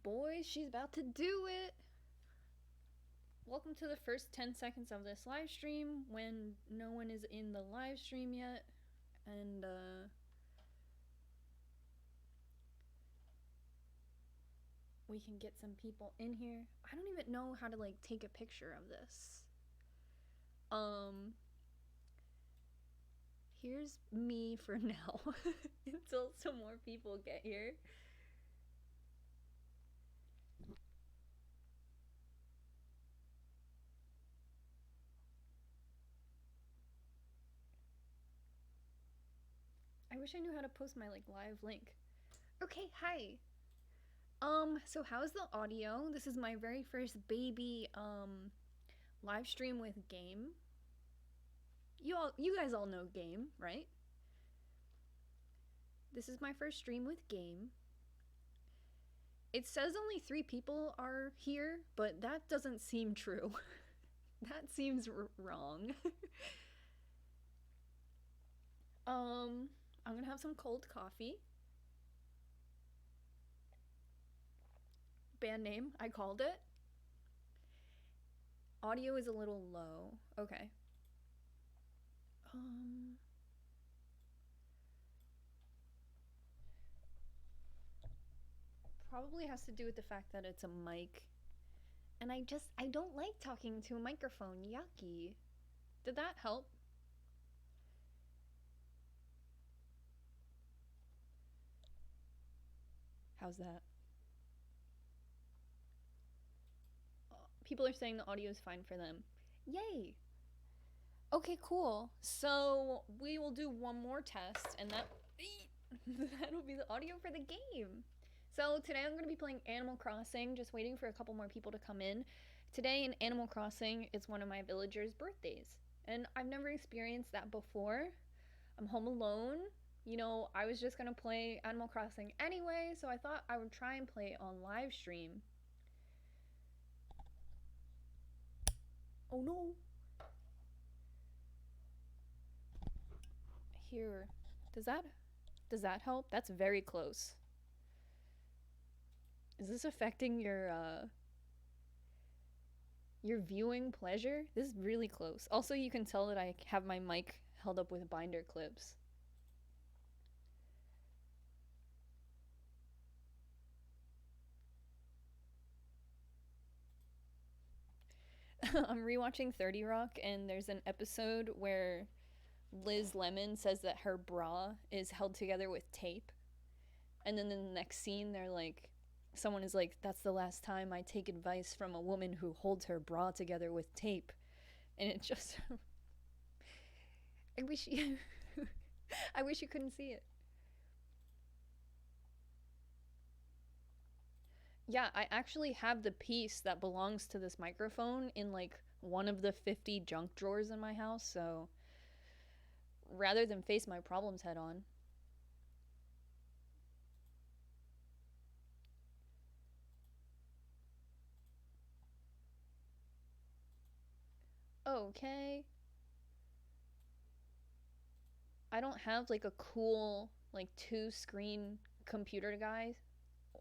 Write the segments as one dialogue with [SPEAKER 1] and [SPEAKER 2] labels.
[SPEAKER 1] boys, she's about to do it. Welcome to the first 10 seconds of this live stream when no one is in the live stream yet. And we can get some people in here. I don't even know how to like take a picture of this. Here's me for now until some more people get here. I wish I knew how to post my like live link. Okay, hi. So how's the audio? This is my very first baby live stream with Game. You guys all know Game, right? This is my first stream with Game. It says only 3 people are here, but that doesn't seem true. That seems wrong. I'm gonna have some cold coffee. Band name, I called it. Audio is a little low. Okay. Probably has to do with the fact that it's a mic. And I don't like talking to a microphone. Yucky. Did that help? How's that? People are saying the audio is fine for them. Yay! Okay, cool. So we will do one more test, and that'll be the audio for the game. So today I'm going to be playing Animal Crossing, just waiting for a couple more people to come in. Today in Animal Crossing, it's one of my villagers' birthdays, and I've never experienced that before. I'm home alone. You know, I was just going to play Animal Crossing anyway, so I thought I would try and play it on live stream. Oh no! Here. Does that help? That's very close. Is this affecting your viewing pleasure? This is really close. Also, you can tell that I have my mic held up with binder clips. I'm rewatching 30 Rock, and there's an episode where Liz Lemon says that her bra is held together with tape. And then in the next scene, they're like, someone is like, that's the last time I take advice from a woman who holds her bra together with tape. And it just. I wish you. I wish you couldn't see it. Yeah, I actually have the piece that belongs to this microphone in like one of the 50 junk drawers in my house, so rather than face my problems head on. Okay. I don't have like a cool like 2-screen computer guy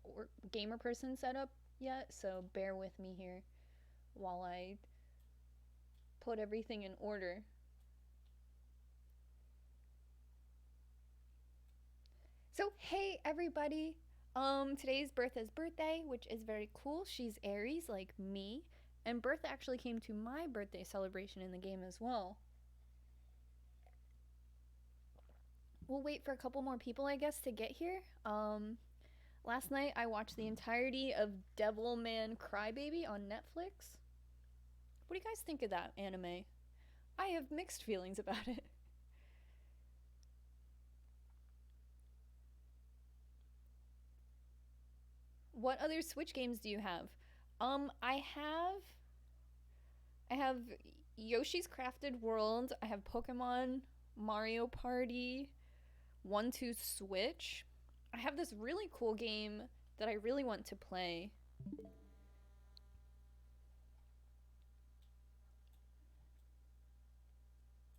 [SPEAKER 1] or gamer person setup yet, so bear with me here while I put everything in order. So, hey everybody. Today's Bertha's birthday, which is very cool. She's Aries like me, and Bertha actually came to my birthday celebration in the game as well. We'll wait for a couple more people, I guess, to get here. Last night I watched the entirety of Devilman Crybaby on Netflix. What do you guys think of that anime? I have mixed feelings about it. What other Switch games do you have? I have Yoshi's Crafted World. I have Pokemon, Mario Party, 1-2 Switch. I have this really cool game that I really want to play.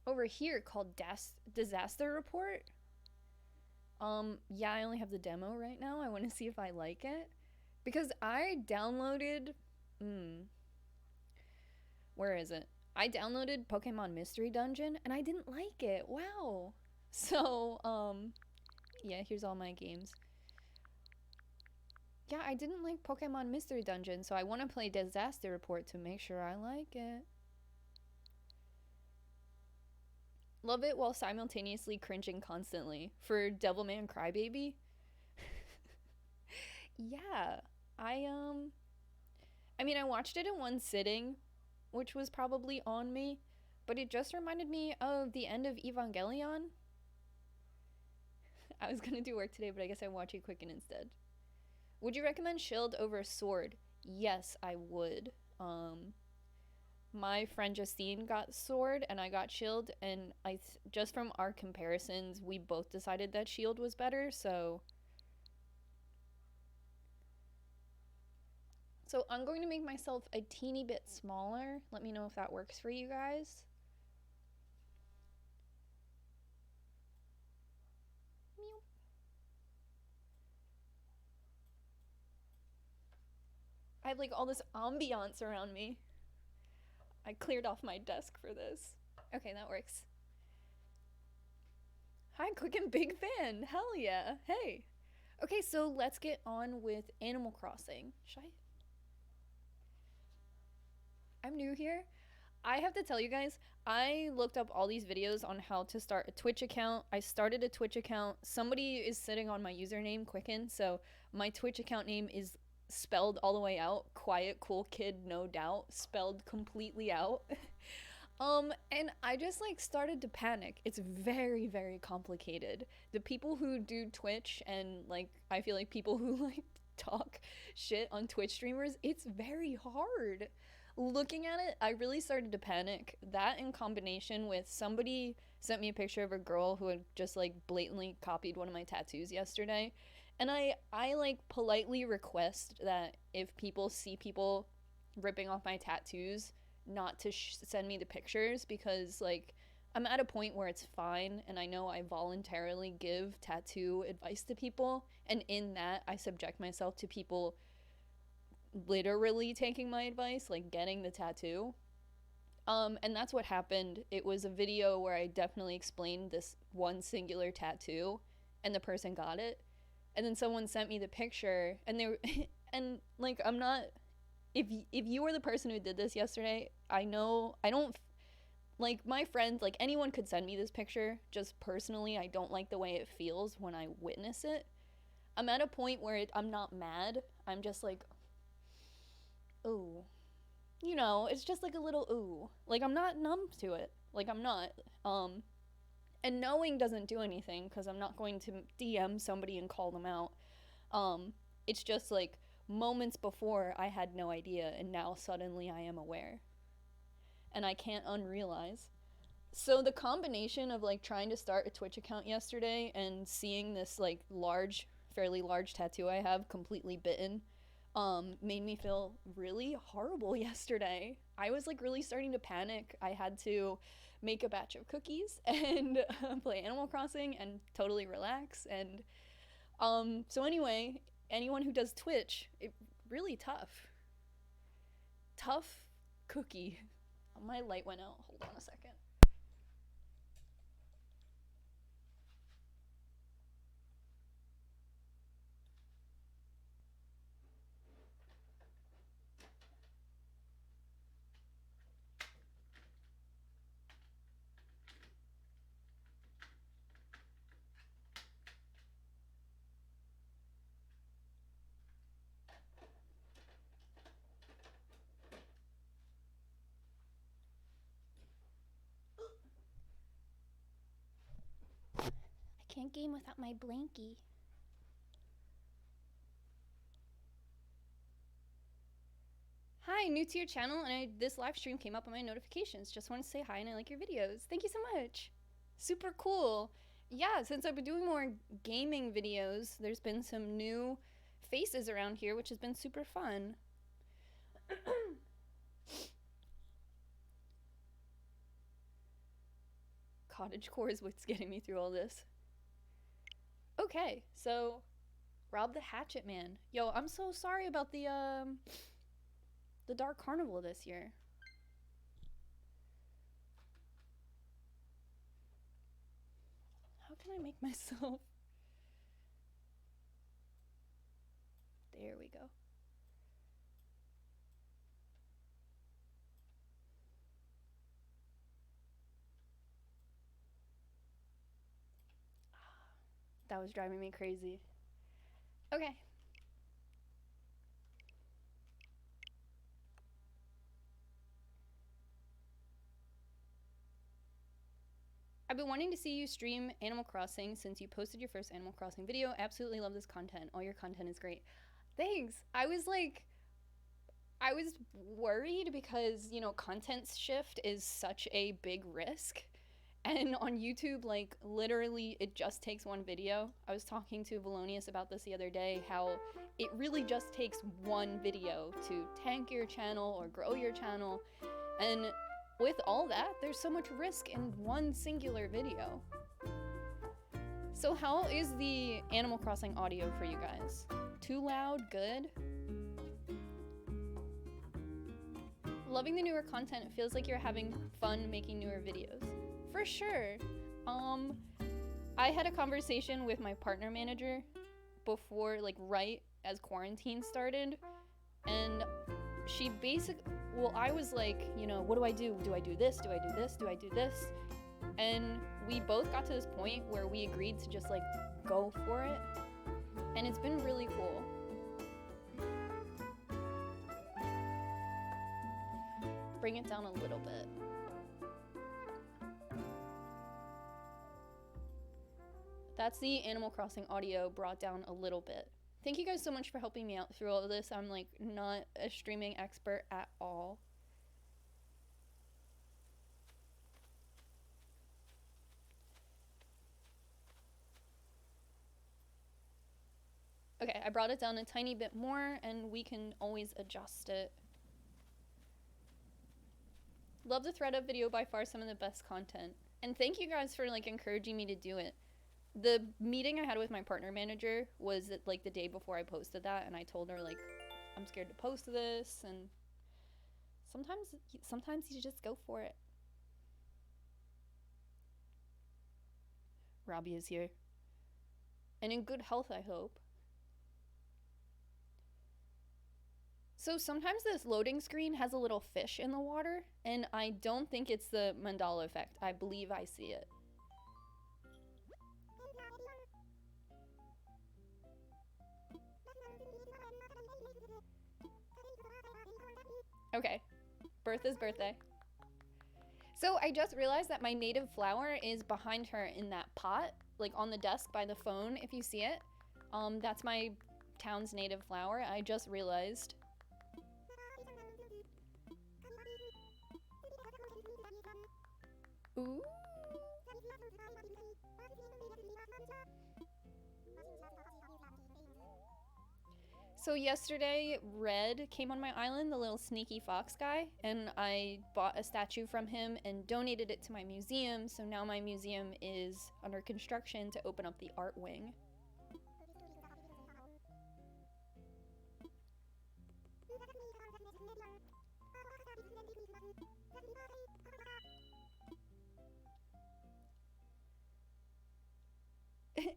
[SPEAKER 1] Over here called Disaster Report. Yeah, I only have the demo right now. I want to see if I like it. Because I downloaded, where is it? I downloaded Pokemon Mystery Dungeon and I didn't like it. Wow. So, yeah, here's all my games. Yeah, I didn't like Pokemon Mystery Dungeon, so I want to play Disaster Report to make sure I like it. Love it while simultaneously cringing constantly. For Devilman Crybaby? Yeah. I I mean, I watched it in one sitting, which was probably on me, but it just reminded me of the end of Evangelion. I was gonna do work today, but I guess I watch it quicken instead. Would you recommend Shield over Sword? Yes, I would. My friend Justine got Sword and I got Shield, and just from our comparisons, we both decided that Shield was better, so I'm going to make myself a teeny bit smaller. Let me know if that works for you guys. I have like all this ambiance around me. I cleared off my desk for this. Okay, that works. Hi, Quick and Big Fan. Hell yeah. Hey. Okay, so let's get on with Animal Crossing. I'm new here. I have to tell you guys, I looked up all these videos on how to start a Twitch account. I started a Twitch account. Somebody is sitting on my username, Quicken, so my Twitch account name is spelled all the way out. Quiet, cool kid, no doubt. Spelled completely out. And I just like started to panic. It's very, very complicated. The people who do Twitch and like, I feel like people who like talk shit on Twitch streamers, it's very hard. Looking at it, I really started to panic. That in combination with somebody sent me a picture of a girl who had just like blatantly copied one of my tattoos yesterday. And I like politely request that if people see people ripping off my tattoos, not to send me the pictures, because like I'm at a point where it's fine and I know I voluntarily give tattoo advice to people, and in that I subject myself to people literally taking my advice, like getting the tattoo. And that's what happened. It was a video where I definitely explained this one singular tattoo and the person got it. And then someone sent me the picture and they were and like I'm not, if you were the person who did this yesterday, I know I don't like my friends, like anyone could send me this picture. Just personally, I don't like the way it feels when I witness it. I'm at a point where I'm not mad. I'm just like, ooh. You know, it's just like a little ooh. Like I'm not numb to it. Like I'm not. And knowing doesn't do anything because I'm not going to DM somebody and call them out. It's just like moments before I had no idea and now suddenly I am aware. And I can't unrealize. So the combination of like trying to start a Twitch account yesterday and seeing this like fairly large tattoo I have completely bitten, made me feel really horrible yesterday. I was like really starting to panic. I had to make a batch of cookies and play Animal Crossing and totally relax. And so anyway, anyone who does Twitch, it really tough cookie. My light went out. Hold on a second. I can't game without my blankie. Hi, new to your channel, and this live stream came up on my notifications. Just wanted to say hi and I like your videos. Thank you so much. Super cool. Yeah, since I've been doing more gaming videos, there's been some new faces around here, which has been super fun. Cottage core is what's getting me through all this. Okay, so Rob the Hatchet Man. Yo, I'm so sorry about the Dark Carnival this year. How can I make myself? There we go. That was driving me crazy. Okay. I've been wanting to see you stream Animal Crossing since you posted your first Animal Crossing video. Absolutely love this content. All your content is great. Thanks. I was worried because, you know, content shift is such a big risk. And on YouTube, like, literally, it just takes one video. I was talking to Valonius about this the other day, how it really just takes one video to tank your channel or grow your channel. And with all that, there's so much risk in one singular video. So how is the Animal Crossing audio for you guys? Too loud? Good? Loving the newer content. It feels like you're having fun making newer videos. For sure. I had a conversation with my partner manager before, like, right as quarantine started, and she I was like, you know, what do I do? Do I do this? Do I do this? Do I do this? And we both got to this point where we agreed to just, like, go for it, and it's been really cool. Bring it down a little bit. That's the Animal Crossing audio brought down a little bit. Thank you guys so much for helping me out through all of this. I'm, like, not a streaming expert at all. Okay, I brought it down a tiny bit more, and we can always adjust it. Love the thread up video, by far some of the best content. And thank you guys for, like, encouraging me to do it. The meeting I had with my partner manager was, like, the day before I posted that, and I told her, like, I'm scared to post this, and sometimes you just go for it. Robbie is here. And in good health, I hope. So sometimes this loading screen has a little fish in the water, and I don't think it's the mandala effect. I believe I see it. Okay, Bertha's birthday. So I just realized that my native flower is behind her in that pot, like on the desk by the phone, if you see it. That's my town's native flower. I just realized. Ooh. So yesterday, Red came on my island, the little sneaky fox guy, and I bought a statue from him and donated it to my museum, so now my museum is under construction to open up the art wing.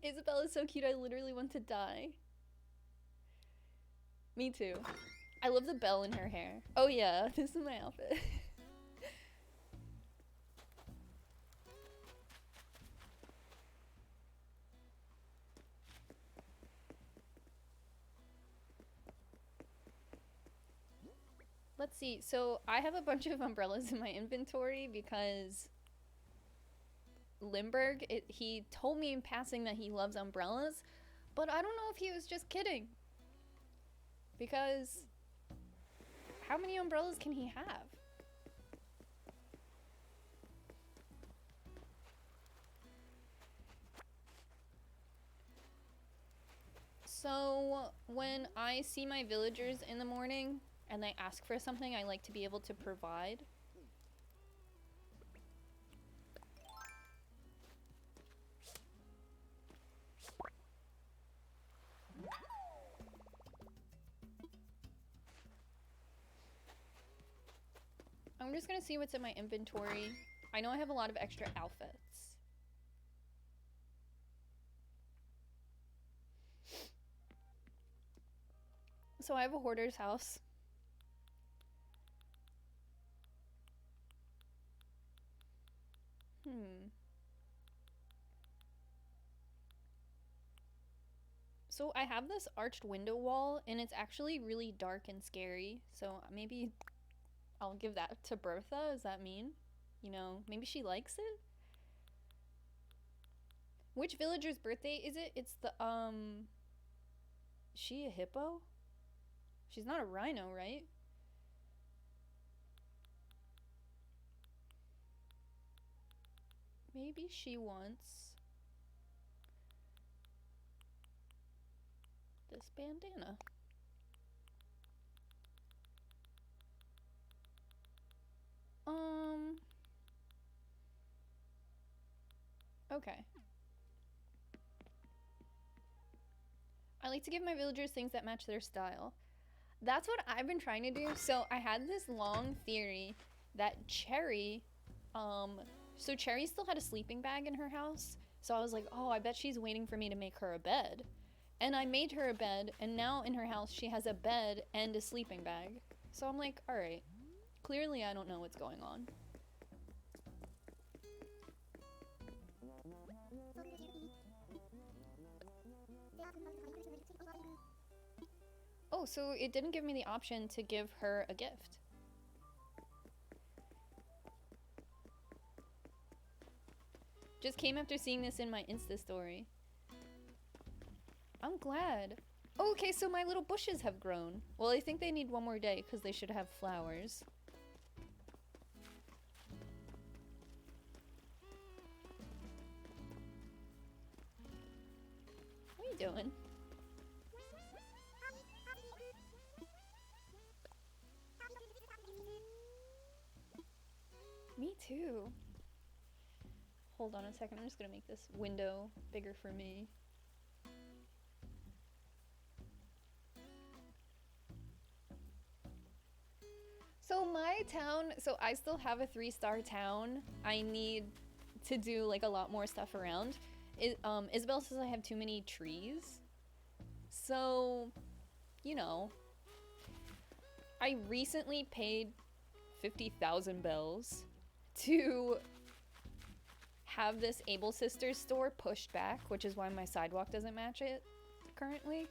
[SPEAKER 1] Isabella's so cute, I literally want to die. Me too. I love the bell in her hair. Oh yeah, this is my outfit. Let's see, so I have a bunch of umbrellas in my inventory because Limburg, he told me in passing that he loves umbrellas, but I don't know if he was just kidding. Because how many umbrellas can he have? So when I see my villagers in the morning and they ask for something, I like to be able to provide. I'm just gonna see what's in my inventory. I know I have a lot of extra outfits. So I have a hoarder's house. So I have this arched window wall, and it's actually really dark and scary. So maybe I'll give that to Bertha. Does that mean? You know, maybe she likes it? Which villager's birthday is it? It's the, is she a hippo? She's not a rhino, right? Maybe she wants this bandana. Okay. I like to give my villagers things that match their style. That's what I've been trying to do. So I had this long theory that Cherry, so Cherry still had a sleeping bag in her house. So I was like, oh, I bet she's waiting for me to make her a bed. And I made her a bed, and now in her house she has a bed and a sleeping bag. So I'm like, all right, clearly I don't know what's going on. Oh, so it didn't give me the option to give her a gift. Just came after seeing this in my Insta story. I'm glad. Oh, okay, so my little bushes have grown. Well, I think they need one more day because they should have flowers. What are you doing? Me too. Hold on a second, I'm just gonna make this window bigger for me. So my town, so I still have a 3-star town. I need to do like a lot more stuff around. Isabel says I have too many trees. So, you know, I recently paid 50,000 bells to have this Able Sisters store pushed back, which is why my sidewalk doesn't match it currently.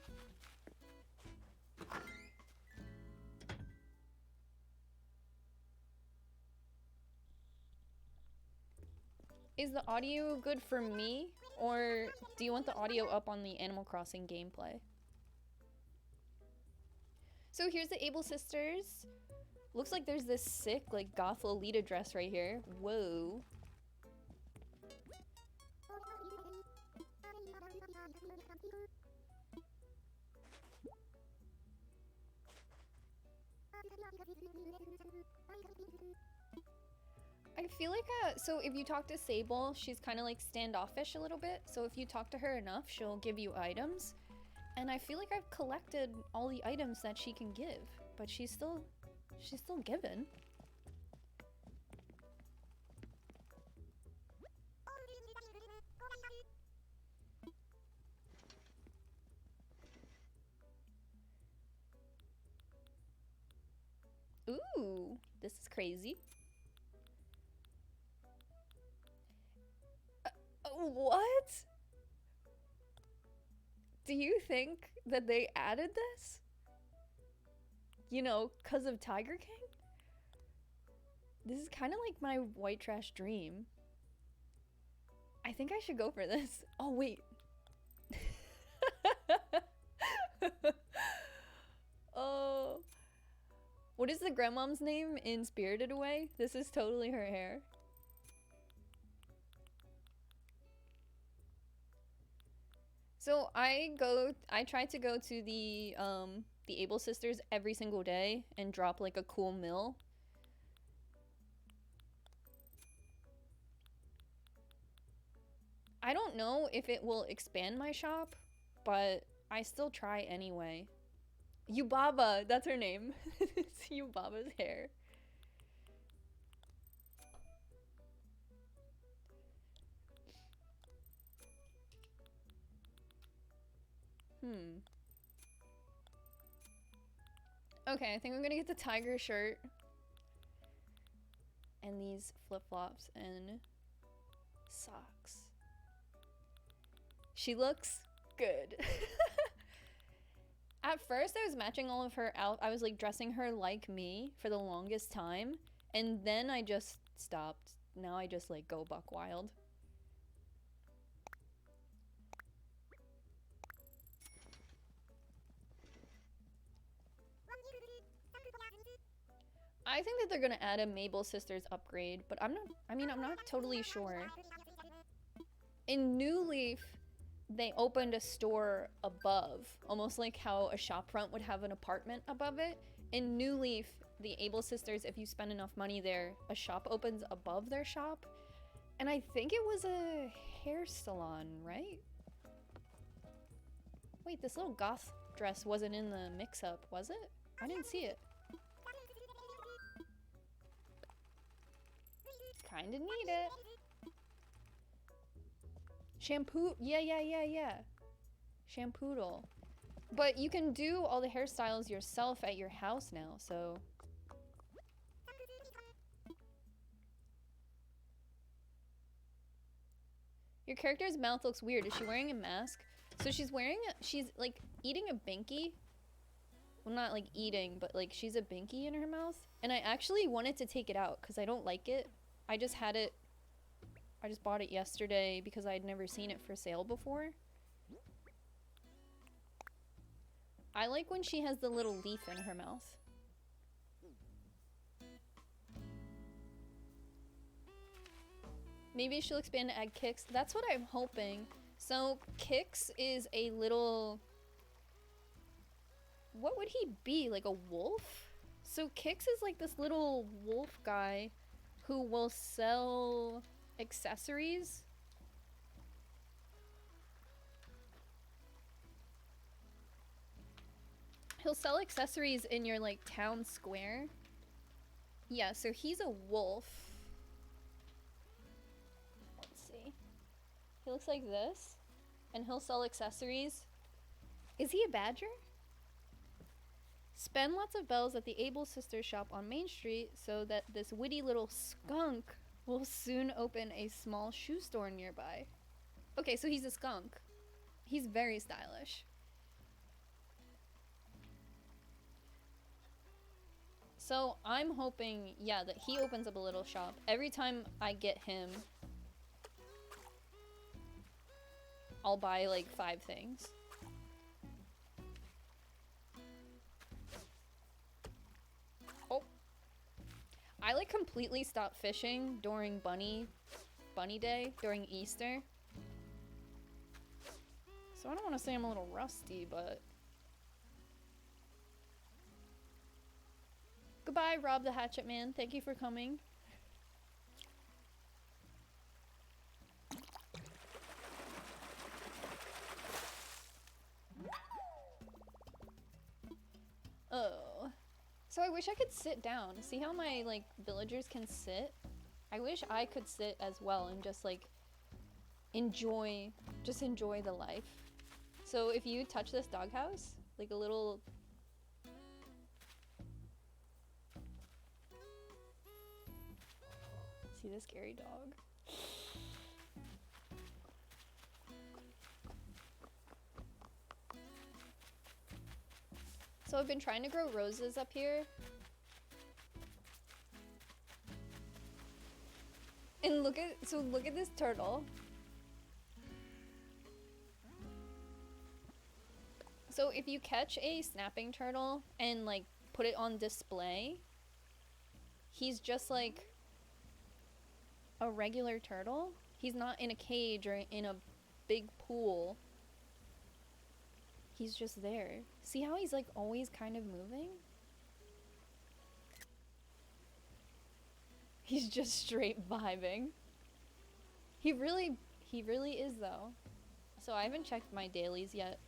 [SPEAKER 1] Is the audio good for me, or do you want the audio up on the Animal Crossing gameplay? So here's the Able Sisters. Looks like there's this sick, like, goth Lolita dress right here. Whoa. I feel like, so if you talk to Sable, she's kind of like standoffish a little bit. So if you talk to her enough, she'll give you items. And I feel like I've collected all the items that she can give, but she's still given. Ooh, this is crazy. What? Do you think that they added this? You know, 'cause of Tiger King? This is kind of like my white trash dream. I think I should go for this. Oh, wait. Oh. What is the grandmom's name in Spirited Away? This is totally her hair. So I try to go to the Able Sisters every single day and drop like a cool mill. I don't know if it will expand my shop, but I still try anyway. Yubaba, that's her name. It's Yubaba's hair. Okay, I think I'm gonna get the tiger shirt. And these flip-flops and socks. She looks good. At first, I was matching all of her out. I was like dressing her like me for the longest time. And then I just stopped. Now I just like go buck wild. I think that they're gonna add a Mabel Sisters upgrade, but I'm not totally sure. In New Leaf, they opened a store above, almost like how a shopfront would have an apartment above it. In New Leaf, the Able Sisters, if you spend enough money there, a shop opens above their shop. And I think it was a hair salon, right? Wait, this little goth dress wasn't in the mix-up, was it? I didn't see it. Kinda need it. Shampoo, yeah. Shampoodle. But you can do all the hairstyles yourself at your house now, so. Your character's mouth looks weird. Is she wearing a mask? So she's like eating a binky. Well, not like eating, but like she's a binky in her mouth. And I actually wanted to take it out because I don't like it. I just bought it yesterday because I had never seen it for sale before. I like when she has the little leaf in her mouth. Maybe she'll expand to add Kix. That's what I'm hoping. So Kix is a little... What would he be? Like a wolf? So Kix is like this little wolf guy who will sell accessories. He'll sell accessories in your like town square. Yeah, so he's a wolf. Let's see. He looks like this. And he'll sell accessories. Is he a badger? Spend lots of bells at the Able Sisters shop on Main Street so that this witty little skunk will soon open a small shoe store nearby. Okay, so he's a skunk. He's very stylish. So I'm hoping, yeah, that he opens up a little shop. Every time I get him, I'll buy like 5 things. Oh. I like completely stopped fishing during bunny day, during Easter. So I don't want to say I'm a little rusty, but... Goodbye, Rob the Hatchet Man. Thank you for coming. Oh. So I wish I could sit down. See how my, like, villagers can sit? I wish I could sit as well and just, like, enjoy the life. So if you touch this doghouse, like a little... See the scary dog? So I've been trying to grow roses up here. And look at this turtle. So if you catch a snapping turtle and like put it on display, he's just like a regular turtle. He's not in a cage or in a big pool. He's just there. See how he's like always kind of moving? He's just straight vibing. He really is though. So I haven't checked my dailies yet.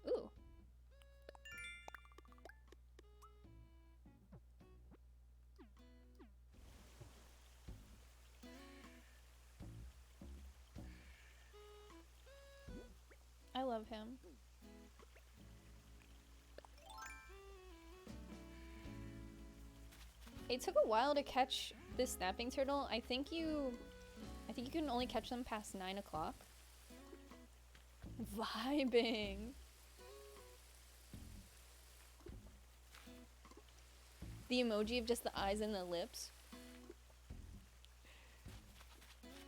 [SPEAKER 1] Ooh. love him. It took a while to catch this snapping turtle. I think you can only catch them past 9 o'clock. Vibing. The emoji of just the eyes and the lips.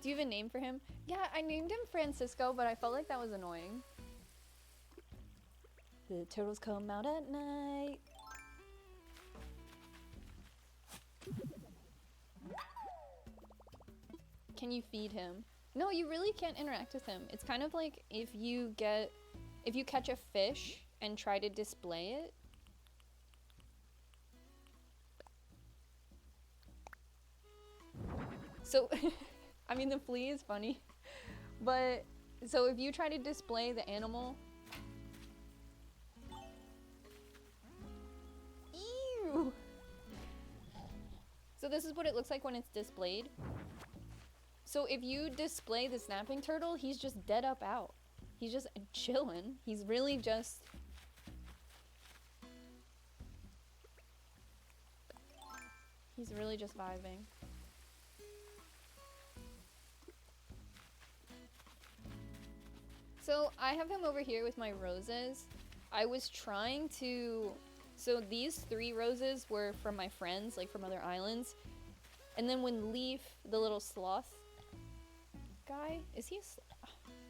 [SPEAKER 1] Do you have a name for him? Yeah, I named him Francisco, but I felt like that was annoying. The turtles come out at night. Can you feed him? No, you really can't interact with him. It's kind of like if you catch a fish and try to display it. So, I mean, the flea is funny, but so if you try to display the animal. Ew! So this is what it looks like when it's displayed. So if you display the snapping turtle, he's just dead up out. He's just chilling. He's really just... He's really just vibing. So I have him over here with my roses. I was trying to... So these 3 roses were from my friends, like from other islands. And then when Leaf, the little sloth guy, is he a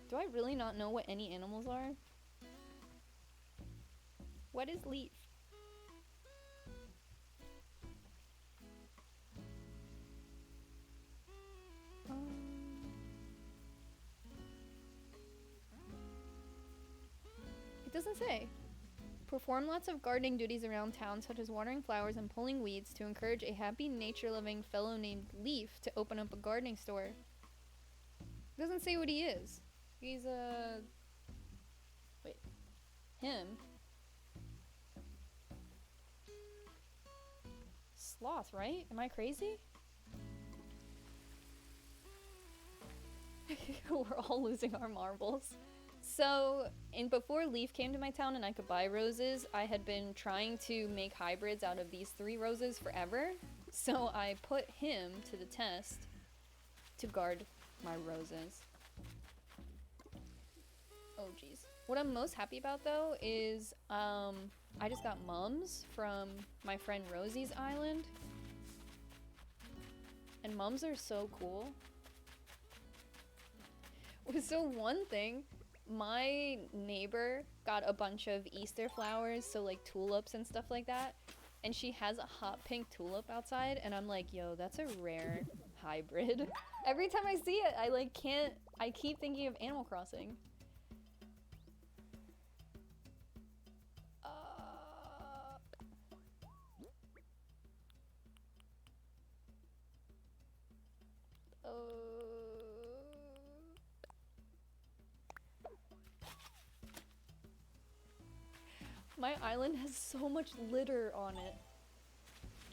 [SPEAKER 1] do I really not know what any animals are? What is Leaf? It doesn't say. Perform lots of gardening duties around town, such as watering flowers and pulling weeds, to encourage a happy, nature-loving fellow named Leaf to open up a gardening store. It doesn't say what he is. He's a... Wait. Him? Sloth, right? Am I crazy? We're all losing our marbles. So, before Leaf came to my town and I could buy roses, I had been trying to make hybrids out of these 3 roses forever. So I put him to the test to guard my roses. Oh jeez. What I'm most happy about though is I just got mums from my friend Rosie's island. And mums are so cool. So one thing, my neighbor got a bunch of Easter flowers, so like tulips and stuff like that, and she has a hot pink tulip outside, and I'm like, yo, that's a rare hybrid. Every time I see it, I keep thinking of Animal Crossing. My island has so much litter on it.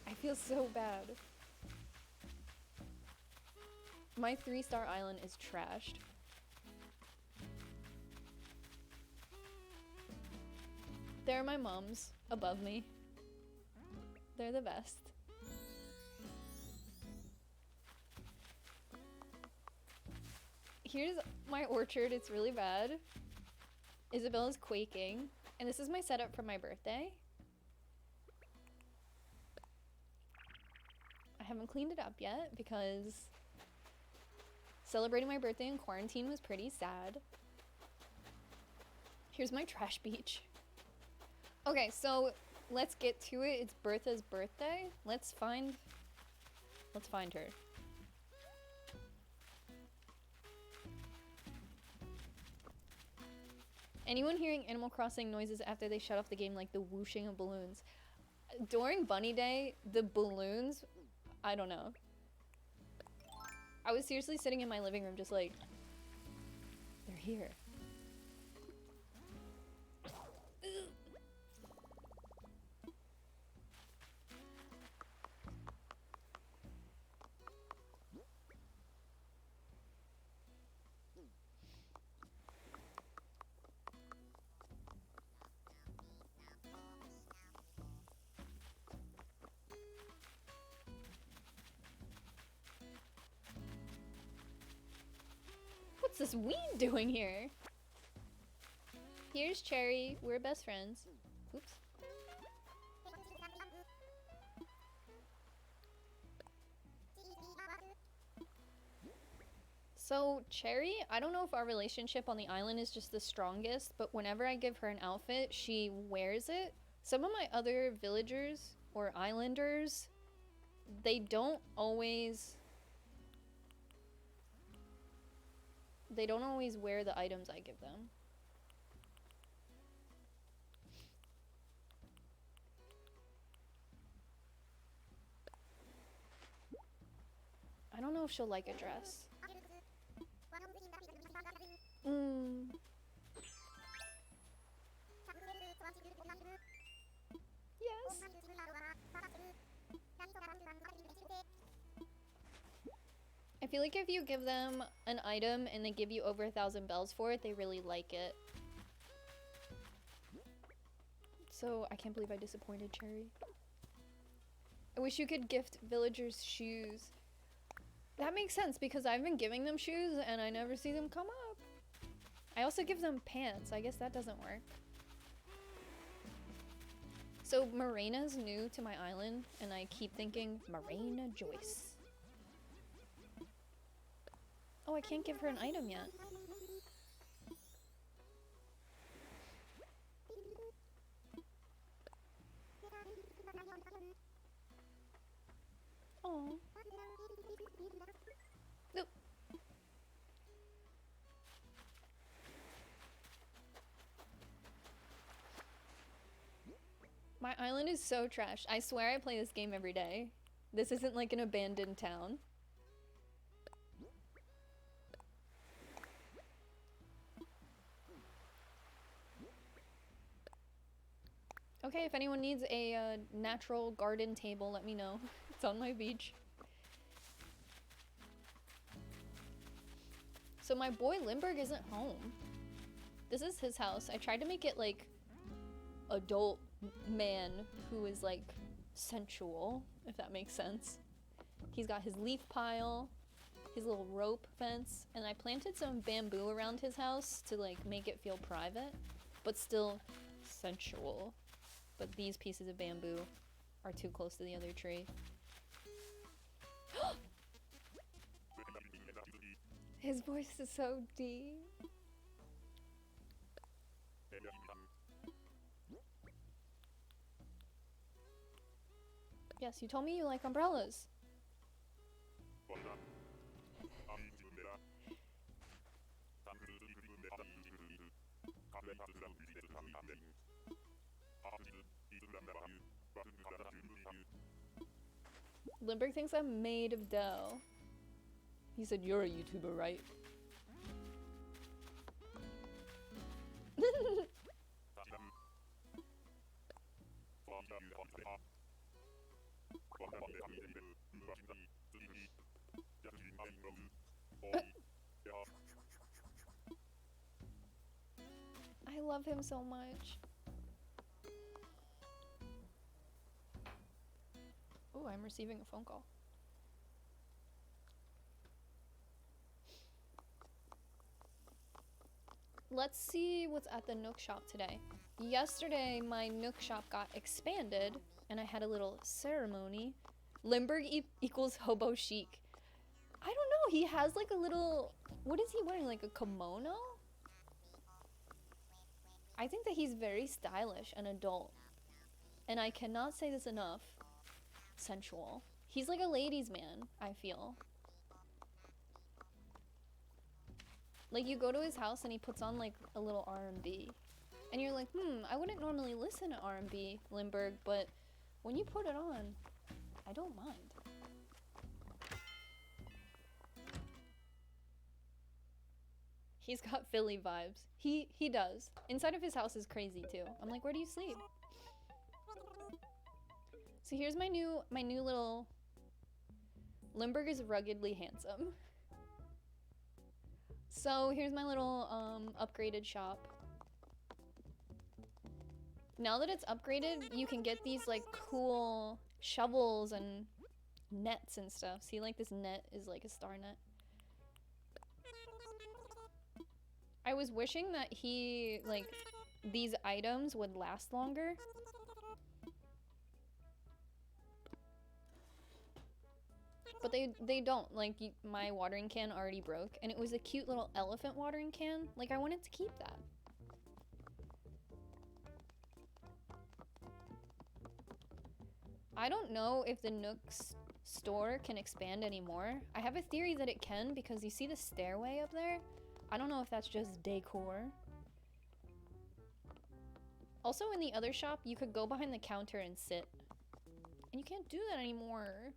[SPEAKER 1] I feel so bad. My 3-star island is trashed. There are my mums above me. They're the best. Here's my orchard. It's really bad. Isabella's quaking. And this is my setup for my birthday. I haven't cleaned it up yet because celebrating my birthday in quarantine was pretty sad. Here's my trash beach. Okay, so let's get to it. It's Bertha's birthday. Let's find her. Anyone hearing Animal Crossing noises after they shut off the game, like the whooshing of balloons? During Bunny Day, the balloons, I don't know. I was seriously sitting in my living room just like, they're here. What's this weed doing here? Here's Cherry. We're best friends. Oops. So, Cherry, I don't know if our relationship on the island is just the strongest, but whenever I give her an outfit, she wears it. Some of my other villagers or islanders, they don't always wear the items I give them. I don't know if she'll like a dress. Yes. I feel like if you give them an item and they give you over 1,000 bells for it, they really like it. So, I can't believe I disappointed Cherry. I wish you could gift villagers shoes. That makes sense because I've been giving them shoes and I never see them come up. I also give them pants. I guess that doesn't work. So Morena's new to my island and I keep thinking Morena Joyce. Oh, I can't give her an item yet. Oh. Nope. My island is so trash. I swear I play this game every day. This isn't like an abandoned town. Okay, if anyone needs a natural garden table, let me know. It's on my beach. So my boy Limburg isn't home. This is his house. I tried to make it like adult man who is like sensual, if that makes sense. He's got his leaf pile, his little rope fence, and I planted some bamboo around his house to like make it feel private, but still sensual. But these pieces of bamboo are too close to the other tree. His voice is so deep. Yes, you told me you like umbrellas. Limburg thinks I'm made of dough. He said, you're a YouTuber, right? I love him so much. Oh, I'm receiving a phone call. Let's see what's at the Nook shop today. Yesterday, my Nook shop got expanded, and I had a little ceremony. Limburg equals hobo chic. I don't know, he has like a little... What is he wearing, like a kimono? I think that he's very stylish and adult. And I cannot say this enough. Sensual. He's like a ladies' man, I feel. Like, you go to his house and he puts on, like, a little R&B. And you're like, I wouldn't normally listen to R&B, Limburg, but when you put it on, I don't mind. He's got Philly vibes. He does. Inside of his house is crazy, too. I'm like, where do you sleep? So here's my new little... Limburg is ruggedly handsome. So here's my little upgraded shop. Now that it's upgraded, you can get these like cool shovels and nets and stuff. See, like this net is like a star net. I was wishing that he, like, these items would last longer. But they don't. Like, my watering can already broke, and it was a cute little elephant watering can. Like, I wanted to keep that. I don't know if the Nook's store can expand anymore. I have a theory that it can because you see the stairway up there? I don't know if that's just decor. Also, in the other shop, you could go behind the counter and sit. And you can't do that anymore.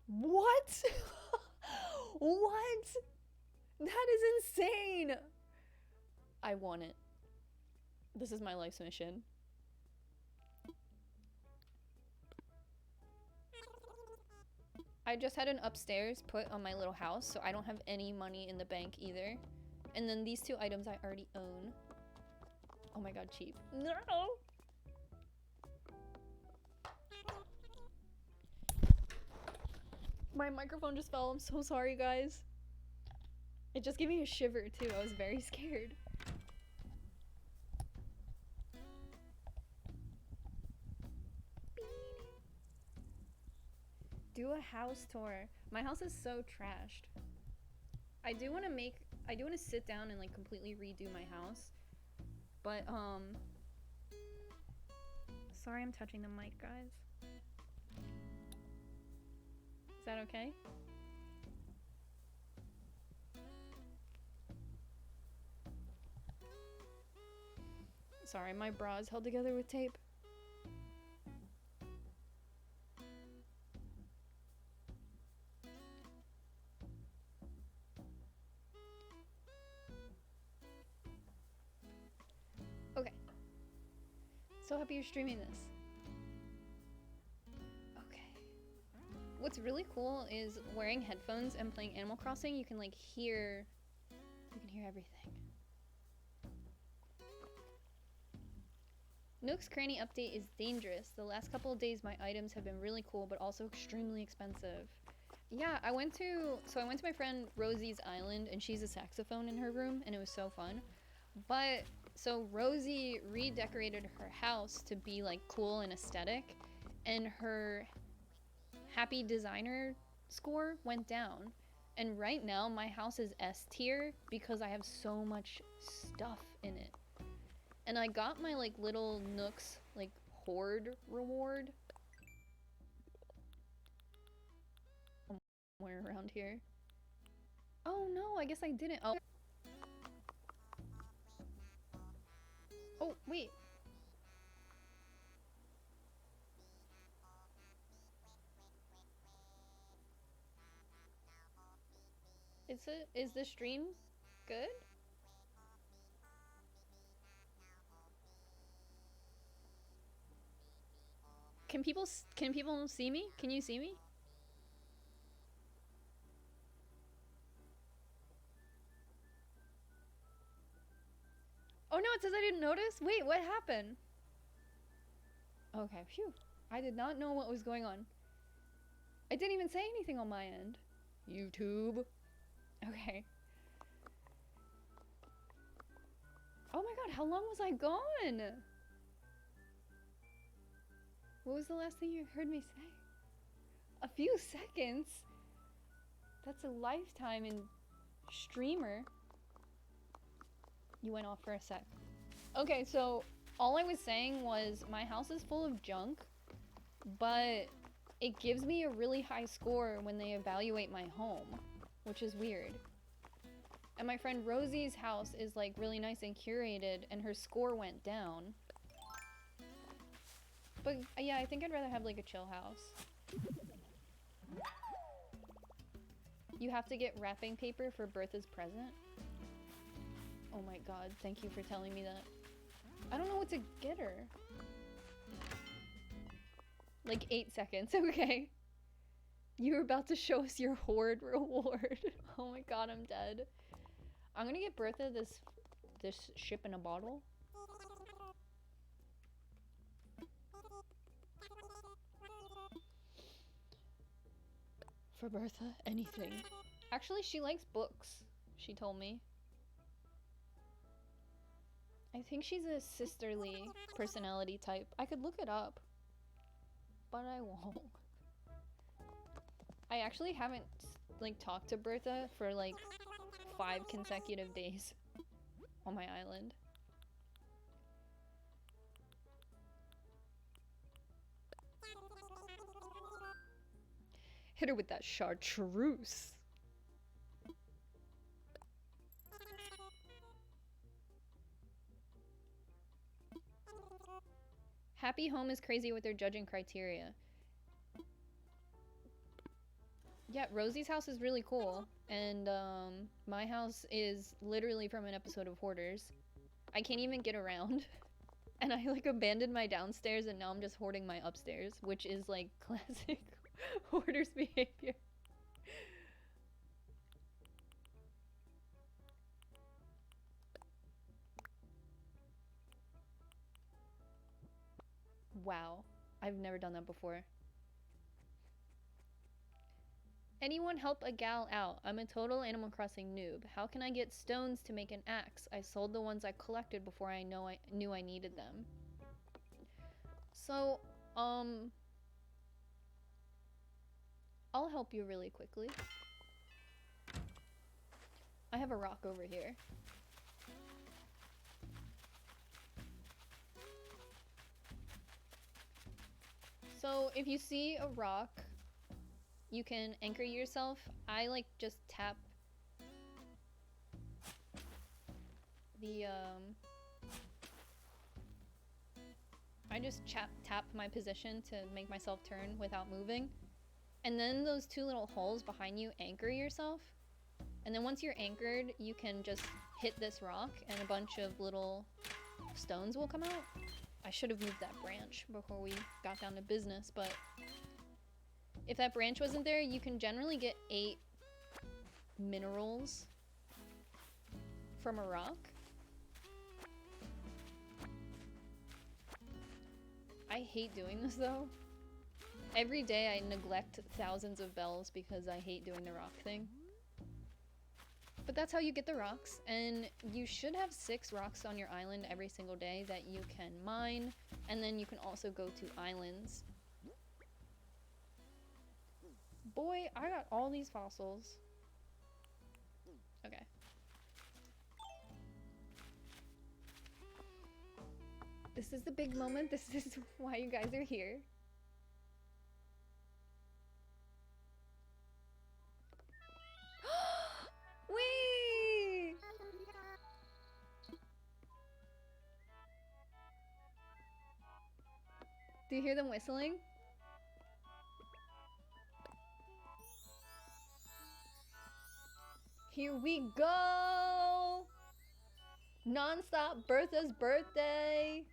[SPEAKER 1] What? What? That is insane! I want it. This is my life's mission. I just had an upstairs put on my little house, so I don't have any money in the bank either. And then these 2 items I already own. Oh my god, cheap. No! My microphone just fell. I'm so sorry, guys. It just gave me a shiver, too. I was very scared. Do a house tour. My house is so trashed. I do want to sit down and, like, completely redo my house. But, sorry I'm touching the mic, guys. Is that okay? Sorry, my bra is held together with tape. Okay. So happy you're streaming this. What's really cool is wearing headphones and playing Animal Crossing. You can like hear everything. Nook's Cranny update is dangerous. The last couple of days my items have been really cool but also extremely expensive. Yeah, I went to my friend Rosie's island and she's a saxophone in her room and it was so fun. But so Rosie redecorated her house to be like cool and aesthetic, and her happy designer score went down. And right now my house is S tier because I have so much stuff in it. And I got my like little Nooks like hoard reward somewhere around here. Oh no, I guess I didn't. Oh wait. Is the stream good? Can people see me? Can you see me? Oh no, it says I didn't notice. Wait, what happened? Okay, phew. I did not know what was going on. I didn't even say anything on my end. YouTube. Okay. Oh my god, how long was I gone? What was the last thing you heard me say? A few seconds? That's a lifetime in streamer. You went off for a sec. Okay, so all I was saying was my house is full of junk, but it gives me a really high score when they evaluate my home, which is weird. And my friend Rosie's house is like really nice and curated and her score went down. But yeah, I think I'd rather have like a chill house. You have to get wrapping paper for Bertha's present? Oh my god, thank you for telling me that. I don't know what to get her. Like 8 seconds, okay. You were about to show us your hoard reward. Oh my god, I'm dead. I'm gonna get Bertha this ship in a bottle. For Bertha, anything. Actually, she likes books, she told me. I think she's a sisterly personality type. I could look it up, but I won't. I actually haven't, like, talked to Bertha for, like, 5 consecutive days on my island. Hit her with that chartreuse. Happy Home is crazy with their judging criteria. Yeah, Rosie's house is really cool. And, my house is literally from an episode of Hoarders. I can't even get around. And I, like, abandoned my downstairs and now I'm just hoarding my upstairs, which is, like, classic Hoarders behavior. Wow. I've never done that before. Anyone help a gal out? I'm a total Animal Crossing noob. How can I get stones to make an axe? I sold the ones I collected before I knew I needed them. So, I'll help you really quickly. I have a rock over here. So, if you see a rock, you can anchor yourself. I, like, just tap the, I just tap my position to make myself turn without moving. And then those 2 little holes behind you anchor yourself. And then once you're anchored, you can just hit this rock and a bunch of little stones will come out. I should have moved that branch before we got down to business, but if that branch wasn't there, you can generally get 8 minerals from a rock. I hate doing this though. Every day I neglect thousands of bells because I hate doing the rock thing. But that's how you get the rocks, and you should have 6 rocks on your island every single day that you can mine, and then you can also go to islands. Boy, I got all these fossils. Okay. This is the big moment. This is why you guys are here. Whee! Do you hear them whistling? Here we go! Non-stop Bertha's birthday!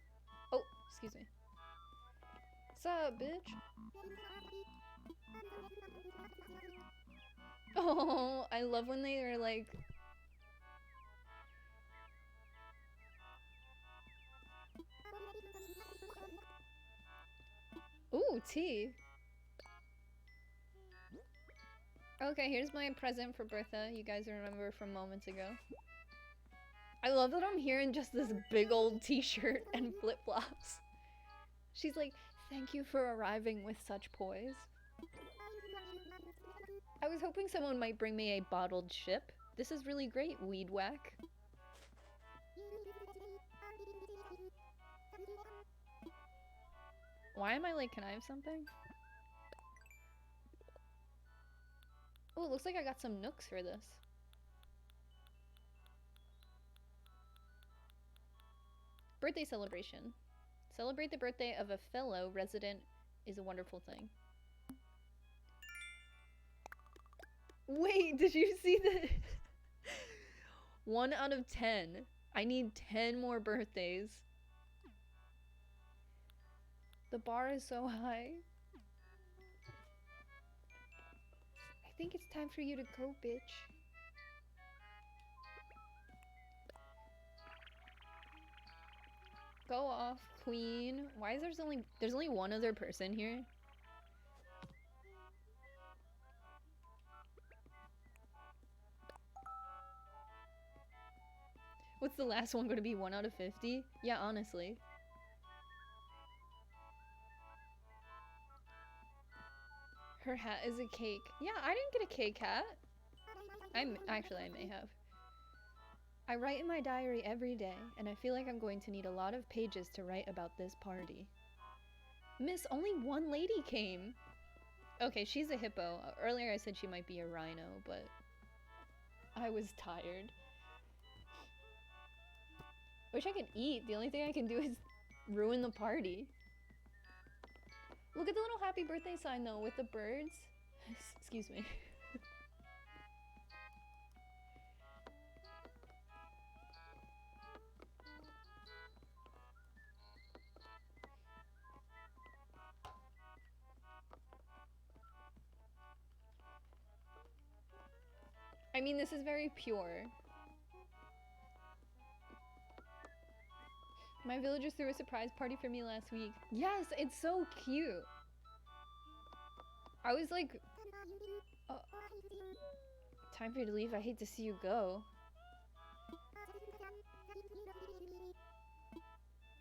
[SPEAKER 1] Oh, excuse me. What's up, bitch? Oh, I love when they are like... Ooh, tea. Okay, here's my present for Bertha. You guys remember from moments ago. I love that I'm here in just this big old t-shirt and flip-flops. She's like, thank you for arriving with such poise. I was hoping someone might bring me a bottled ship. This is really great, weed whack. Why am I like, can I have something? Oh, it looks like I got some nooks for this. Birthday celebration. Celebrate the birthday of a fellow resident is a wonderful thing. Wait, did you see that? 1 out of 10. I need 10 more birthdays. The bar is so high. I think it's time for you to go, bitch. Go off, queen. Why is there's only one other person here? What's the last one going to be? 1 out of 50? Yeah, honestly. Her hat is a cake. Yeah, I didn't get a cake hat. Actually, I may have. I write in my diary every day, and I feel like I'm going to need a lot of pages to write about this party. Miss, only one lady came. Okay, she's a hippo. Earlier I said she might be a rhino, but I was tired. Wish I could eat. The only thing I can do is ruin the party. Look at the little happy birthday sign though with the birds. Excuse me. I mean, this is very pure. My villagers threw a surprise party for me last week. Yes, it's so cute. I was like, time for you to leave. I hate to see you go.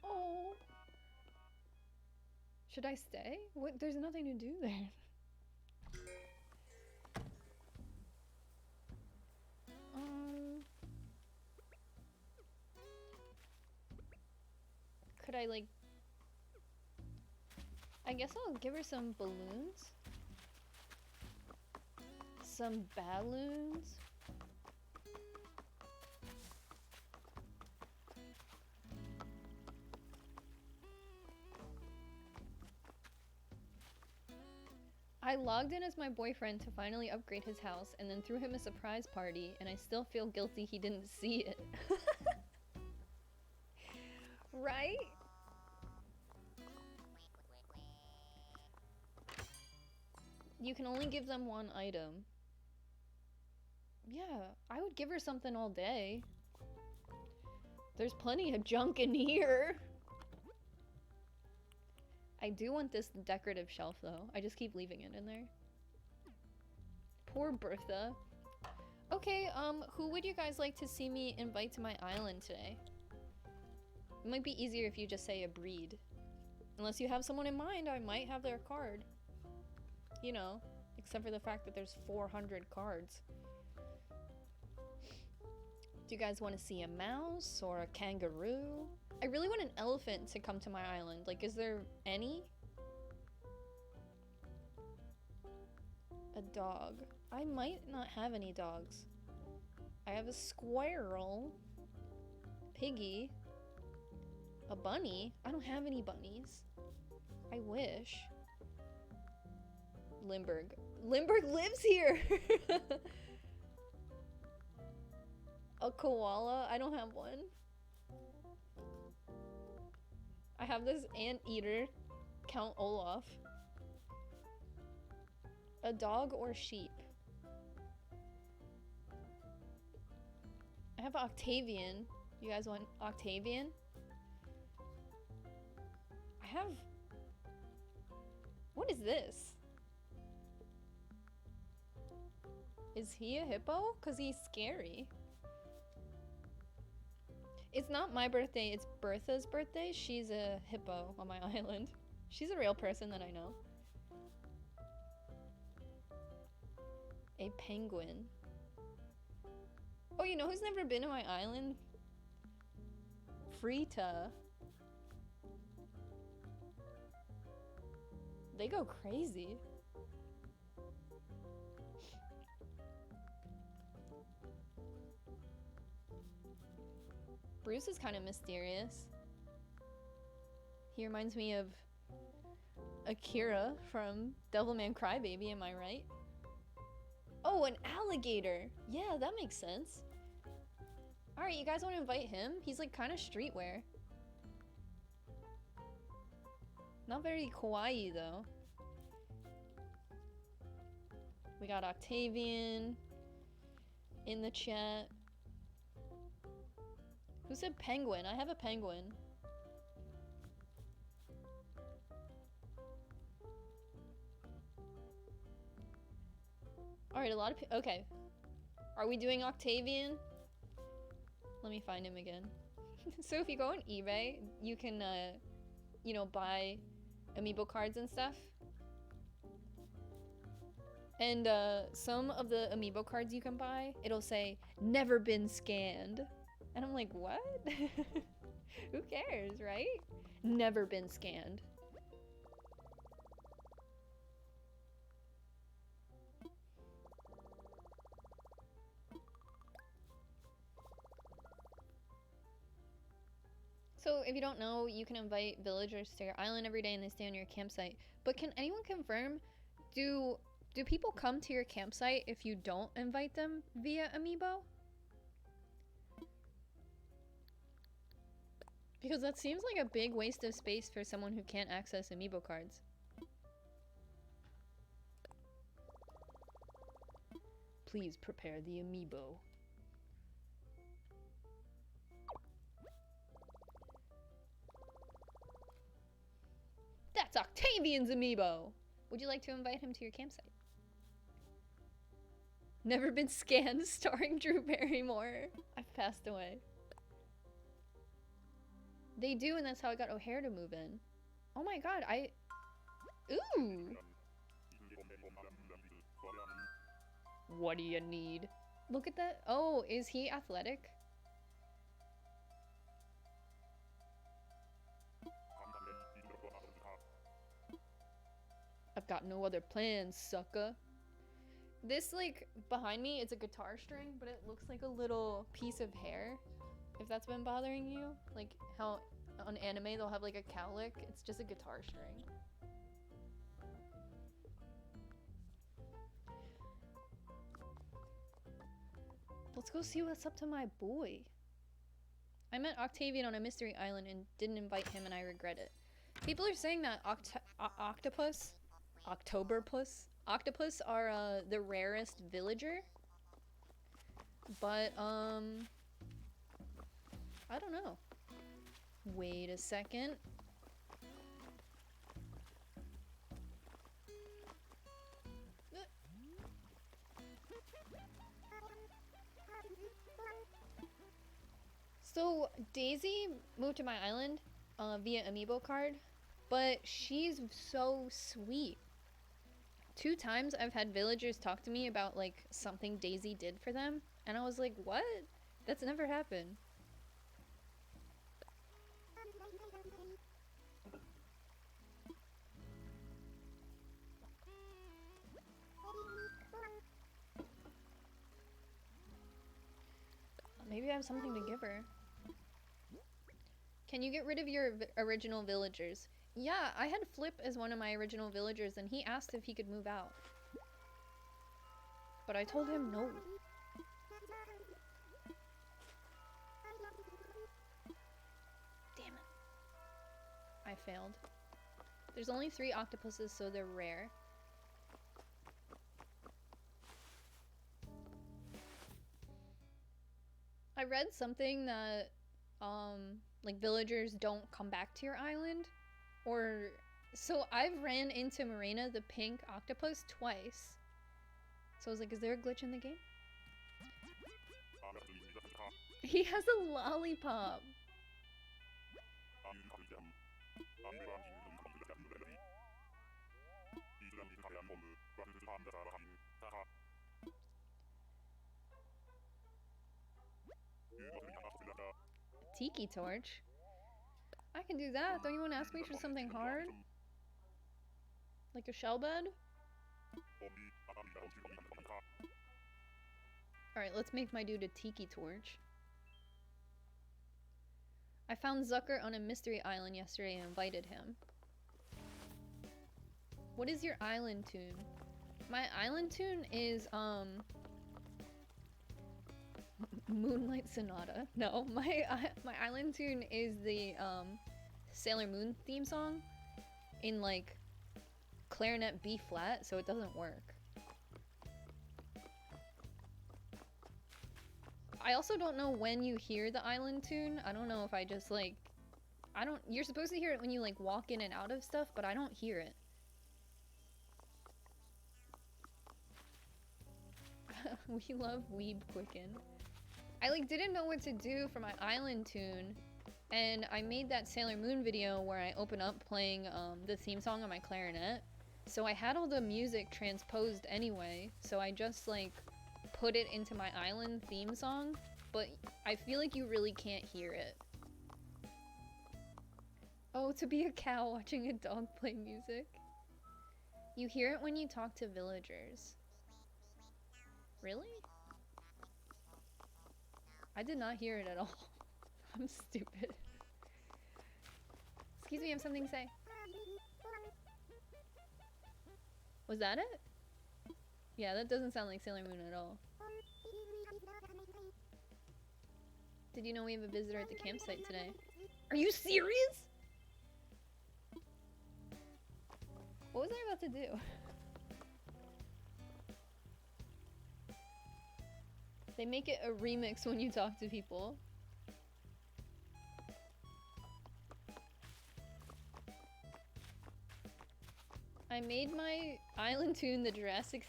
[SPEAKER 1] Oh. Should I stay? What? There's nothing to do there. Could I like... I guess I'll give her some balloons. Some balloons. I logged in as my boyfriend to finally upgrade his house and then threw him a surprise party, and I still feel guilty he didn't see it. Right? You can only give them one item. Yeah, I would give her something all day. There's plenty of junk in here. I do want this decorative shelf though. I just keep leaving it in there. Poor Bertha. Okay, who would you guys like to see me invite to my island today? It might be easier if you just say a breed. Unless you have someone in mind, I might have their card. You know, except for the fact that there's 400 cards. Do you guys want to see a mouse or a kangaroo? I really want an elephant to come to my island. Like, is there any? A dog. I might not have any dogs. I have a squirrel. Piggy. A bunny? I don't have any bunnies. I wish. Limburg. Limburg lives here! A koala? I don't have one. I have this anteater, Count Olaf. A dog or sheep? I have Octavian. You guys want Octavian? I have... What is this? Is he a hippo? 'Cause he's scary. It's not my birthday, it's Bertha's birthday. She's a hippo on my island. She's a real person that I know. A penguin. Oh, you know who's never been to my island? Frita. They go crazy. Bruce is kind of mysterious. He reminds me of Akira from Devilman Crybaby, am I right? Oh, an alligator! Yeah, that makes sense. Alright, you guys want to invite him? He's like kind of streetwear. Not very kawaii though. We got Octavian in the chat. Who said penguin? I have a penguin. Alright, a lot of okay. Are we doing Octavian? Let me find him again. So if you go on eBay, you can, you know, buy amiibo cards and stuff. And some of the amiibo cards you can buy, it'll say, never been scanned. And I'm like, what? Who cares, right? Never been scanned. So if you don't know, you can invite villagers to your island every day and they stay on your campsite. But can anyone confirm, do people come to your campsite if you don't invite them via amiibo? Because that seems like a big waste of space for someone who can't access amiibo cards. Please prepare the amiibo. That's Octavian's amiibo! Would you like to invite him to your campsite? Never been scanned, starring Drew Barrymore. I've passed away. They do, and that's how I got O'Hare to move in. Oh my god, Ooh! What do you need? Look at that. Oh, is he athletic? I've got no other plans, sucker. This, like, behind me, it's a guitar string, but it looks like a little piece of hair. If that's been bothering you. Like, how on anime they'll have, like, a cowlick. It's just a guitar string. Let's go see what's up to my boy. I met Octavian on a mystery island and didn't invite him, and I regret it. People are saying that octopus are the rarest villager, but I don't know. Wait a second. So Daisy moved to my island via amiibo card, but she's so sweet. 2 times I've had villagers talk to me about like something Daisy did for them, and I was like, what? That's never happened. Maybe I have something to give her. Can you get rid of your original villagers? Yeah, I had Flip as one of my original villagers, and he asked if he could move out. But I told him no. Damn it. I failed. There's only 3 octopuses, so they're rare. I read something that, like, villagers don't come back to your island. Or, so I've ran into Marina, the pink octopus, twice. So I was like, is there a glitch in the game? He has a lollipop! Tiki torch? I can do that. Don't you want to ask me for something hard? Like a shell bed? Alright, let's make my dude a tiki torch. I found Zucker on a mystery island yesterday and invited him. What is your island tune? My island tune is, Moonlight Sonata. No, my island tune is the Sailor Moon theme song in like clarinet B flat, so it doesn't work. I also don't know when you hear the island tune. I don't know if I just like you're supposed to hear it when you like walk in and out of stuff, but I don't hear it. We love Weeb Quicken. I like didn't know what to do for my island tune, and I made that Sailor Moon video where I open up playing the theme song on my clarinet. So I had all the music transposed anyway, so I just like put it into my island theme song, but I feel like you really can't hear it. Oh, to be a cow watching a dog play music. You hear it when you talk to villagers. Really? I did not hear it at all. I'm stupid. Excuse me, I have something to say. Was that it? Yeah, that doesn't sound like Sailor Moon at all. Did you know we have a visitor at the campsite today? Are you serious? What was I about to do? They make it a remix when you talk to people. I made my island tune the Jurassic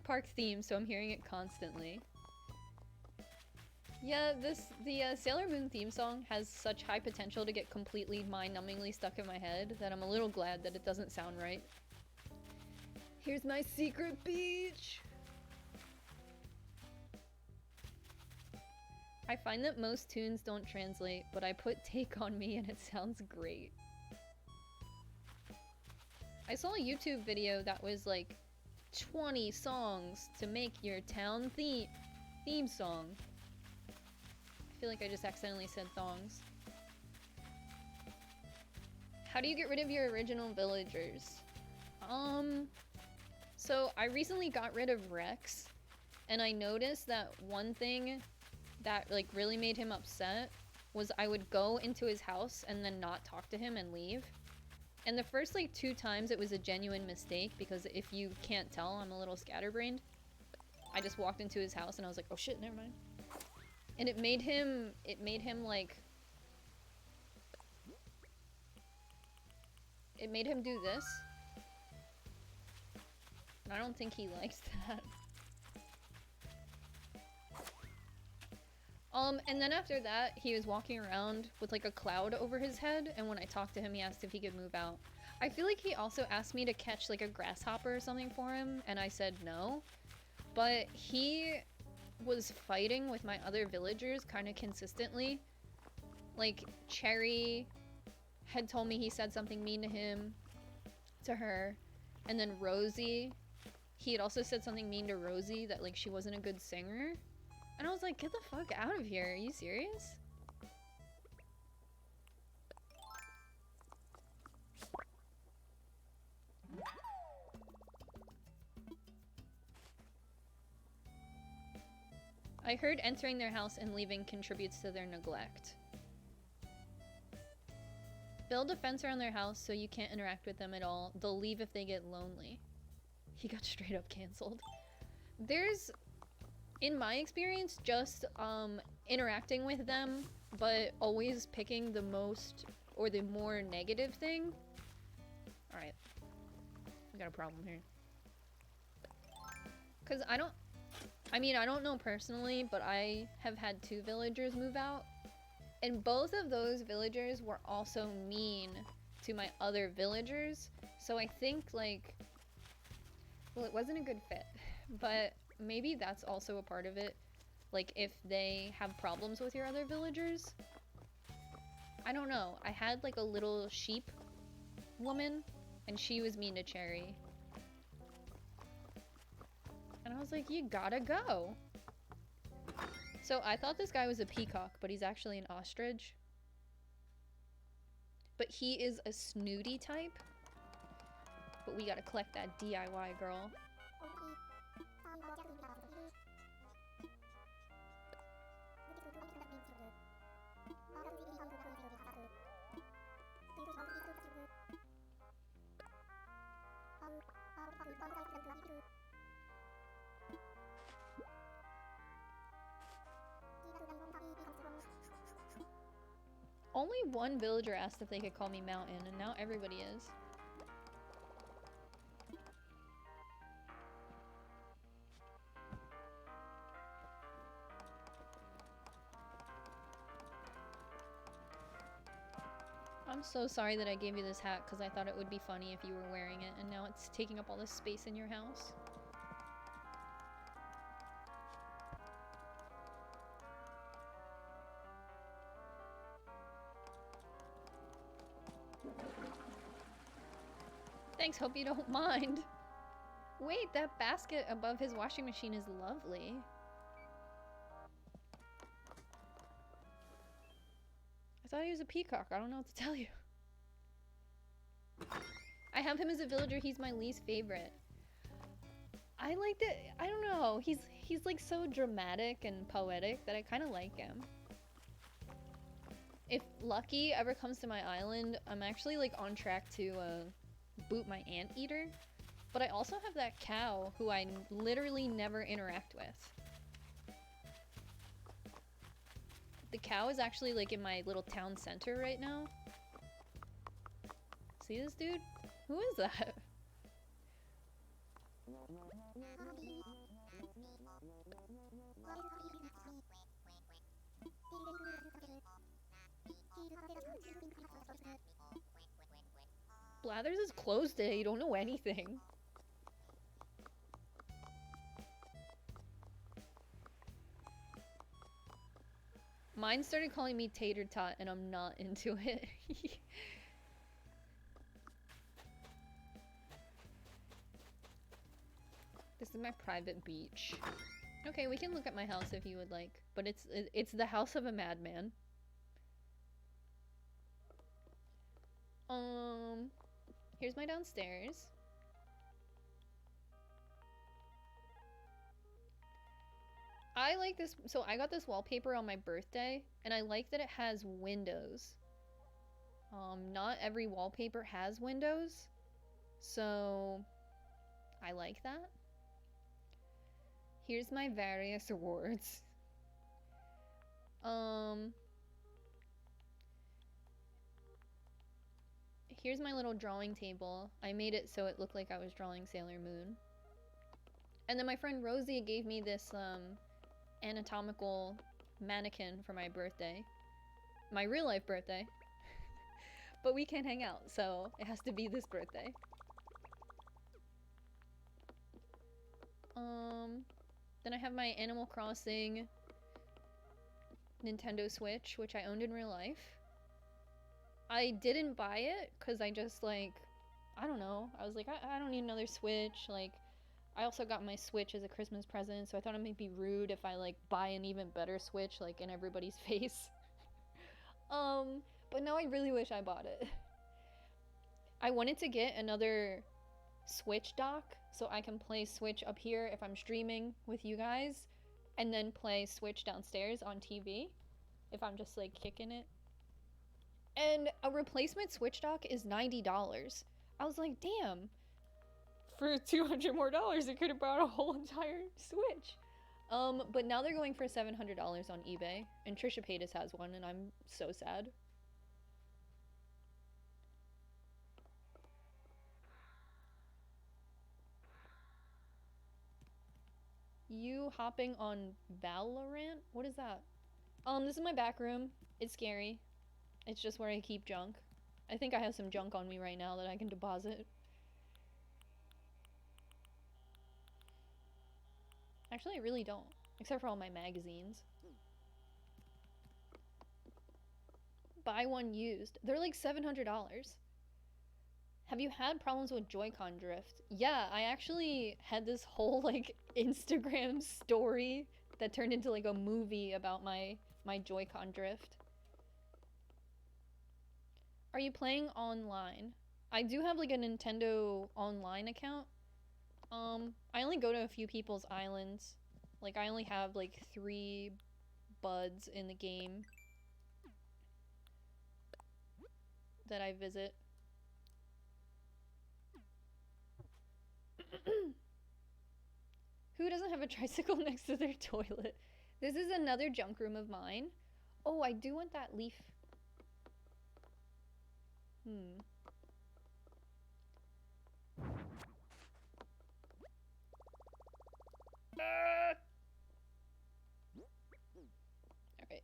[SPEAKER 1] Park theme, so I'm hearing it constantly. Yeah, the Sailor Moon theme song has such high potential to get completely mind-numbingly stuck in my head that I'm a little glad that it doesn't sound right. Here's my secret beach! I find that most tunes don't translate, but I put Take On Me and it sounds great. I saw a YouTube video that was like 20 songs to make your town theme song. I feel like I just accidentally said thongs. How do you get rid of your original villagers? So I recently got rid of Rex, and I noticed that one thing that like really made him upset was I would go into his house and then not talk to him and leave. And the first like 2 times it was a genuine mistake, because if you can't tell, I'm a little scatterbrained. I just walked into his house and I was like, oh shit, never mind. And it made him like, it made him do this. And I don't think he liked that. And then after that, he was walking around with like a cloud over his head, and when I talked to him, he asked if he could move out. I feel like he also asked me to catch like a grasshopper or something for him, and I said no. But he was fighting with my other villagers kind of consistently. Like, Cherry had told me he said something mean to her, and then Rosie, he had also said something mean to Rosie, that like she wasn't a good singer. And I was like, get the fuck out of here, are you serious? I heard entering their house and leaving contributes to their neglect. Build a fence around their house so you can't interact with them at all. They'll leave if they get lonely. He got straight up canceled. There's, in my experience, just interacting with them, but always picking the most or the more negative thing. Alright. We got a problem here. Because I don't know personally, but I have had 2 villagers move out. And both of those villagers were also mean to my other villagers. So I think, like, well, it wasn't a good fit. But maybe that's also a part of it. Like, if they have problems with your other villagers. I don't know. I had, like, a little sheep woman, and she was mean to Cherry. And I was like, you gotta go. So I thought this guy was a peacock, but he's actually an ostrich. But he is a snooty type. But we gotta collect that DIY, girl. Only one villager asked if they could call me Mountain, and now everybody is. I'm so sorry that I gave you this hat because I thought it would be funny if you were wearing it, and now it's taking up all this space in your house. Thanks, hope you don't mind. Wait, that basket above his washing machine is lovely. I thought he was a peacock. I don't know what to tell you. I have him as a villager. He's my least favorite. I like that. I don't know. He's like so dramatic and poetic that I kind of like him. If Lucky ever comes to my island, I'm actually like on track to boot my anteater. But I also have that cow who I literally never interact with. The cow is actually like in my little town center right now. See this dude? Who is that? Blathers is closed today. You don't know anything. Mine started calling me Tater Tot and I'm not into it. This is my private beach. Okay, we can look at my house if you would like, but it's the house of a madman. Here's my downstairs. I like this, so I got this wallpaper on my birthday, and I like that it has windows. Not every wallpaper has windows, so I like that. Here's my various awards. Here's my little drawing table. I made it so it looked like I was drawing Sailor Moon. And then my friend Rosie gave me this, anatomical mannequin for my birthday. My real life birthday. But we can't hang out, so it has to be this birthday. Then I have my Animal Crossing Nintendo Switch, which I owned in real life. I didn't buy it because I just like, I don't know. I was like, I don't need another Switch. Like, I also got my Switch as a Christmas present, so I thought it might be rude if I like buy an even better Switch like in everybody's face. But now I really wish I bought it. I wanted to get another Switch dock so I can play Switch up here if I'm streaming with you guys, and then play Switch downstairs on TV if I'm just like kicking it. And a replacement Switch dock is $90. I was like, damn. For $200 more, I could have bought a whole entire Switch. But now they're going for $700 on eBay, and Trisha Paytas has one, and I'm so sad. You hopping on Valorant? What is that? This is my back room. It's scary. It's just where I keep junk. I think I have some junk on me right now that I can deposit. Actually, I really don't. Except for all my magazines. Buy one used. They're like $700. Have you had problems with Joy-Con drift? Yeah, I actually had this whole like Instagram story that turned into like a movie about my Joy-Con drift. Are you playing online? I do have like a Nintendo online account. I only go to a few people's islands. Like I only have like 3 buds in the game that I visit. Who doesn't have a tricycle next to their toilet? This is another junk room of mine. Oh, I do want that leaf. Alright.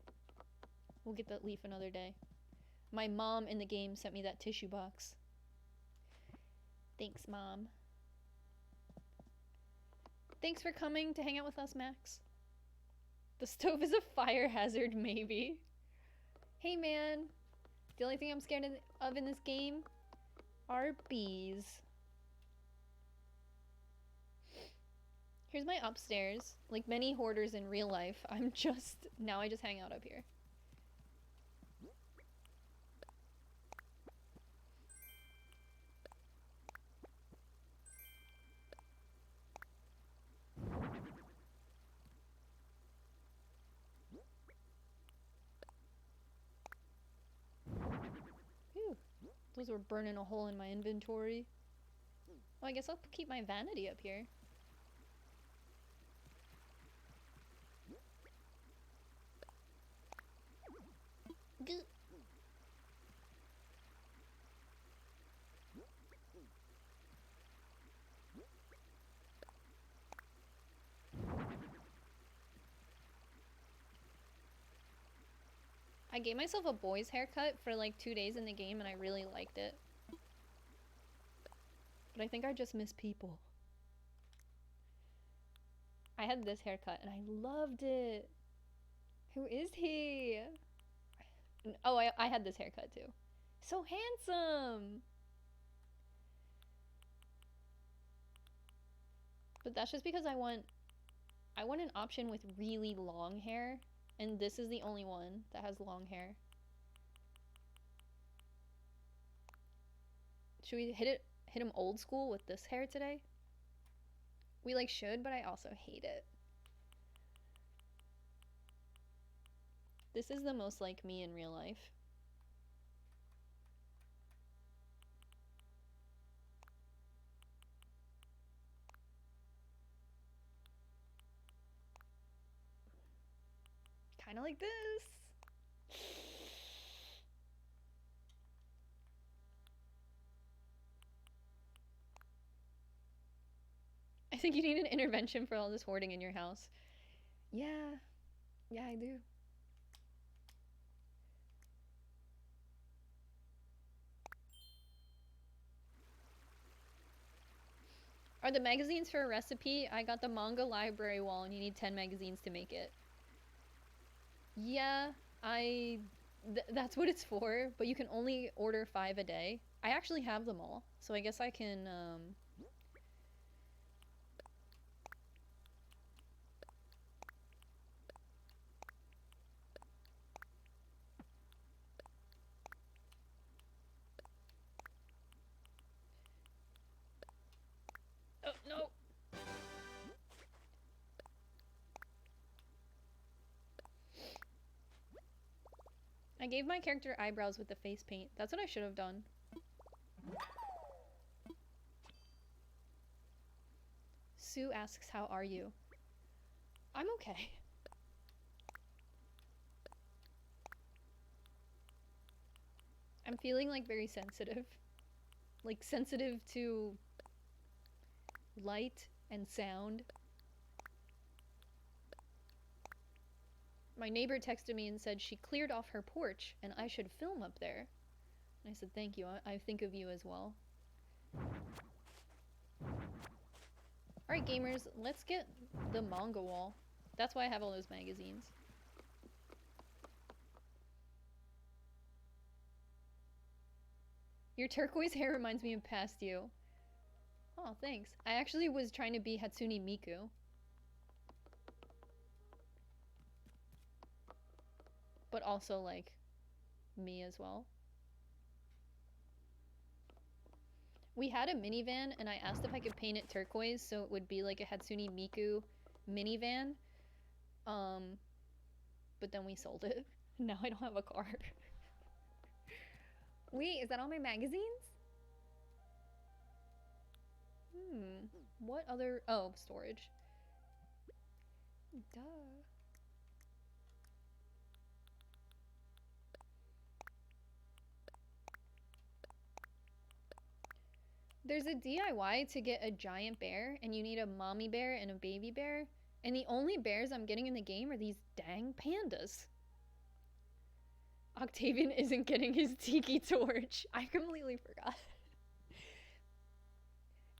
[SPEAKER 1] We'll get that leaf another day. My mom in the game sent me that tissue box. Thanks, Mom. Thanks for coming to hang out with us, Max. The stove is a fire hazard, maybe. Hey, man. The only thing I'm scared of in this game are bees. Here's my upstairs. Like many hoarders in real life, now I just hang out up here. Whew. Those were burning a hole in my inventory. Well, I guess I'll keep my vanity up here. I gave myself a boy's haircut for like 2 days in the game and I really liked it. But I think I just miss people. I had this haircut and I loved it. Who is he? Oh, I had this haircut too. So handsome! But that's just because I want an option with really long hair. And this is the only one that has long hair. Should we hit him old school with this hair today? We like should, but I also hate it. This is the most like me in real life. Kind of like this. I think you need an intervention for all this hoarding in your house. Yeah, I do. Are the magazines for a recipe? I got the manga library wall and you need 10 magazines to make it. Yeah, that's what it's for, but you can only order 5 a day. I actually have them all, so I guess I can, Oh, no! I gave my character eyebrows with the face paint. That's what I should have done. Sue asks, how are you? I'm okay. I'm feeling like very sensitive. Like sensitive to light and sound. My neighbor texted me and said she cleared off her porch and I should film up there. And I said, thank you, I think of you as well. Alright gamers, let's get the manga wall. That's why I have all those magazines. Your turquoise hair reminds me of past you. Oh, thanks. I actually was trying to be Hatsune Miku. But also, like, me as well. We had a minivan, and I asked if I could paint it turquoise so it would be like a Hatsune Miku minivan. But then we sold it. Now I don't have a car. Wait, is that all my magazines? What other... Oh, storage. Duh. There's a DIY to get a giant bear, and you need a mommy bear and a baby bear. And the only bears I'm getting in the game are these dang pandas. Octavian isn't getting his tiki torch. I completely forgot.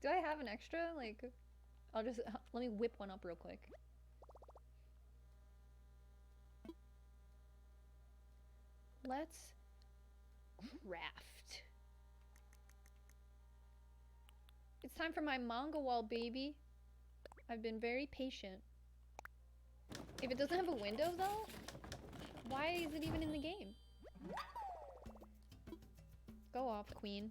[SPEAKER 1] Do I have an extra? Like, I'll just, let me whip one up real quick. Let's craft. It's time for my manga wall, baby. I've been very patient. If it doesn't have a window, though, why is it even in the game? Go off, queen.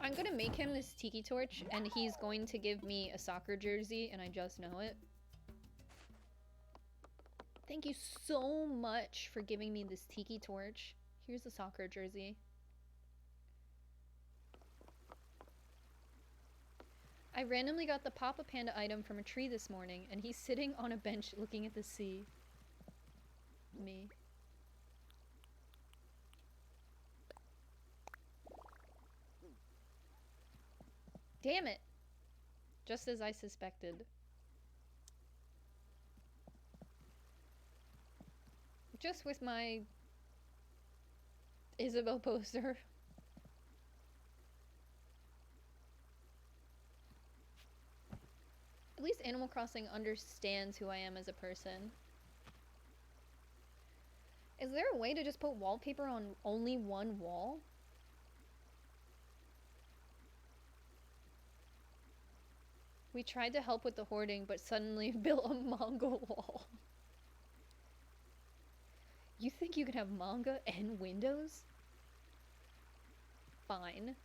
[SPEAKER 1] I'm gonna make him this tiki torch, and he's going to give me a soccer jersey, and I just know it. Thank you so much for giving me this tiki torch. Here's the soccer jersey. I randomly got the Papa Panda item from a tree this morning, and he's sitting on a bench looking at the sea. Me. Damn it! Just as I suspected. Just with my Isabel poster. At least Animal Crossing understands who I am as a person. Is there a way to just put wallpaper on only one wall? We tried to help with the hoarding, but suddenly built a manga wall. You think you can have manga and windows? Fine.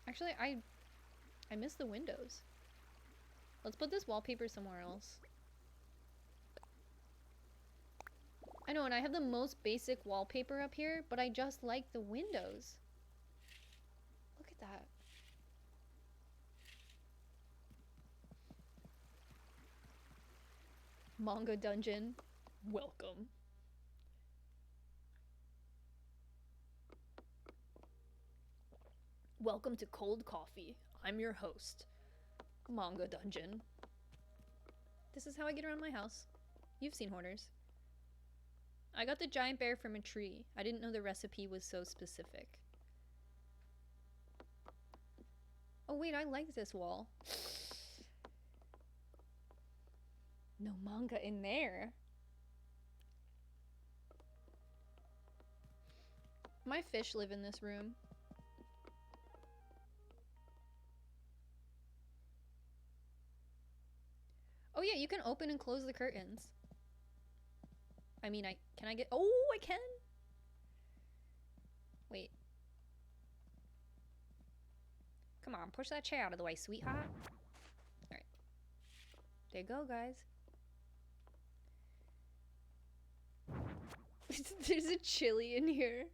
[SPEAKER 1] Actually, I miss the windows. Let's put this wallpaper somewhere else. I know, and I have the most basic wallpaper up here, but I just like the windows. Look at that. Manga dungeon. Welcome. Welcome to Cold Coffee. I'm your host. Manga dungeon. This is how I get around my house. You've seen Hoarders. I got the giant bear from a tree. I didn't know the recipe was so specific. Oh wait, I like this wall. No manga in there. My fish live in this room. Oh yeah, you can open and close the curtains. I mean, can I get, oh, I can? Wait. Come on, push that chair out of the way, sweetheart. Alright. There you go, guys. There's a chili in here.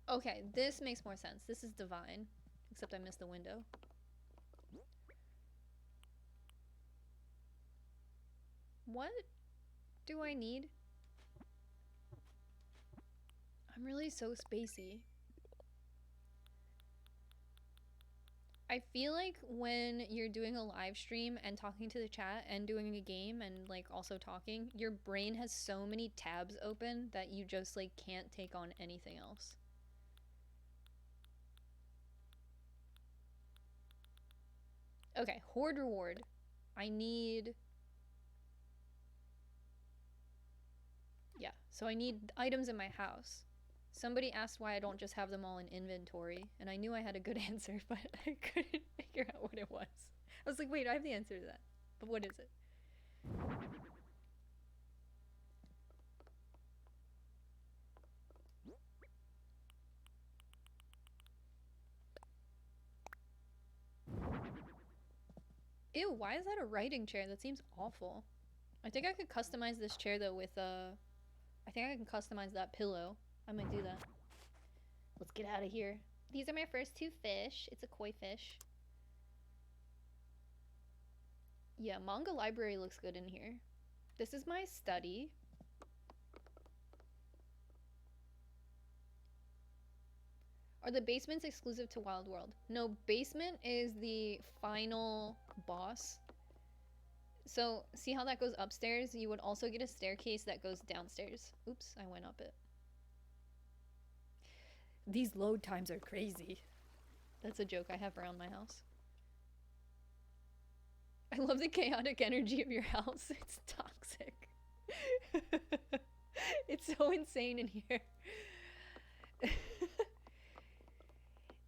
[SPEAKER 1] Okay, this makes more sense. This is divine. Except I missed the window. What do I need? I'm really so spacey. I feel like when you're doing a live stream and talking to the chat and doing a game and like also talking, your brain has so many tabs open that you just like can't take on anything else. Okay, hoard reward. I need... Yeah, so I need items in my house. Somebody asked why I don't just have them all in inventory, and I knew I had a good answer, but I couldn't figure out what it was. I was like, wait, I have the answer to that. But what is it? Ew, why is that a writing chair? That seems awful. I think I could customize this chair though with I think I can customize that pillow. I might do that. Let's get out of here. These are my first two fish. It's a koi fish. Yeah, manga library looks good in here. This is my study. Are the basements exclusive to Wild World? No, basement is the final boss. So, see how that goes upstairs? You would also get a staircase that goes downstairs. Oops, I went up it. These load times are crazy. That's a joke I have around my house. I love the chaotic energy of your house. It's toxic. It's so insane in here.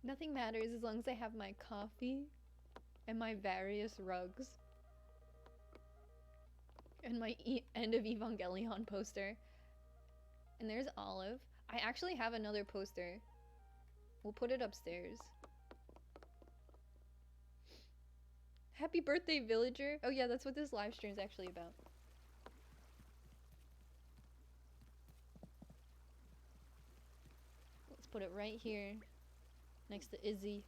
[SPEAKER 1] Nothing matters as long as I have my coffee and my various rugs and my End of Evangelion poster. And there's Olive. I actually have another poster. We'll put it upstairs. Happy birthday, villager. Oh yeah, that's what this live stream is actually about. Let's put it right here next to Izzy.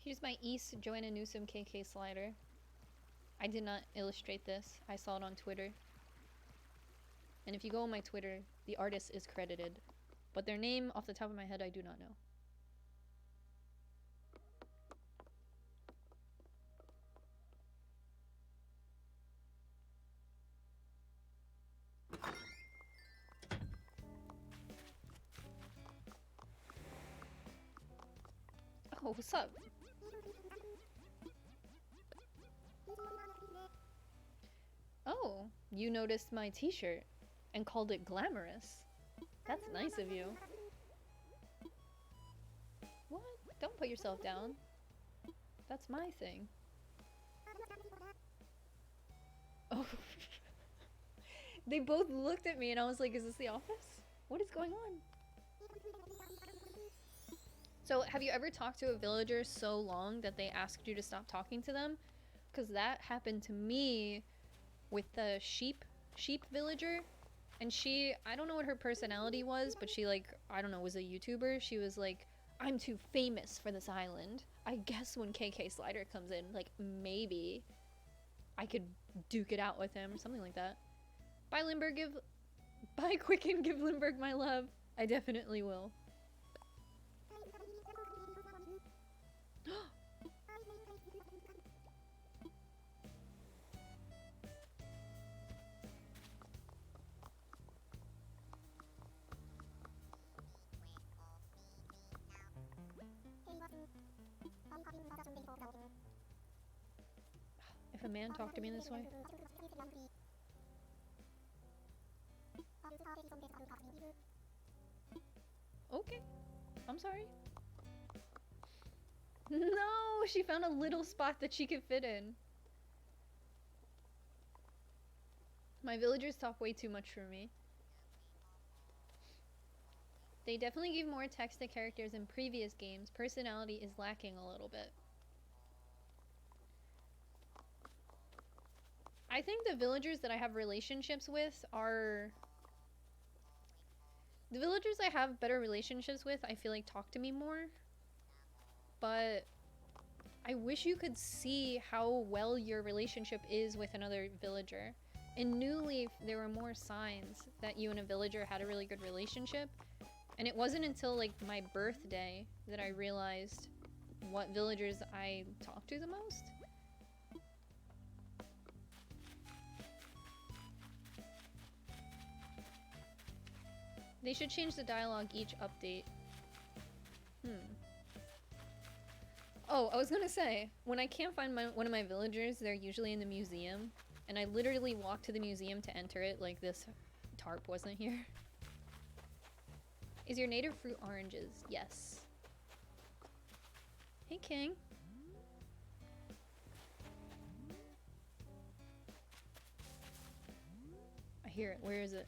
[SPEAKER 1] Here's my East Joanna Newsom KK slider. I did not illustrate this. I saw it on Twitter. And if you go on my Twitter, the artist is credited. But their name, off the top of my head, I do not know. Oh, what's up? Oh, you noticed my t-shirt and called it glamorous. That's nice of you. What? Don't put yourself down. That's my thing. Oh. They both looked at me and I was like, is this the office? What is going on? So, have you ever talked to a villager so long that they asked you to stop talking to them? Because that happened to me with the sheep villager. And she, I don't know what her personality was, but she like, I don't know, was a YouTuber. She was like, I'm too famous for this island. I guess when KK Slider comes in, like, maybe I could duke it out with him or something like that. Bye, Limburg, bye, Quicken, give Limburg my love. I definitely will. If a man talked to me this way. Okay. I'm sorry. No, she found a little spot that she could fit in. My villagers talk way too much for me. They definitely give more text to characters in previous games. Personality is lacking a little bit. I think the villagers that I have relationships with are... The villagers I have better relationships with, I feel like talk to me more. But I wish you could see how well your relationship is with another villager. In New Leaf, there were more signs that you and a villager had a really good relationship. And it wasn't until like my birthday that I realized what villagers I talk to the most. They should change the dialogue each update. Oh, I was gonna say, when I can't find one of my villagers, they're usually in the museum. And I literally walked to the museum to enter it like this tarp wasn't here. Is your native fruit oranges? Yes. Hey, King. I hear it. Where is it?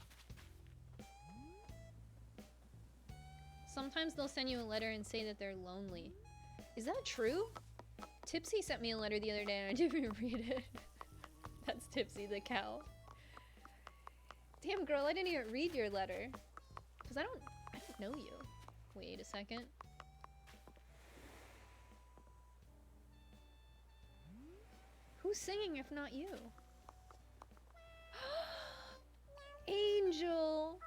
[SPEAKER 1] Sometimes they'll send you a letter and say that they're lonely. Is that true? Tipsy sent me a letter the other day and I didn't even read it. That's Tipsy the cow. Damn girl, I didn't even read your letter. Cause I don't know you. Wait a second. Who's singing if not you? Angel!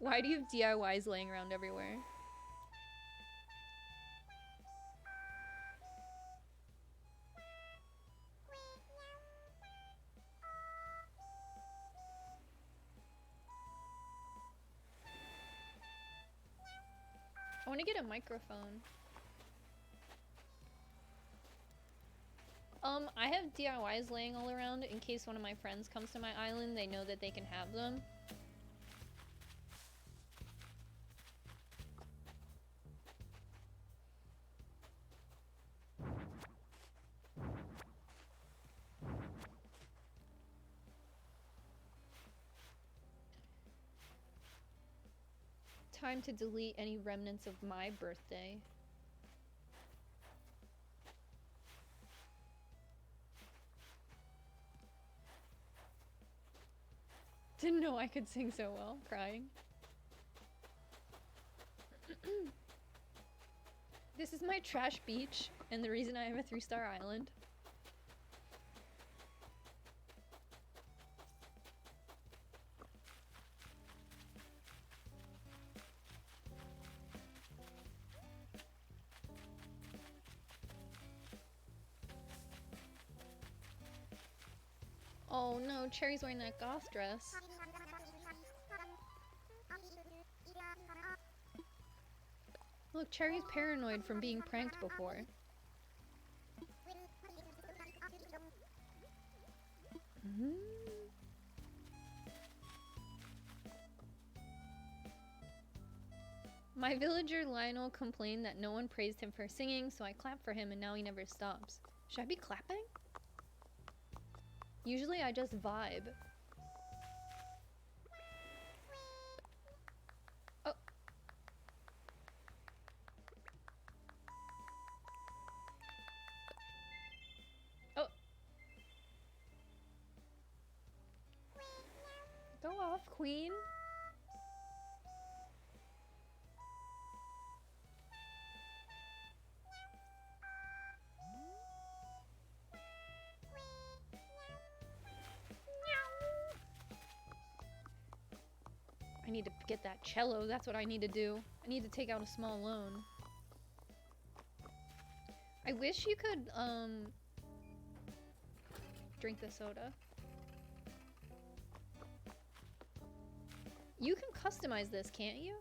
[SPEAKER 1] Why do you have DIYs laying around everywhere? I want to get a microphone. I have DIYs laying all around in case one of my friends comes to my island, they know that they can have them. Time to delete any remnants of my birthday. Didn't know I could sing so well, crying. This is my trash beach, and the reason I have a 3-star island. Oh no, Cherry's wearing that goth dress. Look, Cherry's paranoid from being pranked before. My villager Lionel complained that no one praised him for singing, so I clapped for him and now he never stops. Should I be clapping? Usually I just vibe. Oh. Oh. Go off, queen. I need to get that cello, that's what I need to do. I need to take out a small loan. I wish you could, drink the soda. You can customize this, can't you?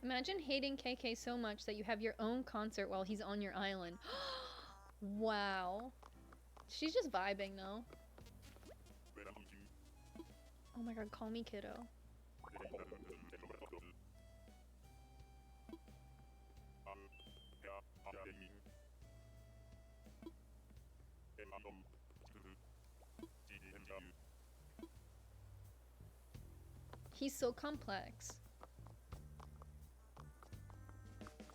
[SPEAKER 1] Imagine hating KK so much that you have your own concert while he's on your island. Wow. She's just vibing though. Oh my god, call me kiddo. He's so complex.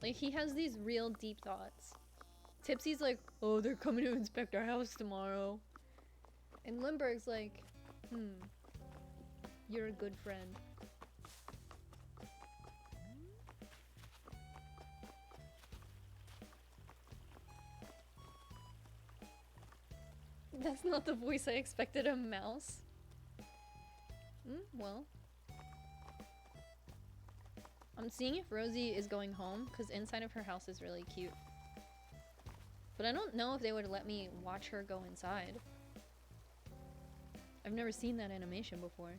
[SPEAKER 1] Like, he has these real deep thoughts. Tipsy's like, oh, they're coming to inspect our house tomorrow. And Limburg's like, you're a good friend. That's not the voice I expected a mouse. Well. I'm seeing if Rosie is going home, because inside of her house is really cute. But I don't know if they would let me watch her go inside. I've never seen that animation before.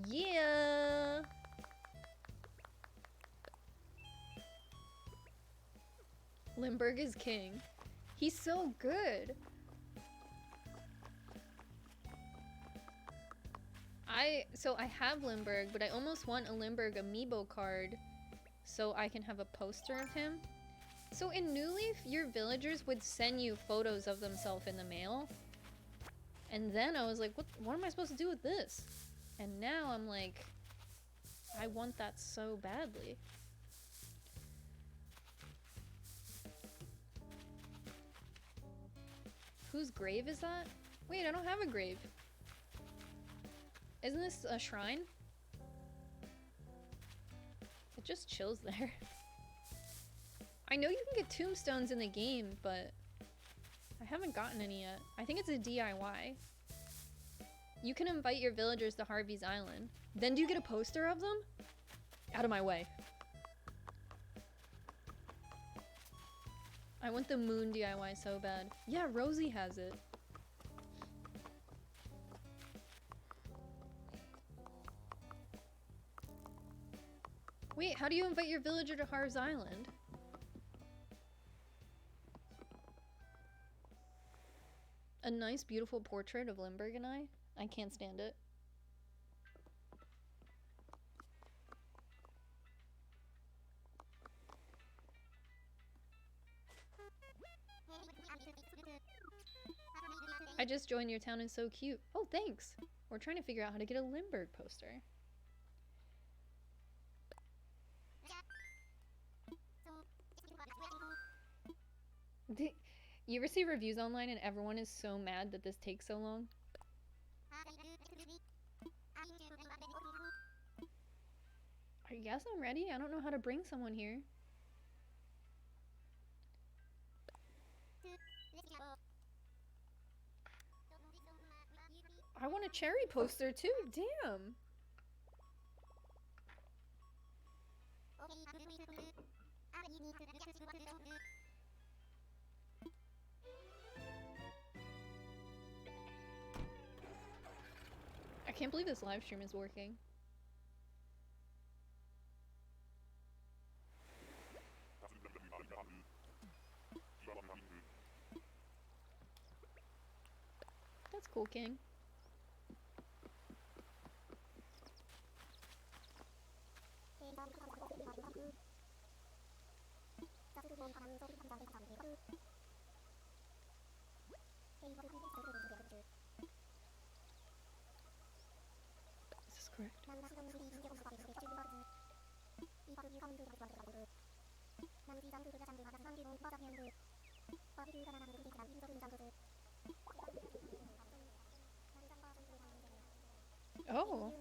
[SPEAKER 1] Yeah! Limburg is king. He's so good! So I have Limburg, but I almost want a Limburg amiibo card so I can have a poster of him. So in New Leaf, your villagers would send you photos of themselves in the mail. And then I was like, what am I supposed to do with this? And now I'm like, I want that so badly. Whose grave is that? Wait, I don't have a grave. Isn't this a shrine? It just chills there. I know you can get tombstones in the game, but I haven't gotten any yet. I think it's a DIY. You can invite your villagers to Harvey's Island. Then do you get a poster of them? Out of my way. I want the moon DIY so bad. Yeah, Rosie has it. Wait, how do you invite your villager to Harv's Island? A nice, beautiful portrait of Limburg and I? I can't stand it. I just joined your town, is so cute. Oh, thanks. We're trying to figure out how to get a Limburg poster. You ever see reviews online and everyone is so mad that this takes so long? I guess I'm ready. I don't know how to bring someone here. I want a cherry poster too, damn! I can't believe this live stream is working. That's cool, King. Is this correct? Oh.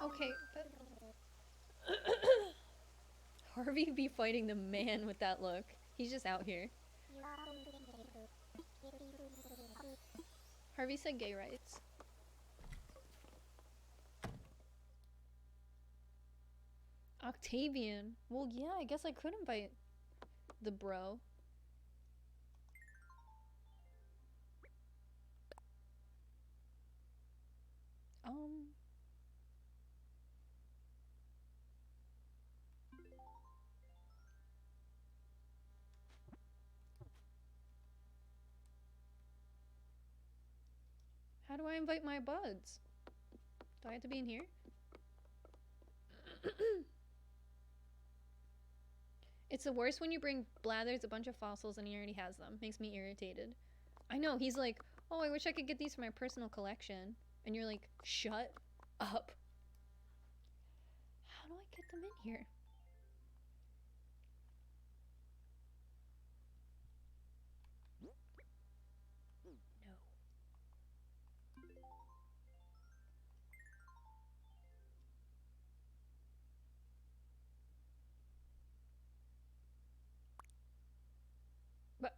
[SPEAKER 1] Okay. Harvey be fighting the man with that look. He's just out here. Harvey said gay rights. Octavian. Well, yeah, I guess I could invite the bro. How do I invite my buds? Do I have to be in here? It's the worst when you bring Blathers a bunch of fossils and he already has them. Makes me irritated. I know, he's like, oh, I wish I could get these for my personal collection. And you're like, shut up. How do I get them in here? No. But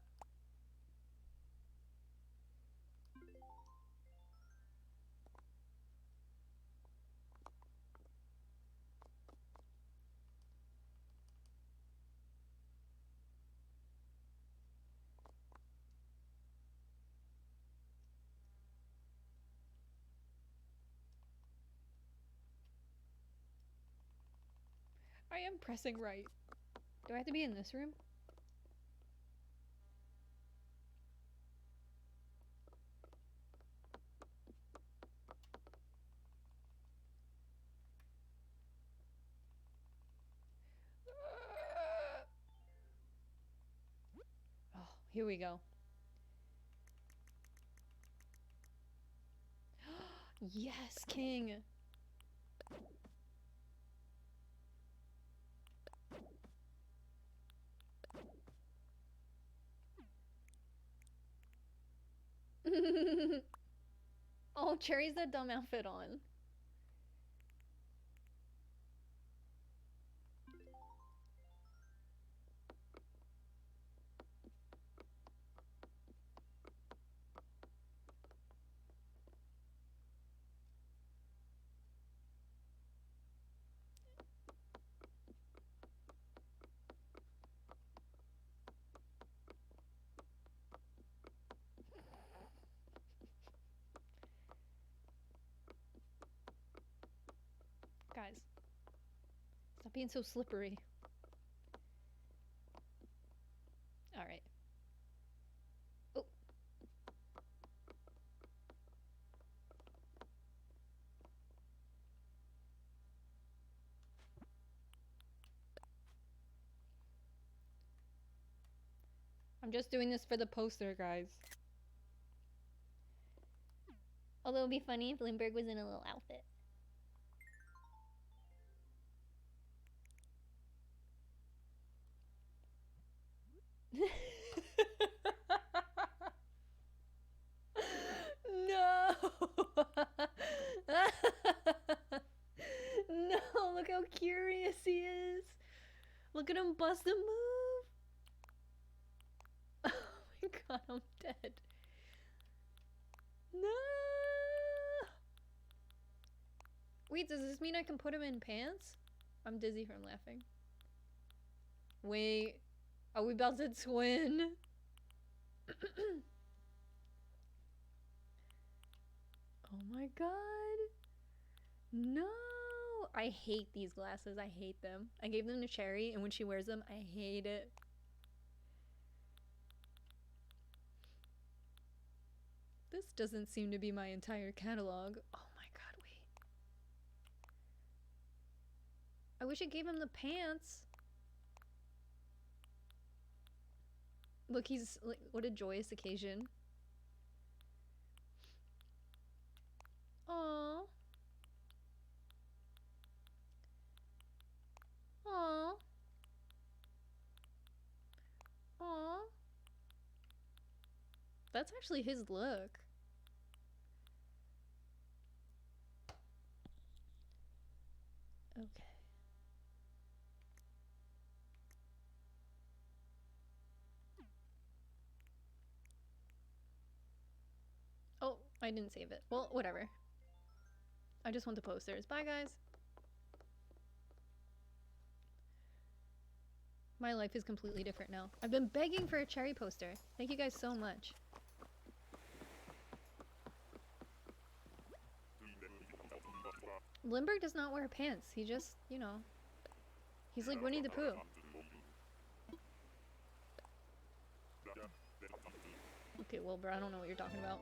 [SPEAKER 1] I am pressing right. Do I have to be in this room? Here we go. Yes, king. Oh, Cherry's that dumb outfit on. Guys, stop being so slippery. Alright. Oh. I'm just doing this for the poster, guys. Although it'd be funny if Lindbergh was in a little outfit. No! No, look how curious he is. Look at him bust a move. Oh my god, I'm dead. No! Wait, does this mean I can put him in pants? I'm dizzy from laughing. Wait, are we about to twin? Oh my god. No! I hate these glasses. I hate them. I gave them to Cherry, and when she wears them, I hate it. This doesn't seem to be my entire catalog. Oh my god, wait. I wish I gave him the pants. Look, he's like, what a joyous occasion. Aww. Aww. Aww. That's actually his look. Okay. Oh, I didn't save it. Well, whatever. I just want the posters. Bye, guys. My life is completely different now. I've been begging for a Cherry poster. Thank you guys so much. Lindbergh does not wear pants. He just, you know, he's like Winnie the Pooh. Okay, Wilbur, I don't know what you're talking about.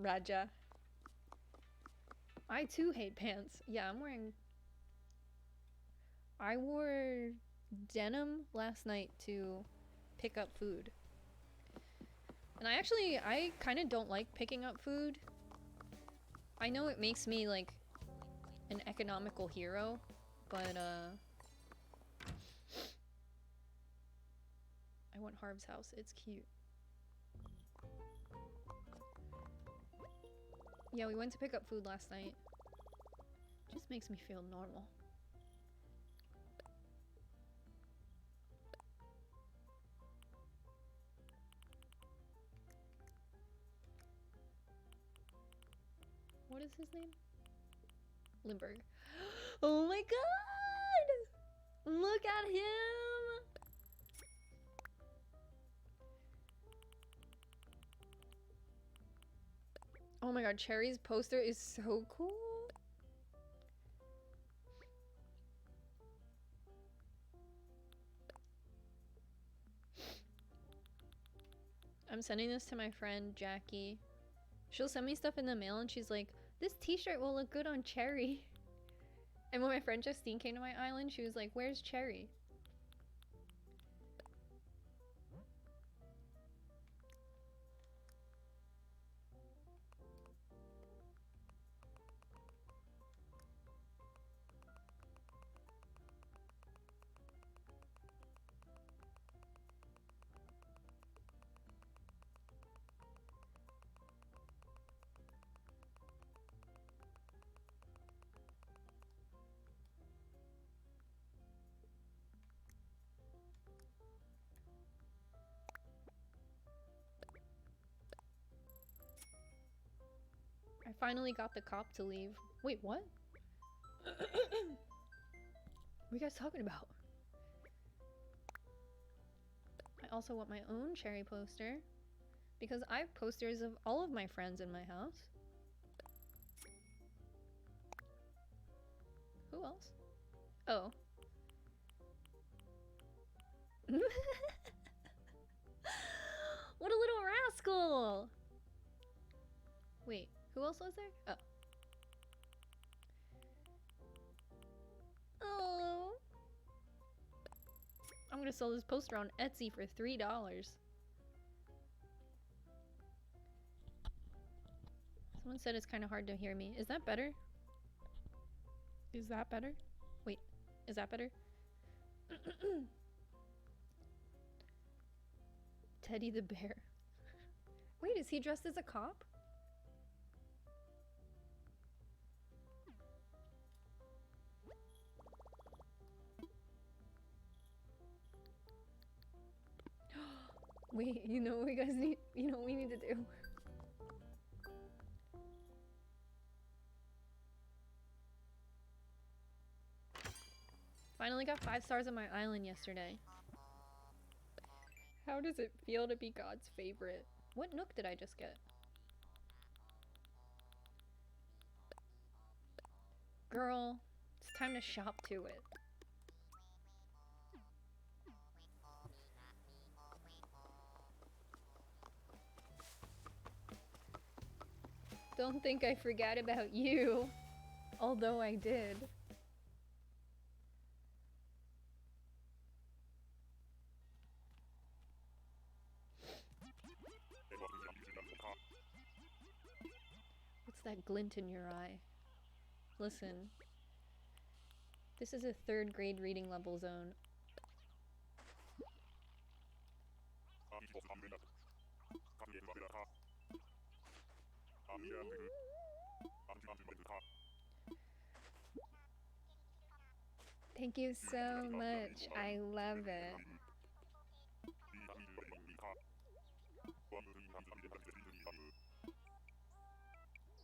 [SPEAKER 1] Raja. I too hate pants. Yeah, I wore denim last night to pick up food. And I kind of don't like picking up food. I know it makes me like an economical hero, but I want Harv's house. It's cute. Yeah, we went to pick up food last night. Just makes me feel normal. What is his name? Lindbergh. Oh my god! Look at him! Oh my god, Cherry's poster is so cool. I'm sending this to my friend Jackie. She'll send me stuff in the mail and she's like, this t-shirt will look good on Cherry. And when my friend Justine came to my island, she was like, where's Cherry? I finally got the cop to leave. Wait, what? What are you guys talking about? I also want my own Cherry poster because I have posters of all of my friends in my house. Who else? Oh. What a little rascal! Wait, who else was there? Oh. Oh. I'm gonna sell this poster on Etsy for $3. Someone said it's kind of hard to hear me. Is that better? Is that better? Wait, is that better? Teddy the bear. Wait, is he dressed as a cop? Wait, you know what we guys need? You know what we need to do? Finally got 5 stars on my island yesterday. How does it feel to be God's favorite? What nook did I just get? Girl, it's time to shop to it. Don't think I forgot about you. Although I did. What's that glint in your eye? Listen. This is a 3rd grade reading level zone. Thank you so much. I love it.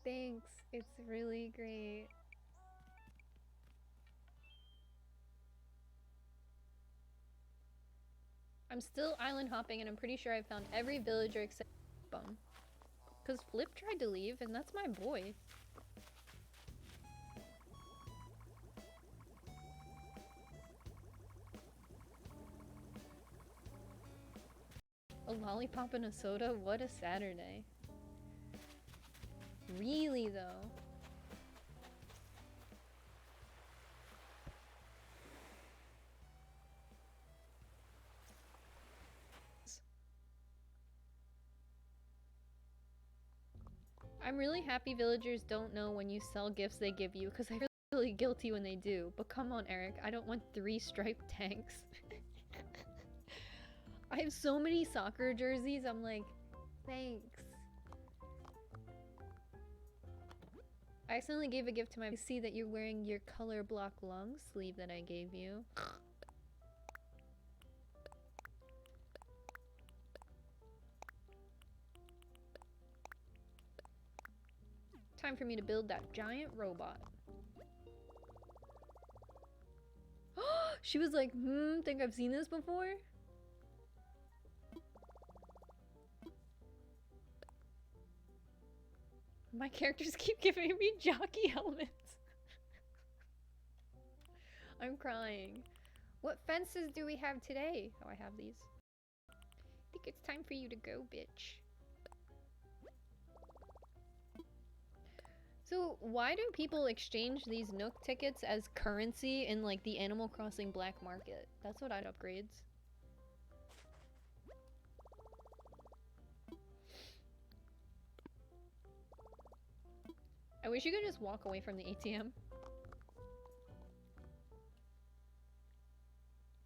[SPEAKER 1] Thanks. It's really great. I'm still island hopping and I'm pretty sure I found every villager except Bum. Cause Flip tried to leave and that's my boy. A lollipop and a soda? What a Saturday. Really though? I'm really happy villagers don't know when you sell gifts they give you because I feel really guilty when they do. But come on, Eric, I don't want 3 striped tanks. I have so many soccer jerseys, I'm like, thanks. I accidentally gave a gift to my— I see that you're wearing your color block long sleeve that I gave you. Time for me to build that giant robot. She was like, think I've seen this before? My characters keep giving me jockey helmets. I'm crying. What fences do we have today? Oh, I have these. I think it's time for you to go, bitch. So why do people exchange these Nook tickets as currency in like the Animal Crossing black market? That's what I'd upgrades. I wish you could just walk away from the ATM.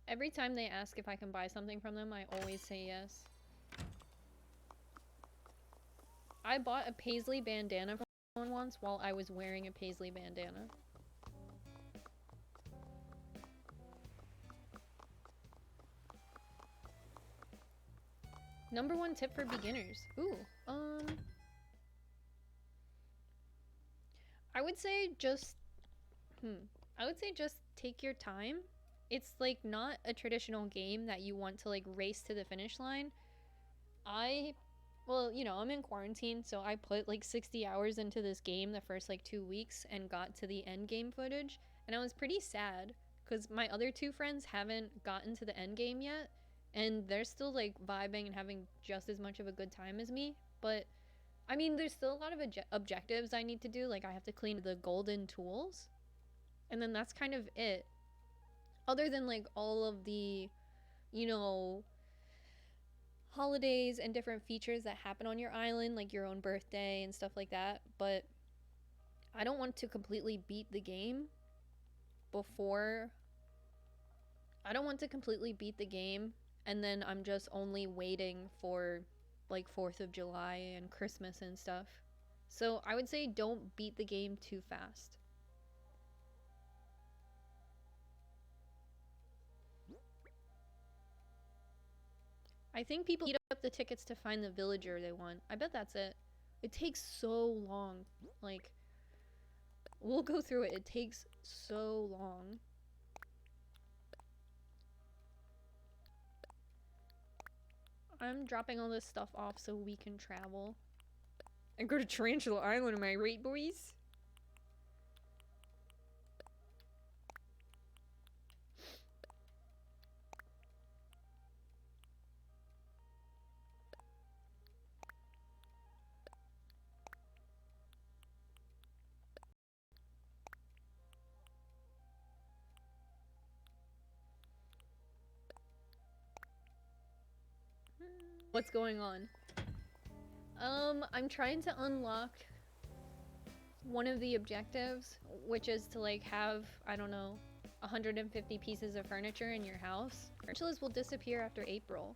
[SPEAKER 1] Every time they ask if I can buy something from them, I always say yes. I bought a paisley bandana from someone once while I was wearing a paisley bandana. Number 1 tip for beginners. Ooh, I would say just take your time. It's like not a traditional game that you want to like race to the finish line. Well, you know, I'm in quarantine, so I put like 60 hours into this game the first like 2 weeks and got to the end game footage, and I was pretty sad because my other 2 friends haven't gotten to the end game yet, and they're still like vibing and having just as much of a good time as me. But I mean, there's still a lot of objectives I need to do. Like I have to clean the golden tools, and then that's kind of it. Other than like all of the, you know, holidays and different features that happen on your island, like your own birthday and stuff like that. But I don't want to completely beat the game before. I don't want to completely beat the game and then I'm just only waiting for like 4th of July and Christmas and stuff. So I would say don't beat the game too fast. I think people eat up the tickets to find the villager they want. I bet that's it. It takes so long. Like, we'll go through it. It takes so long. I'm dropping all this stuff off so we can travel. And go to Tarantula Island, am I right, boys? What's going on? I'm trying to unlock one of the objectives, which is to like have, I don't know, 150 pieces of furniture in your house. Tarantulas will disappear after April.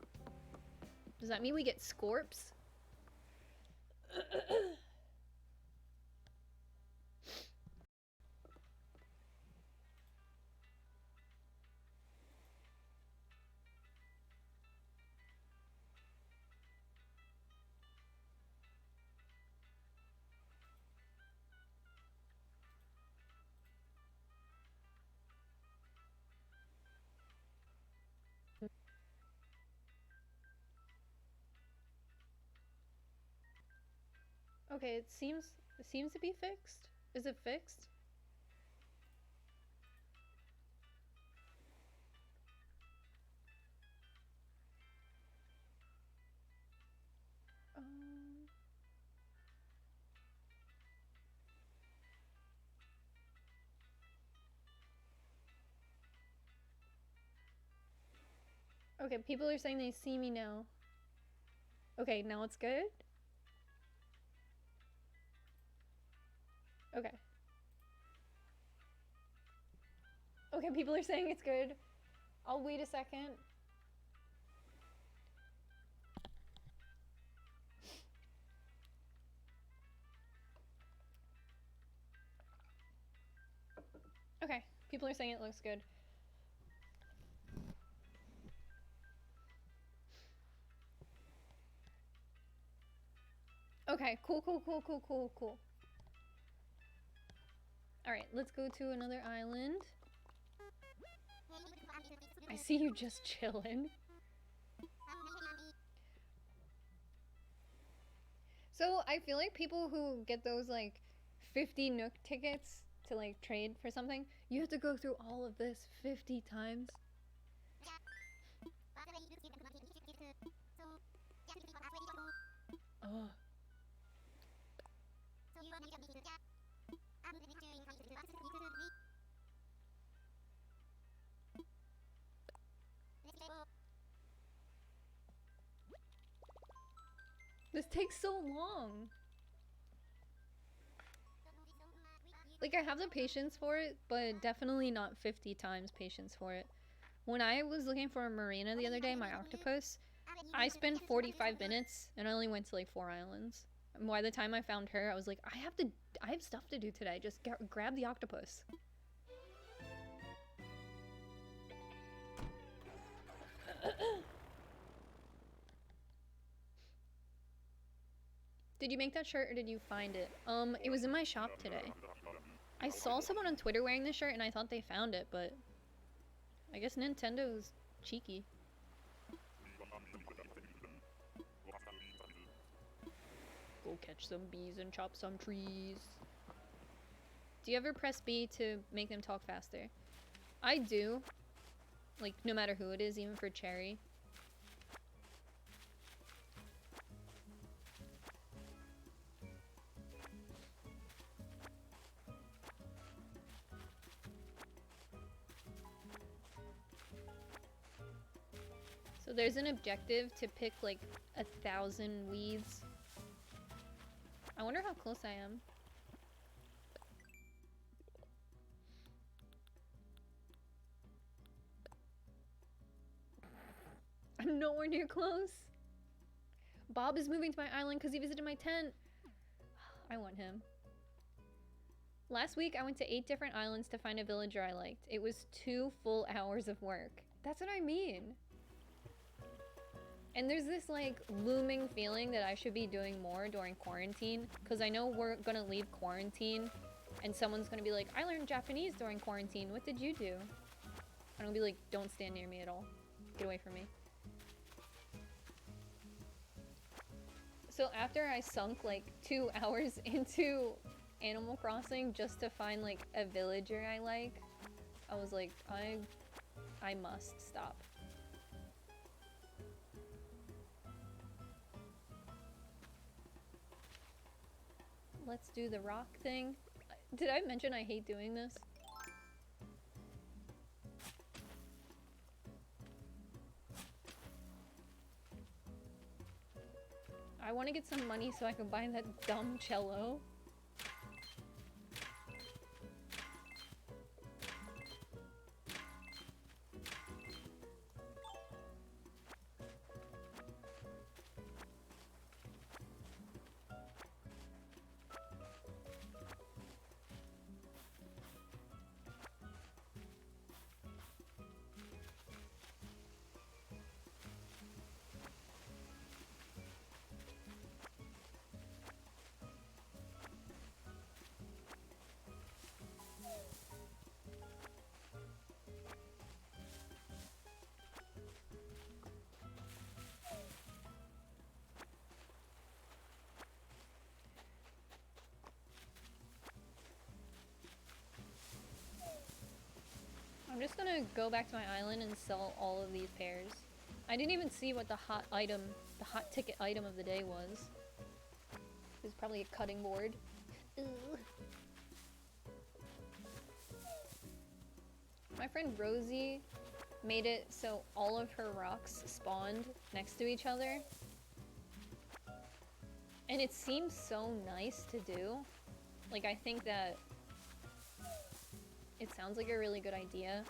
[SPEAKER 1] Does that mean we get scorps? Okay, it seems to be fixed. Is it fixed? Okay, people are saying they see me now. Okay, now it's good? Okay. Okay, people are saying it's good. I'll wait a second. Okay, people are saying it looks good. Okay, cool. Alright, let's go to another island. I see you just chilling. So I feel like people who get those like 50 Nook tickets to like trade for something, you have to go through all of this 50 times. Ugh. This takes so long. Like, I have the patience for it, but definitely not 50 times patience for it. When I was looking for a marina the other day, my octopus, I spent 45 minutes and I only went to like 4 islands. And by the time I found her, I was like, I have stuff to do today. Just grab the octopus. Did you make that shirt or did you find it? It was in my shop today. I saw someone on Twitter wearing this shirt and I thought they found it, but I guess Nintendo's cheeky. Go catch some bees and chop some trees. Do you ever press B to make them talk faster? I do. Like, no matter who it is, even for Cherry. So there's an objective to pick like 1,000 weeds. I wonder how close I am. I'm nowhere near close. Bob is moving to my island because he visited my tent. I want him. Last week I went to 8 different islands to find a villager I liked. It was 2 full hours of work. That's what I mean. And there's this like looming feeling that I should be doing more during quarantine, because I know we're gonna leave quarantine and someone's gonna be like, I learned Japanese during quarantine, what did you do? I'm gonna be like, don't stand near me at all. Get away from me. So after I sunk like 2 hours into Animal Crossing just to find like a villager I like, I was like, I must stop. Let's do the rock thing. Did I mention I hate doing this? I want to get some money so I can buy that dumb cello. I'm just gonna go back to my island and sell all of these pears. I didn't even see what the hot ticket item of the day was. It was probably a cutting board. Ooh. My friend Rosie made it so all of her rocks spawned next to each other. And it seems so nice to do. Like, I think that it sounds like a really good idea,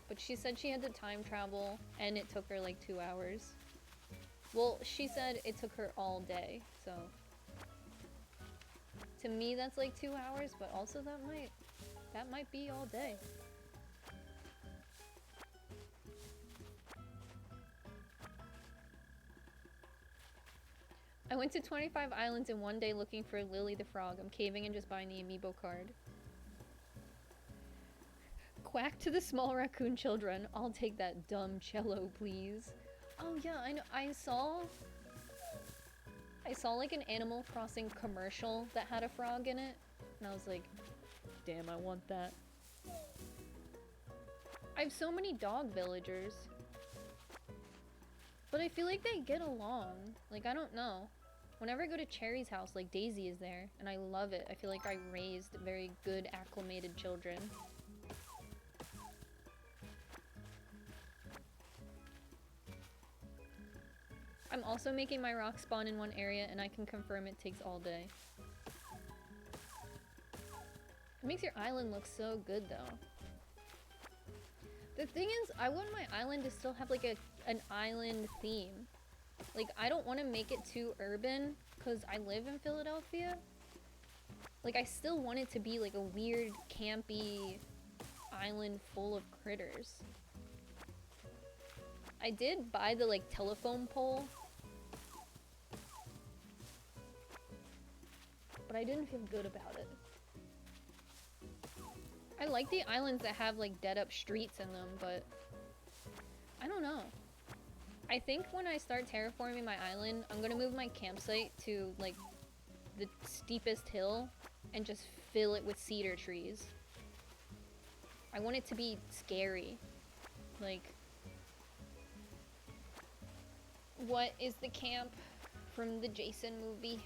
[SPEAKER 1] but she said she had to time travel and it took her like 2 hours. Well, she said it took her all day, so to me that's like 2 hours, but also that might be all day. I went to 25 islands in one day looking for Lily the Frog. I'm caving and just buying the amiibo card. Quack to the small raccoon children. I'll take that dumb cello, please. Oh yeah, I know. I saw like an Animal Crossing commercial that had a frog in it, and I was like, damn, I want that. I have so many dog villagers, but I feel like they get along. Like, I don't know. Whenever I go to Cherry's house, like, Daisy is there, and I love it. I feel like I raised very good, acclimated children. I'm also making my rock spawn in one area, and I can confirm it takes all day. It makes your island look so good, though. The thing is, I want my island to still have, like, an island theme. Like, I don't want to make it too urban, because I live in Philadelphia. Like, I still want it to be, like, a weird, campy island full of critters. I did buy the, like, telephone pole. But I didn't feel good about it. I like the islands that have, like, dead-up streets in them, but I don't know. I think when I start terraforming my island, I'm gonna move my campsite to, like, the steepest hill and just fill it with cedar trees. I want it to be scary. Like, what is the camp from the Jason movie?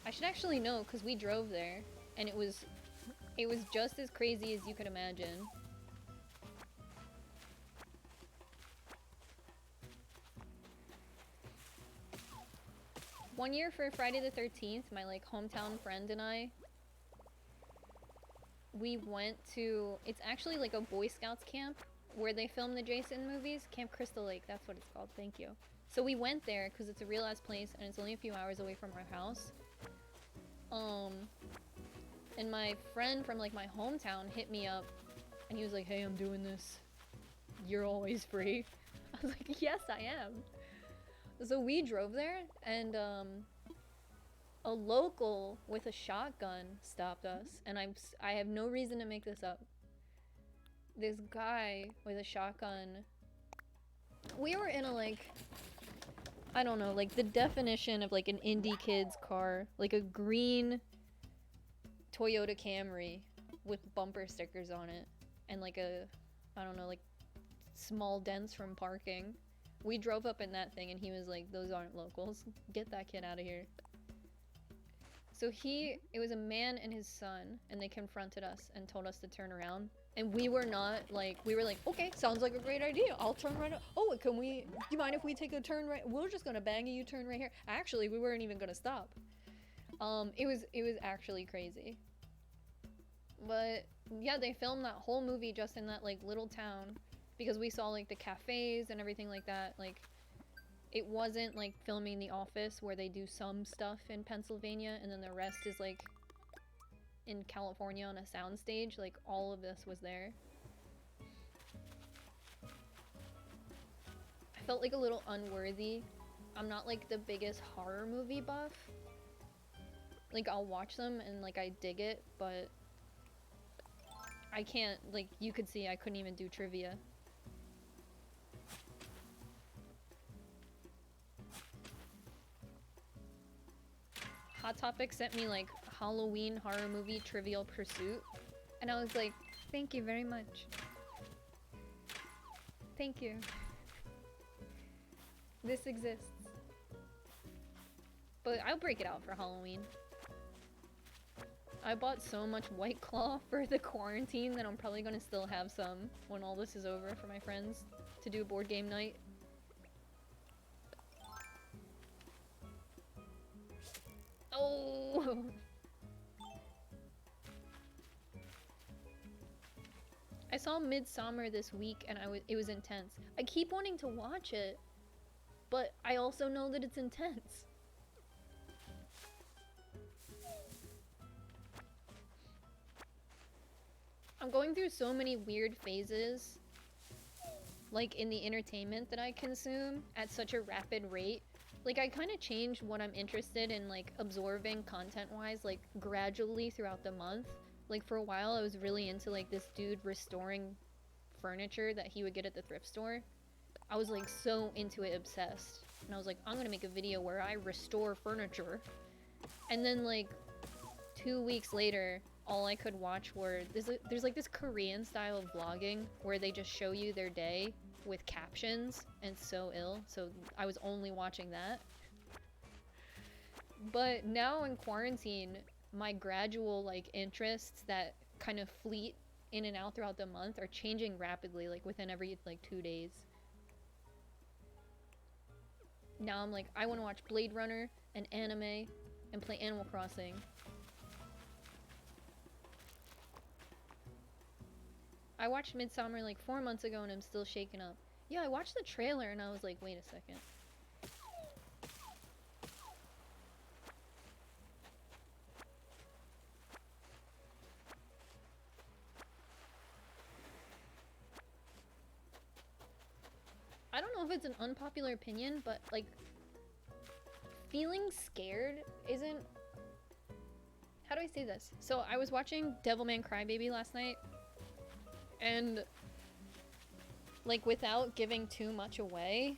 [SPEAKER 1] I should actually know, because we drove there, and it was just as crazy as you could imagine. One year for Friday the 13th, my, like, hometown friend and I, we went to, it's actually like a Boy Scouts camp where they film the Jason movies. Camp Crystal Lake, that's what it's called, thank you. So we went there because it's a real ass place and it's only a few hours away from our house. And my friend from, like, my hometown hit me up and he was like, hey, I'm doing this. You're always free. I was like, yes, I am. So we drove there and a local with a shotgun stopped us, and I have no reason to make this up. This guy with a shotgun. We were in a, like, I don't know, like the definition of, like, an indie kid's car, like a green Toyota Camry with bumper stickers on it and, like, a, I don't know, like, small dents from parking. We drove up in that thing and he was like, those aren't locals, get that kid out of here. So it was a man and his son, and they confronted us and told us to turn around. And we were not, like, we were like, okay, sounds like a great idea. I'll turn right up. Oh, do you mind if we take a turn right? We're just gonna bang you, turn right here. Actually, we weren't even gonna stop. It was actually crazy. But, yeah, they filmed that whole movie just in that, like, little town. Because we saw, like, the cafes and everything like that, like... It wasn't like filming The Office where they do some stuff in Pennsylvania and then the rest is like in California on a soundstage. Like, all of this was there. I felt like a little unworthy. I'm not like the biggest horror movie buff. Like, I'll watch them and like I dig it, but I can't, like, you could see I couldn't even do trivia. Hot Topic sent me, like, Halloween horror movie Trivial Pursuit. And I was like, thank you very much. Thank you. This exists. But I'll break it out for Halloween. I bought so much White Claw for the quarantine that I'm probably gonna still have some when all this is over for my friends to do board game night. Oh! I saw Midsummer this week and it was intense. I keep wanting to watch it, but I also know that it's intense. I'm going through so many weird phases, like in the entertainment that I consume at such a rapid rate. Like, I kind of changed what I'm interested in, like, absorbing content-wise, like, gradually throughout the month. Like, for a while, I was really into, like, this dude restoring furniture that he would get at the thrift store. I was, like, so into it, obsessed. And I was like, I'm gonna make a video where I restore furniture. And then, like, 2 weeks later, all I could watch were... There's like, this Korean style of vlogging where they just show you their day with captions, and it's so ill, so I was only watching that. But now in quarantine, my gradual, like, interests that kind of fleet in and out throughout the month are changing rapidly, like, within every, like, 2 days. Now I'm like, I want to watch Blade Runner and anime and play Animal Crossing. I watched Midsummer like 4 months ago and I'm still shaken up. Yeah, I watched the trailer and I was like, wait a second. I don't know if it's an unpopular opinion, but like, feeling scared isn't... How do I say this? So I was watching Devilman Crybaby last night, and like without giving too much away,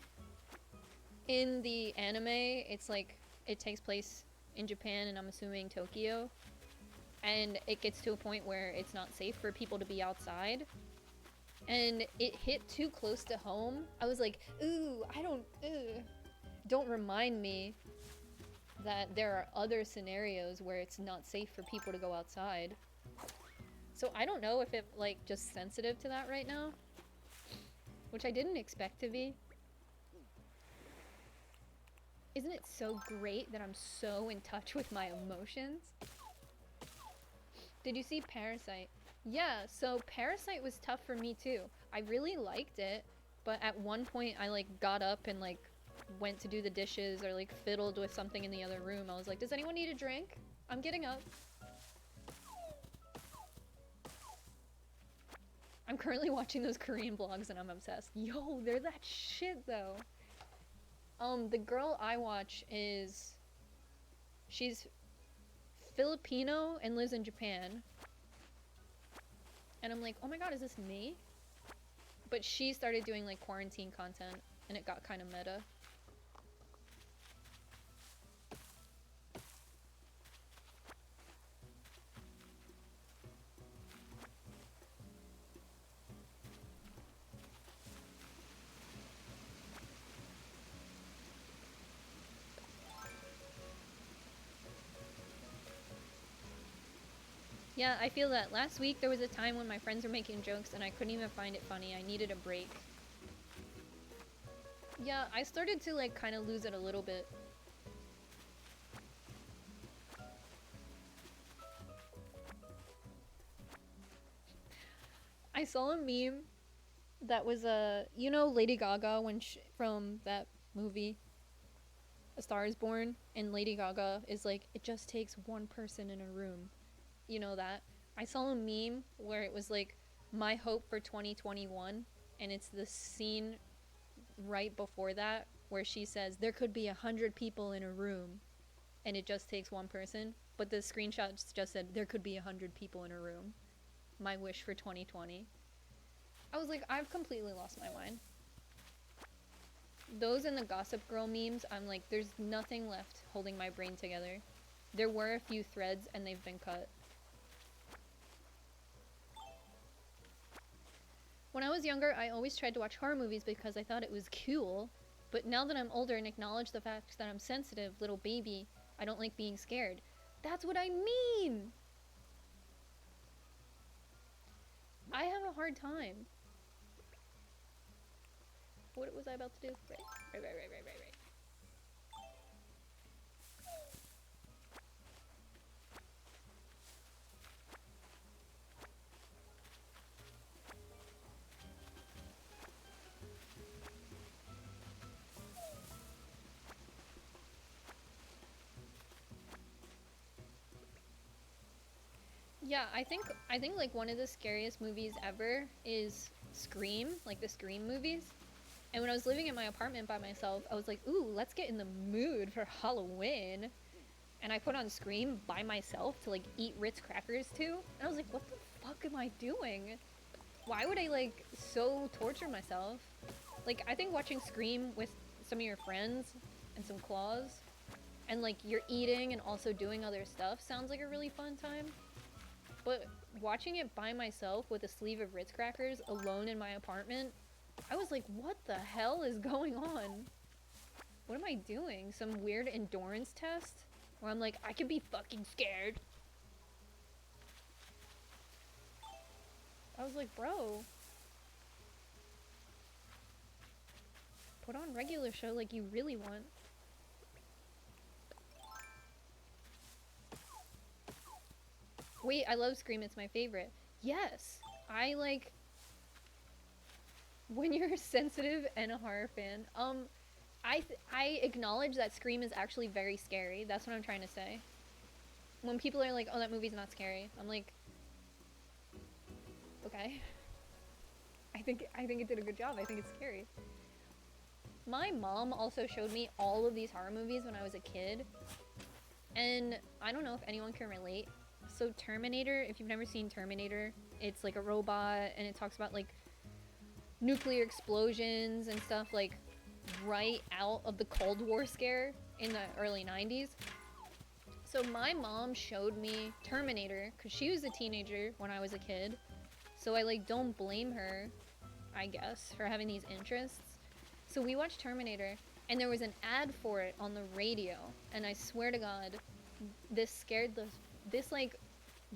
[SPEAKER 1] in the anime, it's like, it takes place in Japan and I'm assuming Tokyo, and it gets to a point where it's not safe for people to be outside. And it hit too close to home. I was like, ooh, don't remind me that there are other scenarios where it's not safe for people to go outside. So I don't know if it like just sensitive to that right now, which I didn't expect to be. Isn't it so great that I'm so in touch with my emotions? Did you see Parasite? Yeah, so Parasite was tough for me too. I really liked it, but at one point I like got up and like went to do the dishes or like fiddled with something in the other room. I was like, does anyone need a drink? I'm getting up. I'm currently watching those Korean vlogs and I'm obsessed. Yo, they're that shit though. The girl I watch she's Filipino and lives in Japan. And I'm like, oh my god, is this me? But she started doing like quarantine content and it got kind of meta. Yeah, I feel that. Last week there was a time when my friends were making jokes and I couldn't even find it funny. I needed a break. Yeah, I started to like kind of lose it a little bit. I saw a meme that was you know Lady Gaga when from that movie A Star is Born, and Lady Gaga is like, it just takes one person in a room. You know that? I saw a meme where it was like, my hope for 2021, and it's the scene right before that where she says there could be 100 people in a room and it just takes one person, but the screenshots just said there could be 100 people in a room. My wish for 2020. I was like, I've completely lost my mind. Those and the Gossip Girl memes, I'm like, there's nothing left holding my brain together. There were a few threads and they've been cut. When I was younger, I always tried to watch horror movies because I thought it was cool. But now that I'm older and acknowledge the fact that I'm sensitive, little baby, I don't like being scared. That's what I mean! I have a hard time. What was I about to do? Right. Yeah, I think like one of the scariest movies ever is Scream, like the Scream movies. And when I was living in my apartment by myself, I was like, ooh, let's get in the mood for Halloween. And I put on Scream by myself to like eat Ritz crackers too. And I was like, what the fuck am I doing? Why would I like so torture myself? Like, I think watching Scream with some of your friends and some claws and like you're eating and also doing other stuff sounds like a really fun time. But watching it by myself with a sleeve of Ritz crackers alone in my apartment, I was like, what the hell is going on? What am I doing? Some weird endurance test? Where I'm like, I could be fucking scared. I was like, bro. put on regular show like you really want. Wait, I love Scream, it's my favorite. Yes, I like when you're sensitive and a horror fan. I acknowledge that Scream is actually very scary. That's what I'm trying to say. When people are like, "Oh, that movie's not scary," I'm like, okay. I think it did a good job. I think it's scary. My mom also showed me all of these horror movies when I was a kid, and I don't know if anyone can relate. So Terminator, if you've never seen Terminator, it's like a robot, and it talks about like nuclear explosions and stuff, like right out of the Cold War scare in the early 90s. So my mom showed me Terminator because she was a teenager when I was a kid. So I like don't blame her, I guess, for having these interests. So we watched Terminator, and there was an ad for it on the radio, and I swear to God, this like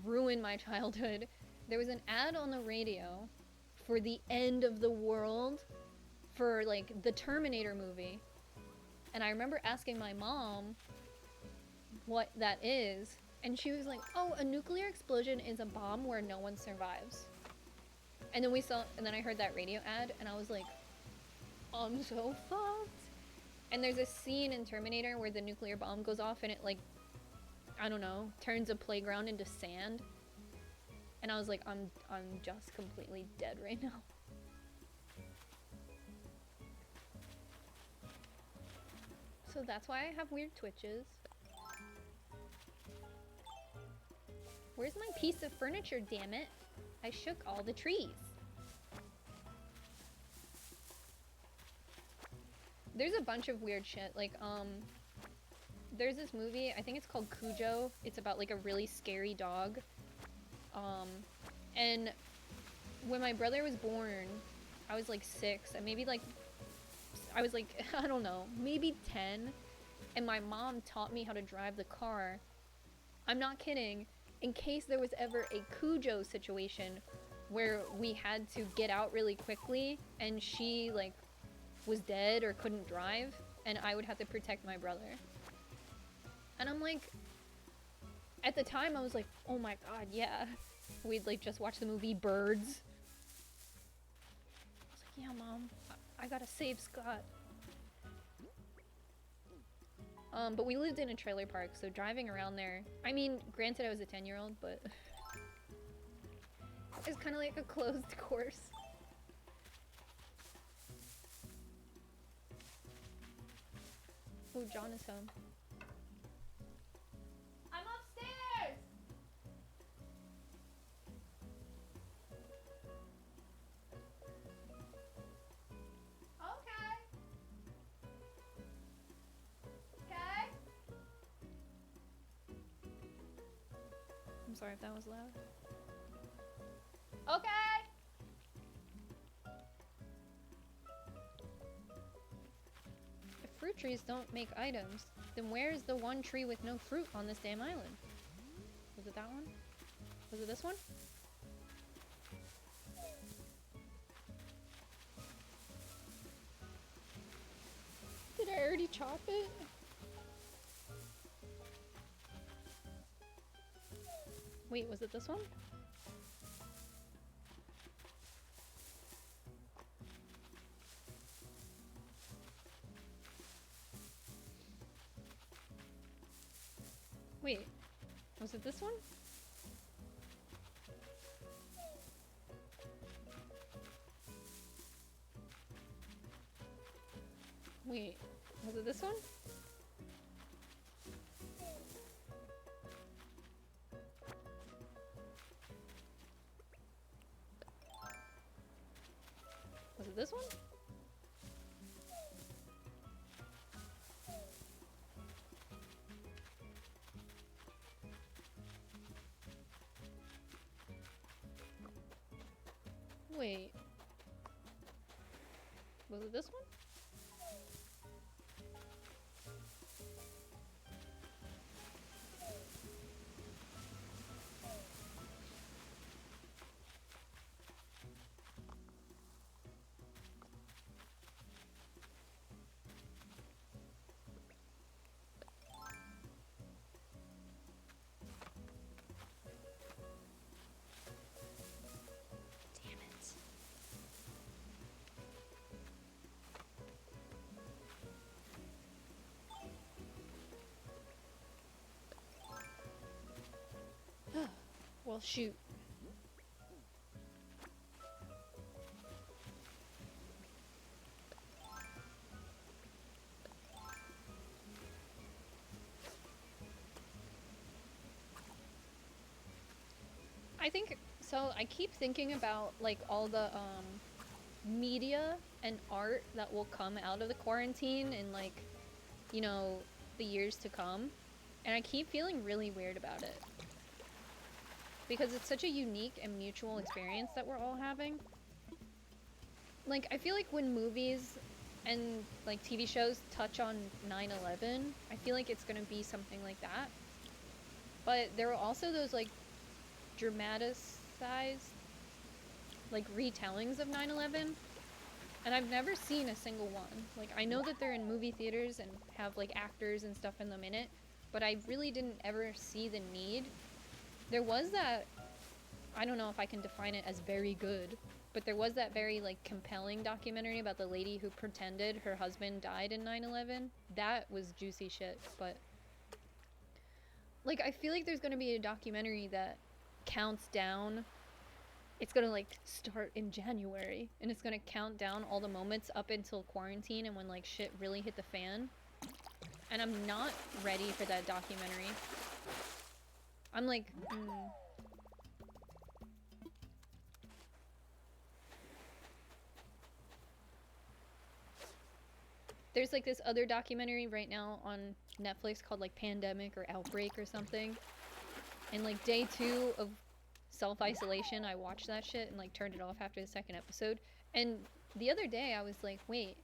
[SPEAKER 1] ruined my childhood. There was an ad on the radio for the end of the world for like the Terminator movie. And I remember asking my mom what that is, and she was like, "Oh, a nuclear explosion is a bomb where no one survives." And then I heard that radio ad, and I was like, I'm so fucked. And there's a scene in Terminator where the nuclear bomb goes off and it like, I don't know, turns a playground into sand. And I was like, I'm just completely dead right now. So that's why I have weird twitches. Where's my piece of furniture, damn it? I shook all the trees. There's a bunch of weird shit, like, there's this movie, I think it's called Cujo. It's about, like, a really scary dog. And when my brother was born, I was, like, 6, and maybe, like, I was, like, I don't know, maybe 10, and my mom taught me how to drive the car. I'm not kidding. In case there was ever a Cujo situation where we had to get out really quickly, and she, like, was dead or couldn't drive, and I would have to protect my brother. And I'm like, at the time I was like, oh my god, yeah. We'd like just watch the movie Birds. I was like, yeah, Mom, I gotta save Scott. But we lived in a trailer park, so driving around there, I mean, granted I was a 10-year-old, but it's kind of like a closed course. Oh, John is home. I'm upstairs! Okay. Okay. I'm sorry if that was loud. Okay. Fruit trees don't make items, then where's the one tree with no fruit on this damn island? Was it that one? Was it this one? Did I already chop it? Wait, was it this one? Wait, was it this one? Wait, was it this one? Was it this one? Wait. Was it this one? Well, shoot. I think so. I keep thinking about like all the media and art that will come out of the quarantine in like, you know, the years to come. And I keep feeling really weird about it. Because it's such a unique and mutual experience that we're all having. Like, I feel like when movies and like TV shows touch on 9/11, I feel like it's gonna be something like that. But there are also those like dramatized like retellings of 9/11, and I've never seen a single one. Like, I know that they're in movie theaters and have like actors and stuff in them in it, but I really didn't ever see the need. There was that, I don't know if I can define it as very good, but there was that very like compelling documentary about the lady who pretended her husband died in 9/11. That was juicy shit. But like, I feel like there's gonna be a documentary that counts down. It's gonna like start in January, and it's gonna count down all the moments up until quarantine and when like shit really hit the fan. And I'm not ready for that documentary. I'm like, There's like this other documentary right now on Netflix called like Pandemic or Outbreak or something. And like day 2 of self-isolation, I watched that shit and like turned it off after the second episode. And the other day I was like, wait,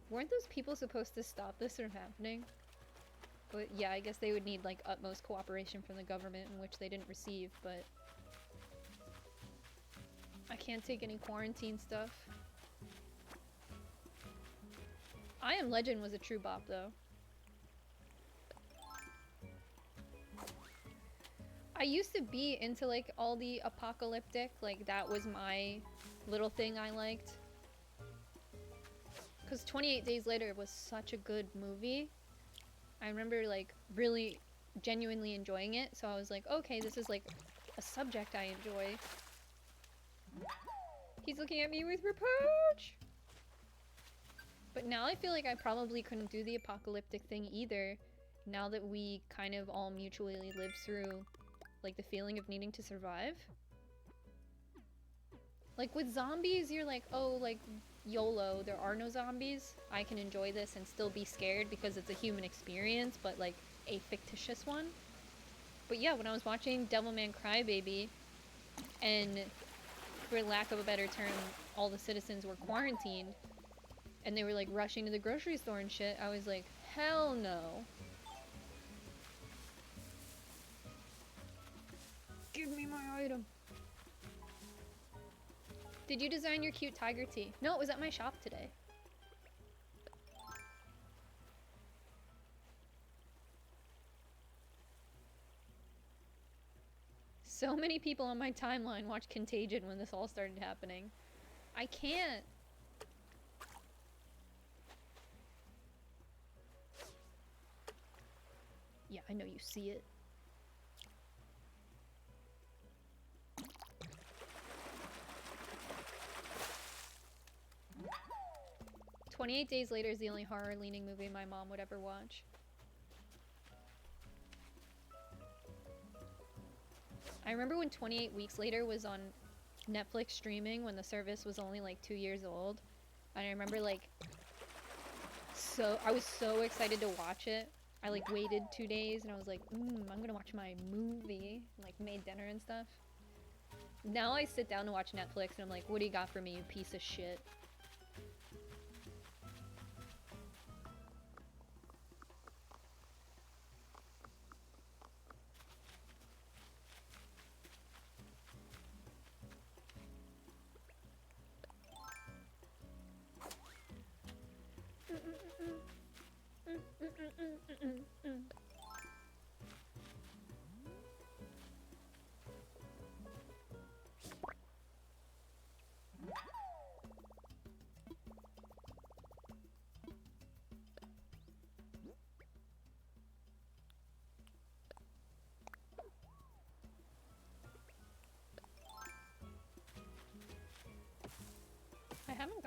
[SPEAKER 1] weren't those people supposed to stop this from happening? But yeah, I guess they would need like utmost cooperation from the government, in which they didn't receive, but I can't take any quarantine stuff. I Am Legend was a true bop though. I used to be into like all the apocalyptic, like that was my little thing I liked. Cause 28 Days Later was such a good movie. I remember like really genuinely enjoying it, so I was like, okay, this is like a subject I enjoy. He's looking at me with reproach! But now I feel like I probably couldn't do the apocalyptic thing either, now that we kind of all mutually live through like the feeling of needing to survive. Like with zombies, you're like, oh, like YOLO, there are no zombies. I can enjoy this and still be scared because it's a human experience, but like a fictitious one. But yeah, when I was watching Devilman Crybaby, and for lack of a better term, all the citizens were quarantined, and they were like rushing to the grocery store and shit, I was like, hell no. Give me my item. Did you design your cute tiger tee? No, it was at my shop today. So many people on my timeline watched Contagion when this all started happening. I can't. Yeah, I know you see it. "28 Days Later" is the only horror-leaning movie my mom would ever watch. I remember when 28 Weeks Later was on Netflix streaming when the service was only like 2 years old. And I remember like, I was so excited to watch it. I like waited 2 days and I was like, I'm gonna watch my movie. Like made dinner and stuff. Now I sit down to watch Netflix and I'm like, what do you got for me, you piece of shit?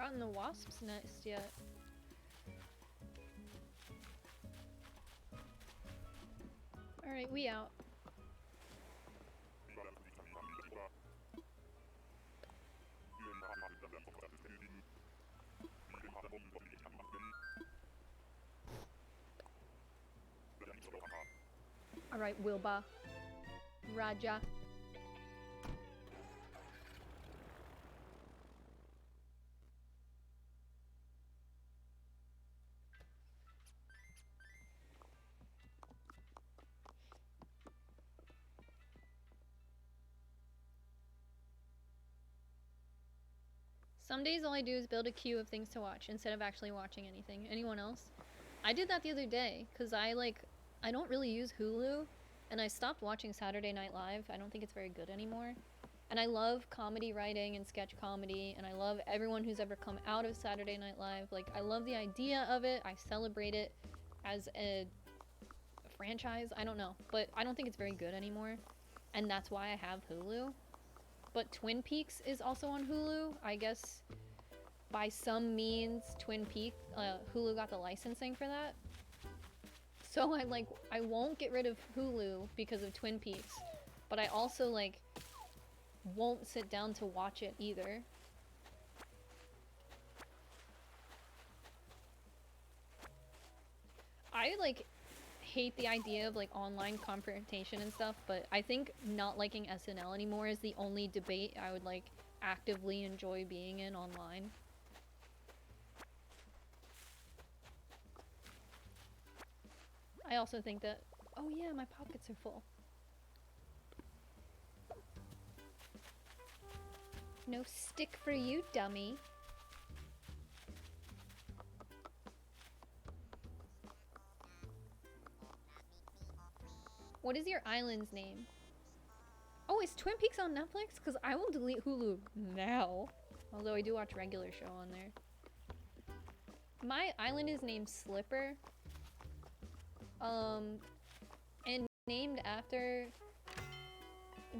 [SPEAKER 1] gotten the wasp's nest yet. Alright, we out. Alright, Wilbur. Raja. Some days all I do is build a queue of things to watch instead of actually watching anything. Anyone else? I did that the other day because I don't really use Hulu and I stopped watching Saturday Night Live. I don't think it's very good anymore. And I love comedy writing and sketch comedy, and I love everyone who's ever come out of Saturday Night Live. Like, I love the idea of it. I celebrate it as a franchise. I don't know, but I don't think it's very good anymore. And that's why I have Hulu. But Twin Peaks is also on Hulu. I guess by some means Twin Peaks, Hulu got the licensing for that. So I won't get rid of Hulu because of Twin Peaks. But I also won't sit down to watch it either. I hate the idea of online confrontation and stuff, but I think not liking SNL anymore is the only debate I would actively enjoy being in online. I also think that, oh yeah, my pockets are full. No stick for you, dummy. What is your island's name? Oh, is Twin Peaks on Netflix? Because I will delete Hulu now. Although I do watch regular show on there. My island is named Slipper. And named after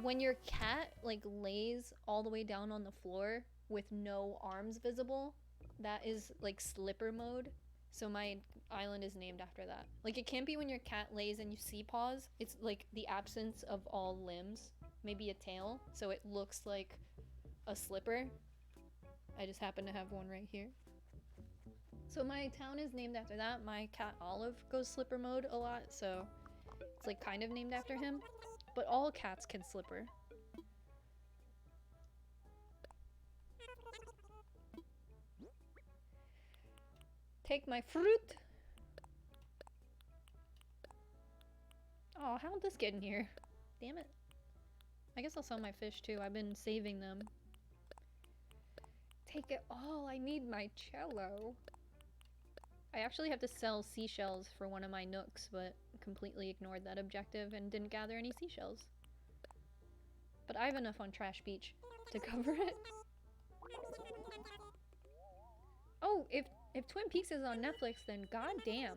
[SPEAKER 1] when your cat lays all the way down on the floor with no arms visible, that is slipper mode. So my island is named after that. It can't be when your cat lays and you see paws. It's the absence of all limbs, maybe a tail, so it looks like a slipper. I just happen to have one right here. So my town is named after that. My cat Olive goes slipper mode a lot, so it's kind of named after him. But all cats can slipper. Take my fruit. Oh, how did this get in here? Damn it. I guess I'll sell my fish too. I've been saving them. Take it all. I need my cello. I actually have to sell seashells for one of my nooks, but completely ignored that objective and didn't gather any seashells. But I have enough on Trash Beach to cover it. Oh, if Twin Peaks is on Netflix, then goddamn.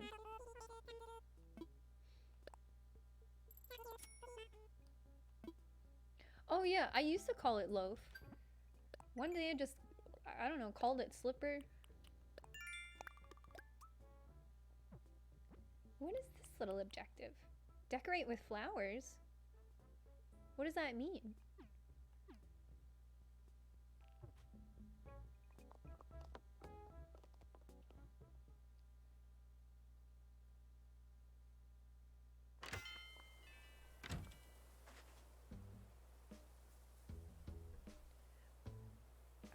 [SPEAKER 1] Oh yeah, I used to call it Loaf. One day I just, I don't know, called it Slipper. What is this little objective? Decorate with flowers? What does that mean?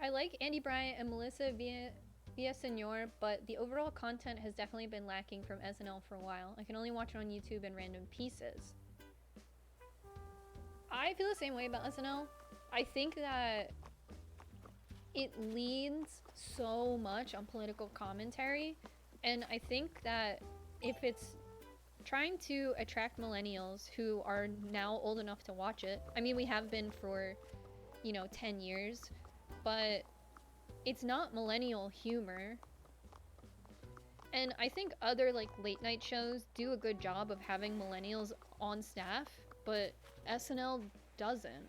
[SPEAKER 1] I like Andy Bryant and Melissa Villaseñor, but the overall content has definitely been lacking from SNL for a while. I can only watch it on YouTube in random pieces. I feel the same way about SNL. I think that it leans so much on political commentary, and I think that if it's trying to attract millennials who are now old enough to watch it, I mean, we have been for, 10 years, but it's not millennial humor. And I think other late night shows do a good job of having millennials on staff, but SNL doesn't.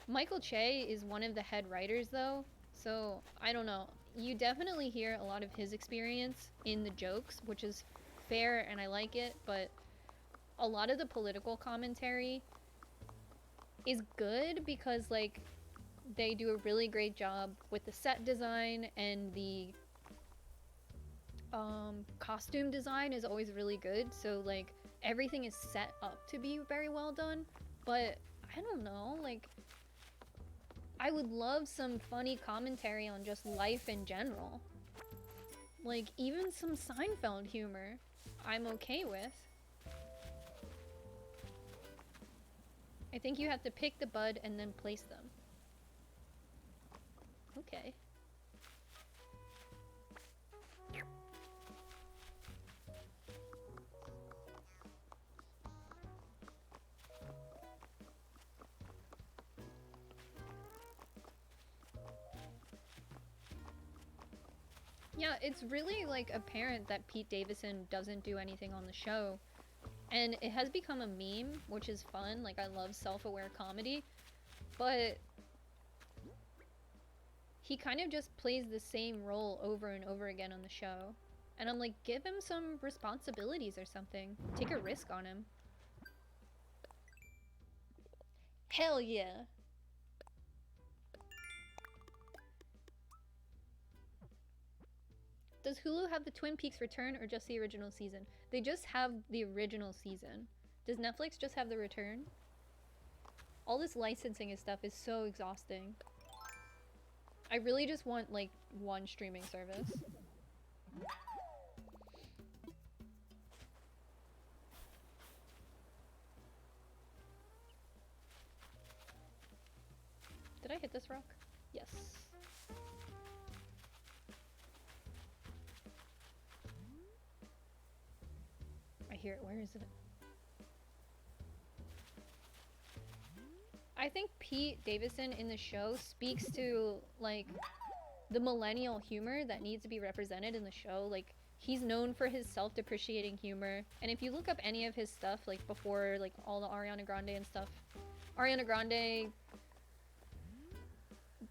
[SPEAKER 1] Michael Che is one of the head writers though, So, I don't know. You definitely hear a lot of his experience in the jokes, which is fair and I like it, but a lot of the political commentary is good because, like, they do a really great job with the set design, and the costume design is always really good. So, like, everything is set up to be very well done. But I don't know, like, I would love some funny commentary on just life in general. Like, even some Seinfeld humor, I'm okay with. I think you have to pick the bud and then place them. Okay. Yeah, it's really, like, apparent that Pete Davidson doesn't do anything on the show. And it has become a meme, which is fun. Like, I love self-aware comedy. But he kind of just plays the same role over and over again on the show. And I'm like, give him some responsibilities or something. Take a risk on him. Hell yeah. Does Hulu have the Twin Peaks return or just the original season? They just have the original season. Does Netflix just have the return? All this licensing and stuff is so exhausting. I really just want, like, one streaming service. Did I hit this rock? Yes. I hear it. Where is it? I think Pete Davidson in the show speaks to, like, the millennial humor that needs to be represented in the show. Like, he's known for his self-depreciating humor. And if you look up any of his stuff, like, before, like, all the Ariana Grande and stuff, Ariana Grande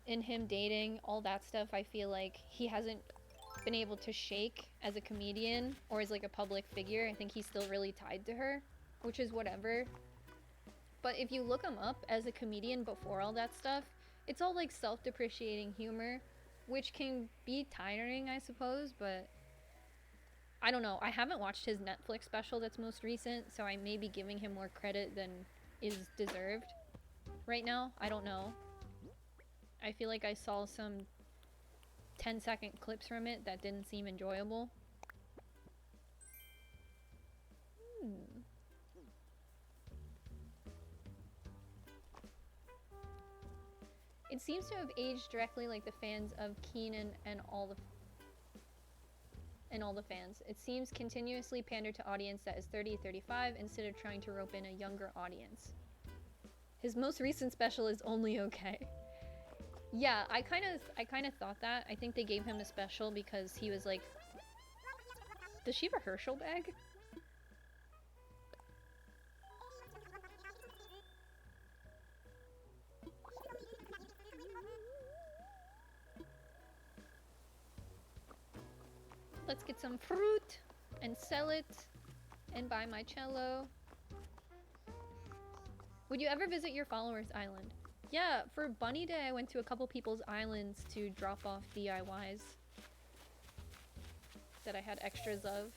[SPEAKER 1] and him dating, all that stuff, I feel like he hasn't been able to shake as a comedian or as, like, a public figure. I think he's still really tied to her, which is whatever. But if you look him up as a comedian before all that stuff, it's all, like, self-depreciating humor, which can be tiring, I suppose, but I don't know. I haven't watched his Netflix special that's most recent, so I may be giving him more credit than is deserved right now. I don't know. I feel like I saw some 10-second clips from it that didn't seem enjoyable. It seems to have aged directly like the fans of Keenan and all the fans. It seems continuously pander to audience that is 30-35 instead of trying to rope in a younger audience. His most recent special is only okay. Yeah, I kind of thought that. I think they gave him a special because he was like, does she have a Herschel bag? Let's get some fruit and sell it and buy my cello. Would you ever visit your followers' island? Yeah, for Bunny Day, I went to a couple people's islands to drop off DIYs that I had extras of.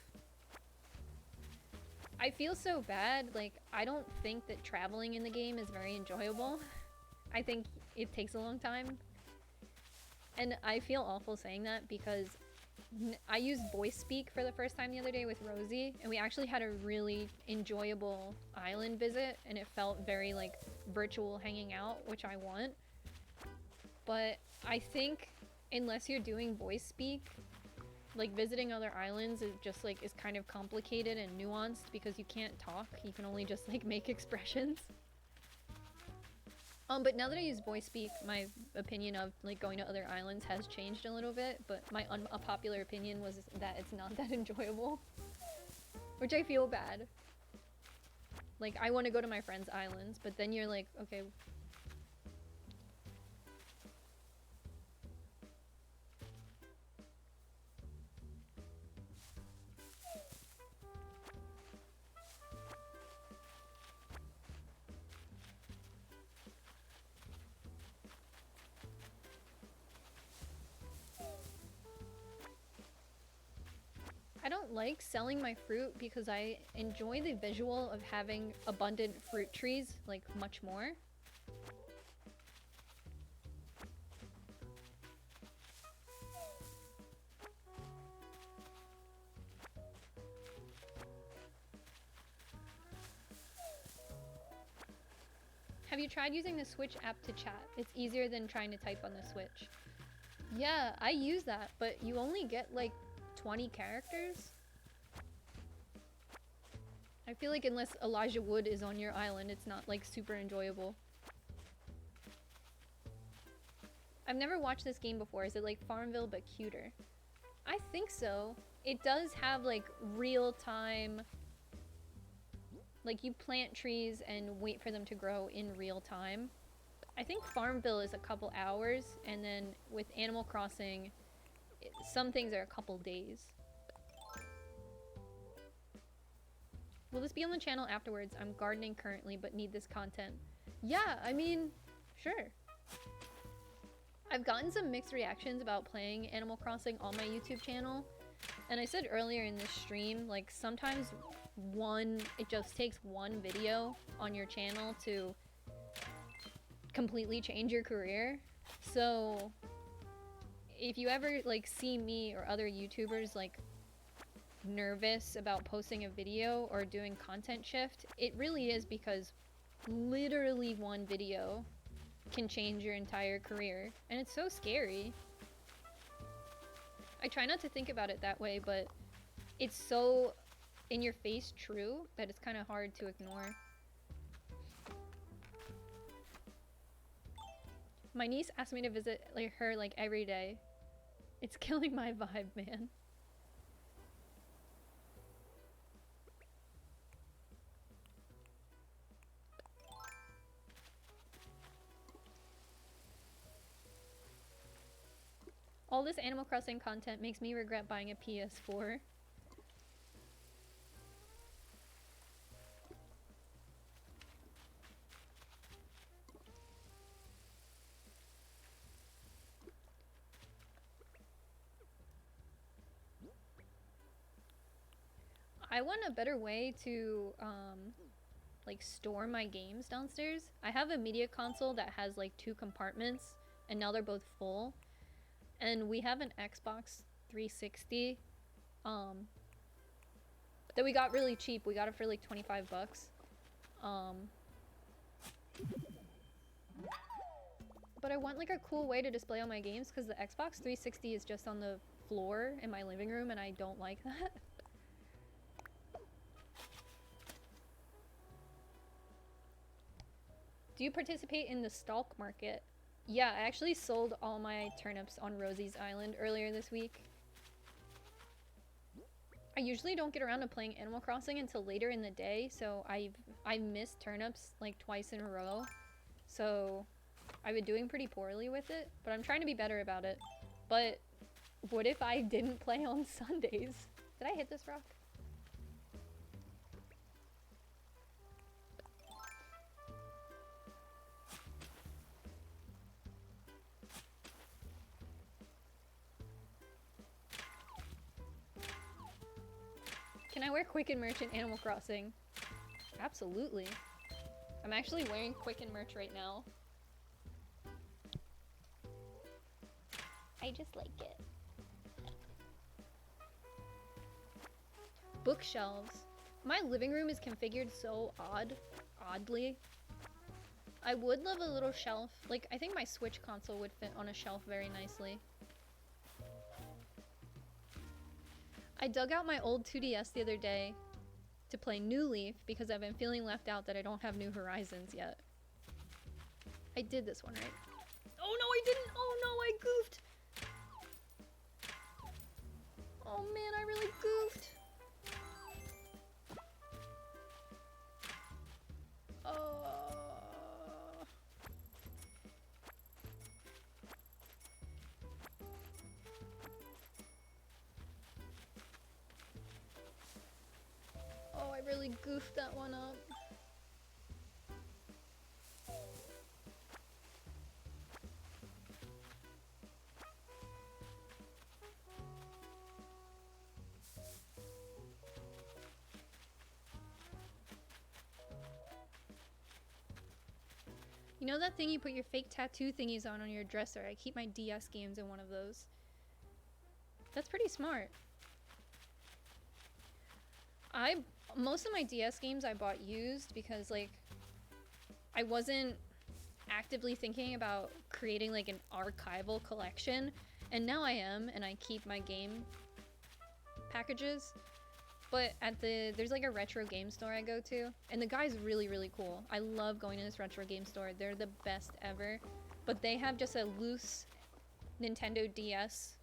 [SPEAKER 1] I feel so bad. Like, I don't think that traveling in the game is very enjoyable. I think it takes a long time. And I feel awful saying that because I used voice speak for the first time the other day with Rosie, and we actually had a really enjoyable island visit, and it felt very, like, virtual hanging out, which I want. But I think unless you're doing voice speak, like, visiting other islands is just, like, is kind of complicated and nuanced because you can't talk. You can only just, like, make expressions. But now that I use voice speak, my opinion of, like, going to other islands has changed a little bit, but my unpopular opinion was that it's not that enjoyable. Which I feel bad. Like, I want to go to my friends' islands, but then you're like, okay. like selling my fruit because I enjoy the visual of having abundant fruit trees, like, much more. Have you tried using the Switch app to chat? It's easier than trying to type on the Switch. Yeah, I use that, but you only get like 20 characters. I feel like unless Elijah Wood is on your island, it's not like super enjoyable. I've never watched this game before. Is it like Farmville but cuter? I think so. It does have like real time, like you plant trees and wait for them to grow in real time. I think Farmville is a couple hours, and then with Animal Crossing, some things are a couple days. Will this be on the channel afterwards? I'm gardening currently, but need this content. Yeah, I mean, sure. I've gotten some mixed reactions about playing Animal Crossing on my YouTube channel. And I said earlier in this stream, like sometimes it just takes one video on your channel to completely change your career. So if you ever like see me or other YouTubers like nervous about posting a video or doing content shift, it really is because literally one video can change your entire career, and it's so scary. I try not to think about it that way, but it's so in your face true that it's kind of hard to ignore. My niece asked me to visit her like every day. It's killing my vibe, man. All this Animal Crossing content makes me regret buying a PS4. I want a better way to like store my games downstairs. I have a media console that has like 2 compartments, and now they're both full. And we have an Xbox 360 that we got really cheap. We got it for like 25 bucks. But I want like a cool way to display all my games because the Xbox 360 is just on the floor in my living room and I don't like that. Do you participate in the stalk market? Yeah, I actually sold all my turnips on Rosie's Island earlier this week. I usually don't get around to playing Animal Crossing until later in the day, so I've missed turnips like twice in a row. So I've been doing pretty poorly with it, but I'm trying to be better about it. But what if I didn't play on Sundays? Did I hit this rock? Can I wear Quicken merch in Animal Crossing? Absolutely. I'm actually wearing Quicken merch right now. I just like it. Bookshelves. My living room is configured so oddly. I would love a little shelf. Like, I think my Switch console would fit on a shelf very nicely. I dug out my old 2DS the other day to play New Leaf because I've been feeling left out that I don't have New Horizons yet. I did this one, right? Oh no, I didn't! Oh no, I goofed! Oh man, I really goofed! Oh, I really goofed that one up. You know that thing you put your fake tattoo thingies on your dresser? I keep my DS games in one of those. That's pretty smart. Most of my DS games I bought used because, like, I wasn't actively thinking about creating, like, an archival collection. And now I am, and I keep my game packages. But there's like a retro game store I go to, and the guy's really, really cool. I love going to this retro game store. They're the best ever. But they have just a loose Nintendo DS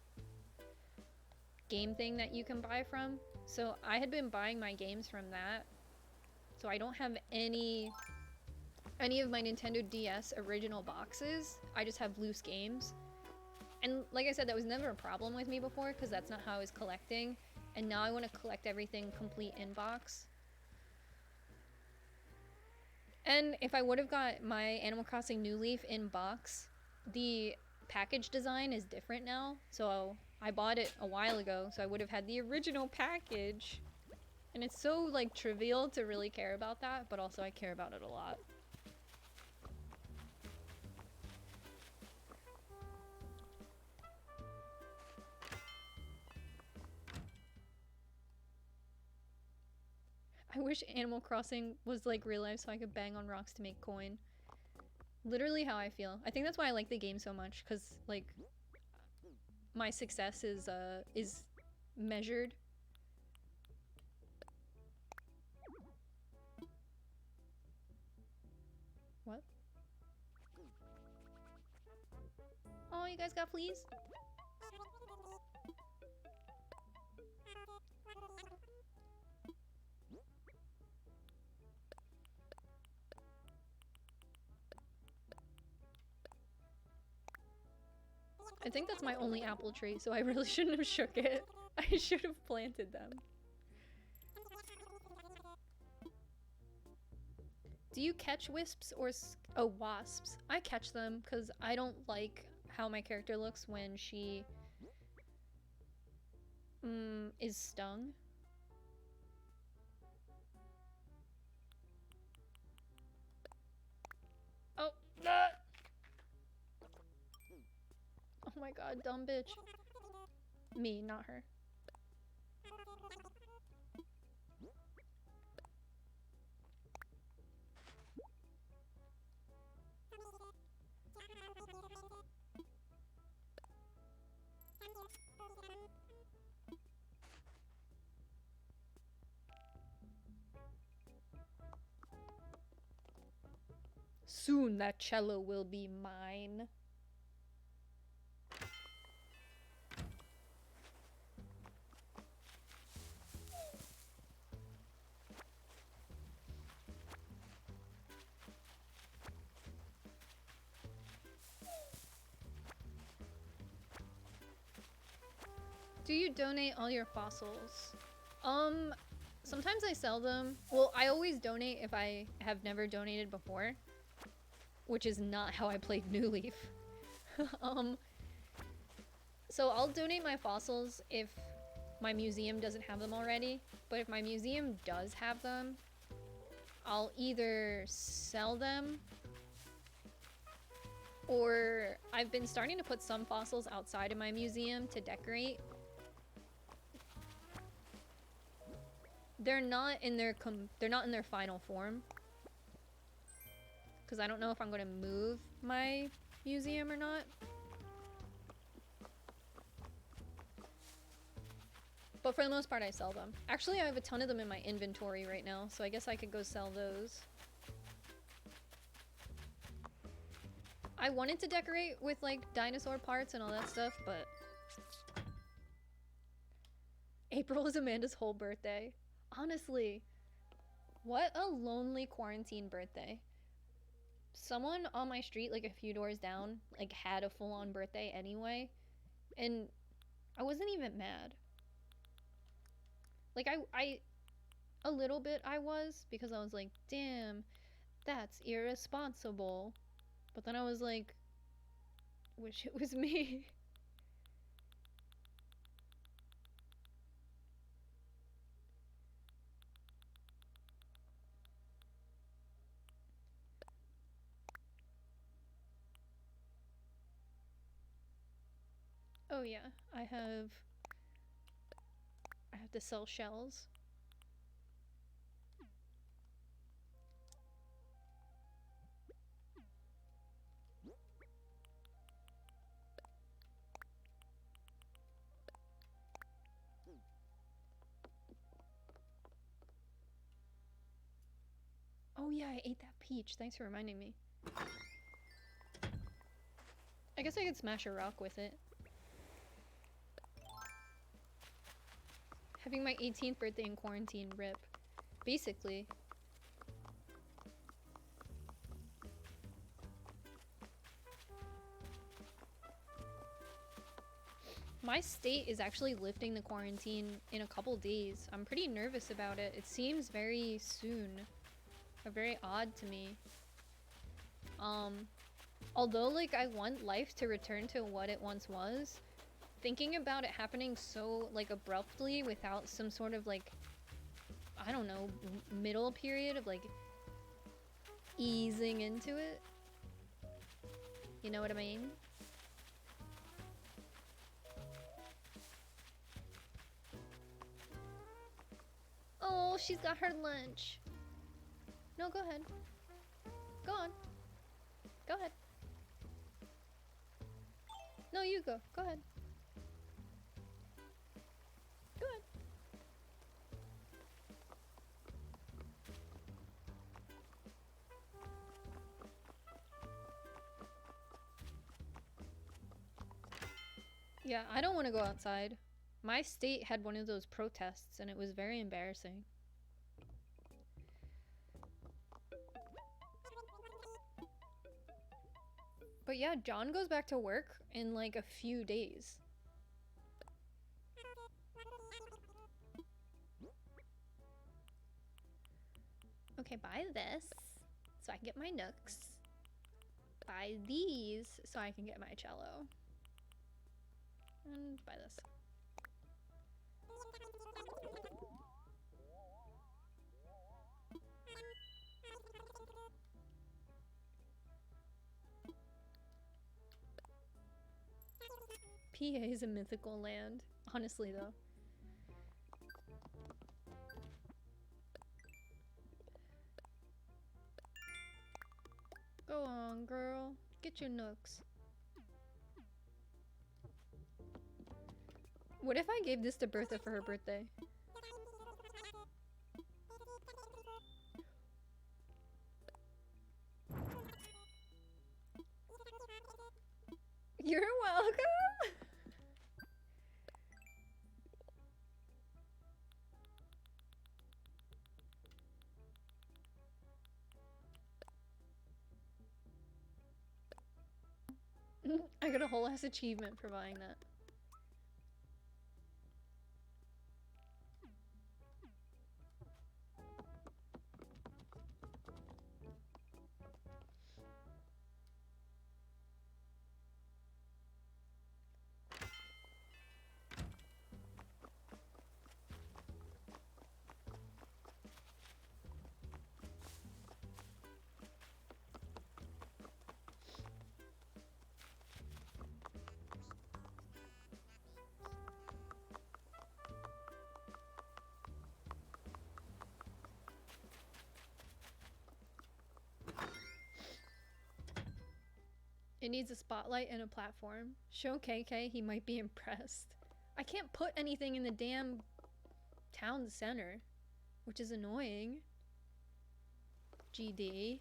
[SPEAKER 1] game thing that you can buy from. So I had been buying my games from that. So I don't have any of my Nintendo DS original boxes. I just have loose games. And like I said, that was never a problem with me before because that's not how I was collecting. And now I want to collect everything complete in box. And if I would have got my Animal Crossing New Leaf in box, the package design is different now. So I bought it a while ago, so I would have had the original package. And it's so, like, trivial to really care about that, but also I care about it a lot. I wish Animal Crossing was like real life so I could bang on rocks to make coin. Literally how I feel. I think that's why I like the game so much, because, like, my success is measured. What? Oh, you guys got fleas? I think that's my only apple tree, so I really shouldn't have shook it. I should have planted them. Do you catch wisps or wasps? I catch them because I don't like how my character looks when she is stung. Oh, ah! Oh my god, dumb bitch. Me, not her. Soon that cello will be mine. Do you donate all your fossils? Sometimes I sell them. Well, I always donate if I have never donated before, which is not how I played New Leaf. So I'll donate my fossils if my museum doesn't have them already, but if my museum does have them, I'll either sell them, or I've been starting to put some fossils outside of my museum to decorate. They're not in their final form, because I don't know if I'm going to move my museum or not. But for the most part, I sell them. Actually, I have a ton of them in my inventory right now, so I guess I could go sell those. I wanted to decorate with, like, dinosaur parts and all that stuff, but April is Amanda's whole birthday. Honestly, what a lonely quarantine birthday. Someone on my street, like a few doors down, like, had a full-on birthday anyway, and I wasn't even mad. Like, I a little bit I was, because I was like, damn, that's irresponsible. But then I was like, wish it was me. Oh yeah, I have to sell shells. Oh yeah, I ate that peach. Thanks for reminding me. I guess I could smash a rock with it. Having my 18th birthday in quarantine, rip. Basically. My state is actually lifting the quarantine in a couple days. I'm pretty nervous about it. It seems very soon. Or very odd to me. Although, like, I want life to return to what it once was, thinking about it happening so, like, abruptly without some sort of, like, I don't know, middle period of, like, easing into it. You know what I mean? Oh, she's got her lunch. No, go ahead. Go on. Go ahead. No, you go. Go ahead. Go ahead. Yeah, I don't want to go outside. My state had one of those protests and it was very embarrassing. But yeah, John goes back to work in like a few days. Okay, buy this so I can get my nooks. Buy these so I can get my cello. And buy this. PA is a mythical land. Honestly, though. Go on, girl. Get your nooks. What if I gave this to Bertha for her birthday? You're welcome! I got a whole ass achievement for buying that. It needs a spotlight and a platform. Show KK, he might be impressed. I can't put anything in the damn town center, which is annoying. GD.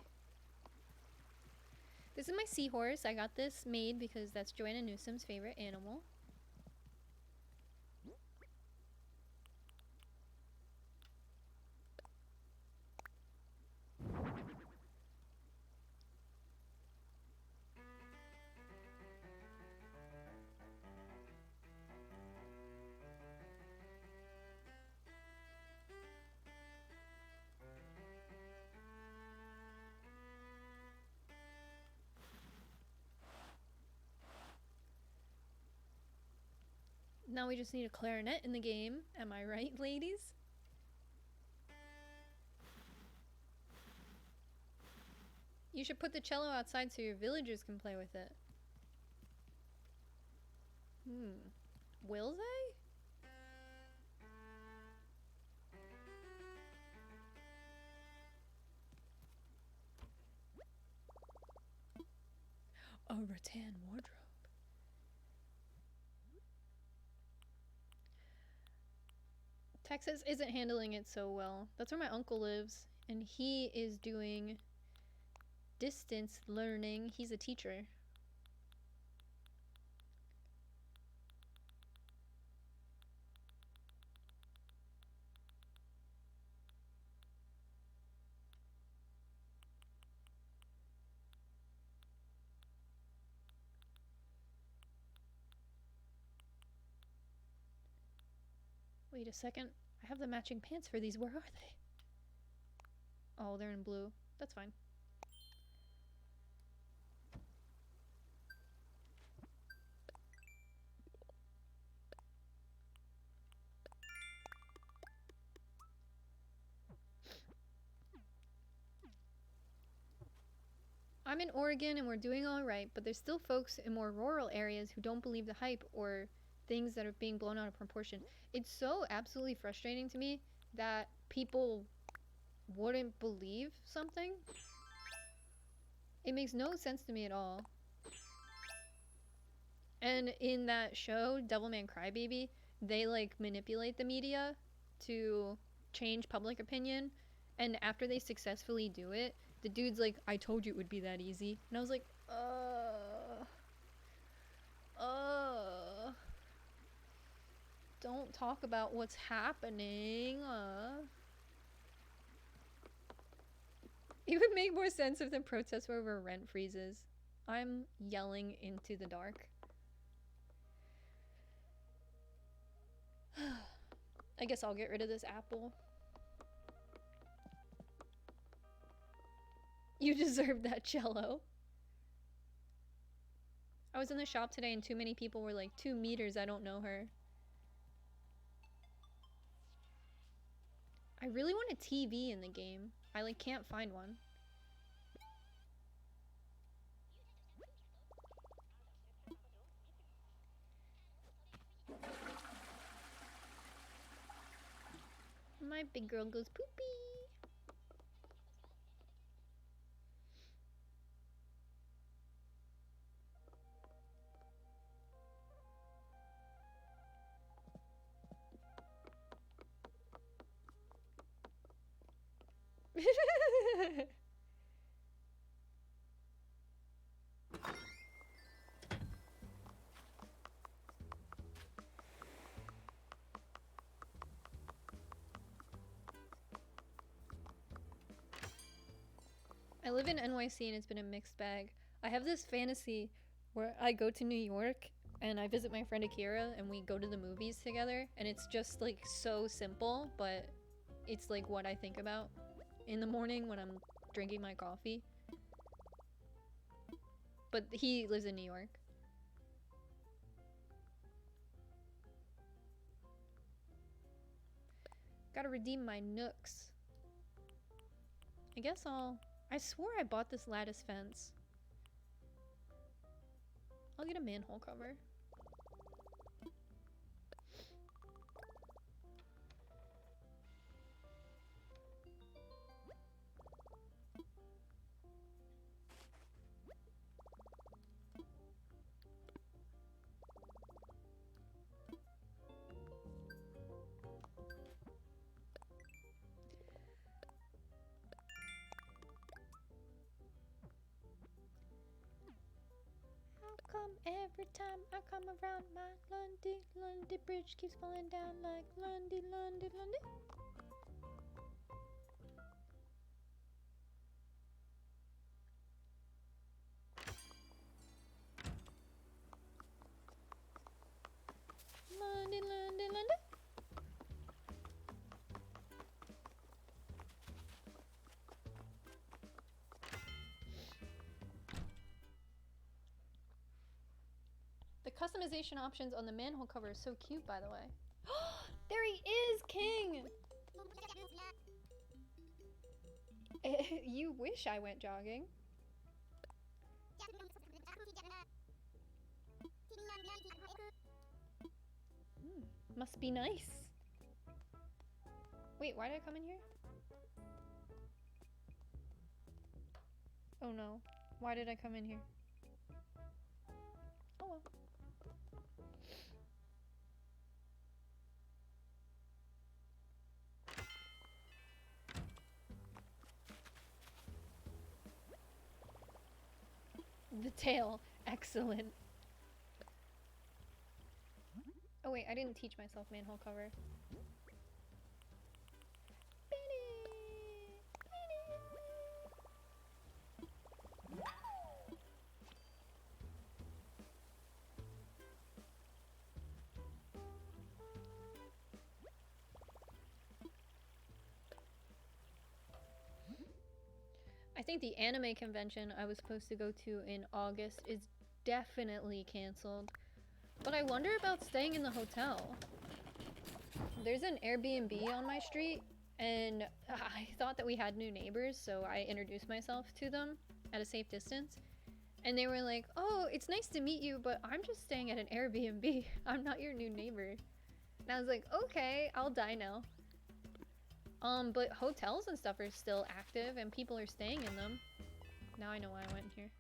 [SPEAKER 1] This is my seahorse. I got this made because that's Joanna Newsom's favorite animal. Now we just need a clarinet in the game. Am I right, ladies? You should put the cello outside so your villagers can play with it. Will they? A rattan wardrobe. Texas isn't handling it so well. That's where my uncle lives, and he is doing distance learning. He's a teacher. Wait a second. I have the matching pants for these. Where are they? Oh, they're in blue. That's fine. I'm in Oregon and we're doing alright, but there's still folks in more rural areas who don't believe the hype or things that are being blown out of proportion. It's so absolutely frustrating to me that people wouldn't believe something. It makes no sense to me at all. And in that show, Devilman Crybaby, they like manipulate the media to change public opinion. And after they successfully do it, the dude's like, I told you it would be that easy. And I was like, don't talk about what's happening. It would make more sense if the protests were over rent freezes. I'm yelling into the dark. I guess I'll get rid of this apple. You deserve that, Jello. I was in the shop today and too many people were like, 2 meters, I don't know her. I really want a TV in the game. I like can't find one. My big girl goes poopy. I live in NYC and it's been a mixed bag. I have this fantasy where I go to New York and I visit my friend Akira and we go to the movies together, and it's just like so simple, but it's like what I think about in the morning when I'm drinking my coffee. But he lives in New York. Gotta redeem my nooks. I swore I bought this lattice fence. I'll get a manhole cover. Come every time I come around my Lundy bridge keeps falling down like Lundy. Lundy. The customization options on the manhole cover are so cute, by the way. There he is, King! You wish I went jogging. Must be nice. Wait, why did I come in here? Oh no. Why did I come in here? Oh well. The tail. Excellent. Oh wait, I didn't teach myself manhole cover. I think the anime convention I was supposed to go to in August is definitely canceled. But I wonder about staying in the hotel. There's an Airbnb on my street, and I thought that we had new neighbors, so I introduced myself to them at a safe distance. And they were like, "Oh, it's nice to meet you, but I'm just staying at an Airbnb. I'm not your new neighbor." And I was like, "Okay, I'll die now." But hotels and stuff are still active, and people are staying in them. Now I know why I went here.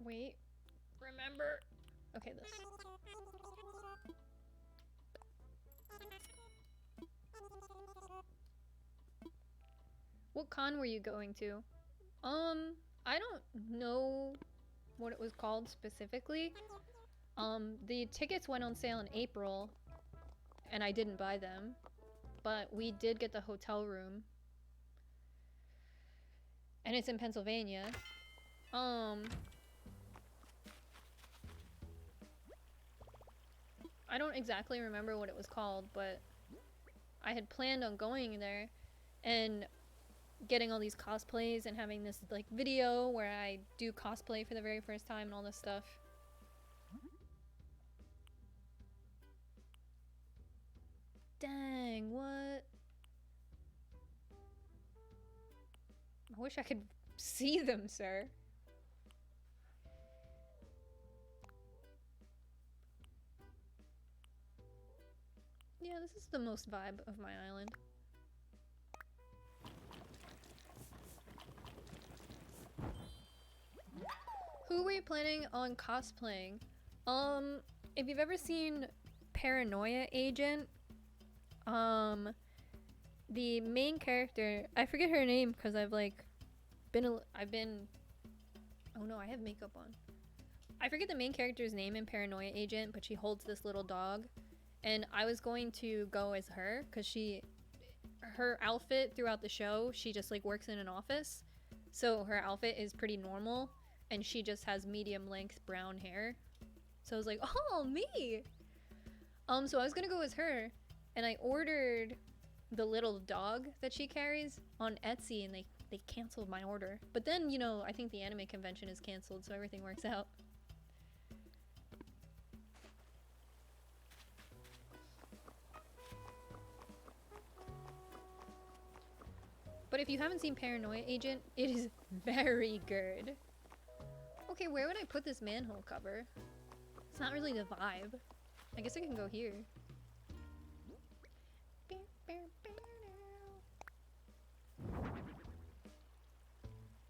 [SPEAKER 1] Wait. Remember. Okay, this. What con were you going to? I don't know what it was called specifically. The tickets went on sale in April, and I didn't buy them. But we did get the hotel room. And it's in Pennsylvania. I don't exactly remember what it was called, but I had planned on going there and getting all these cosplays and having this like video where I do cosplay for the very first time and all this stuff. Dang, what? I wish I could see them, sir. Yeah, this is the most vibe of my island. Who were you planning on cosplaying? If you've ever seen Paranoia Agent, the main character, I forget her name because I've been, oh no, I have makeup on. I forget the main character's name in Paranoia Agent, but she holds this little dog. And I was going to go as her because her outfit throughout the show, she just like works in an office. So her outfit is pretty normal and she just has medium length brown hair. So I was like, oh, me! So I was gonna go as her and I ordered the little dog that she carries on Etsy and they canceled my order. But then, you know, I think the anime convention is canceled, so everything works out. But if you haven't seen Paranoia Agent, it is very good. Okay, where would I put this manhole cover? It's not really the vibe. I guess I can go here.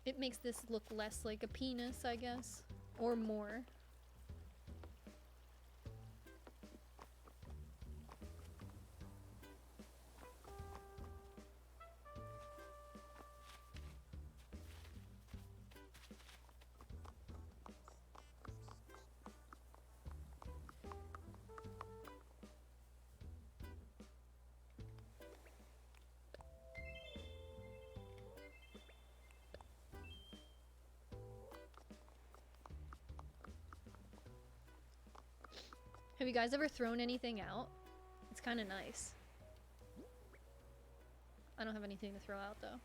[SPEAKER 1] It makes this look less like a penis, I guess. Or more. Have you guys ever thrown anything out? It's kind of nice. I don't have anything to throw out though.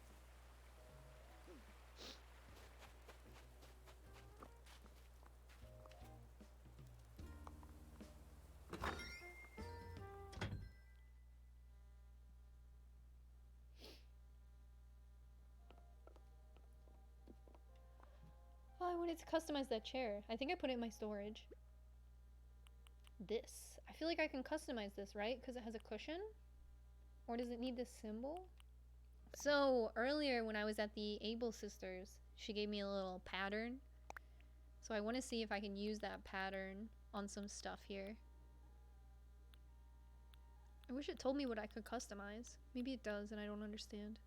[SPEAKER 1] wanted to customize that chair. I think I put it in my storage. This. I feel like I can customize this, right? Because it has a cushion? Or does it need this symbol? So, earlier when I was at the Able Sisters, she gave me a little pattern. So I want to see if I can use that pattern on some stuff here. I wish it told me what I could customize. Maybe it does and I don't understand.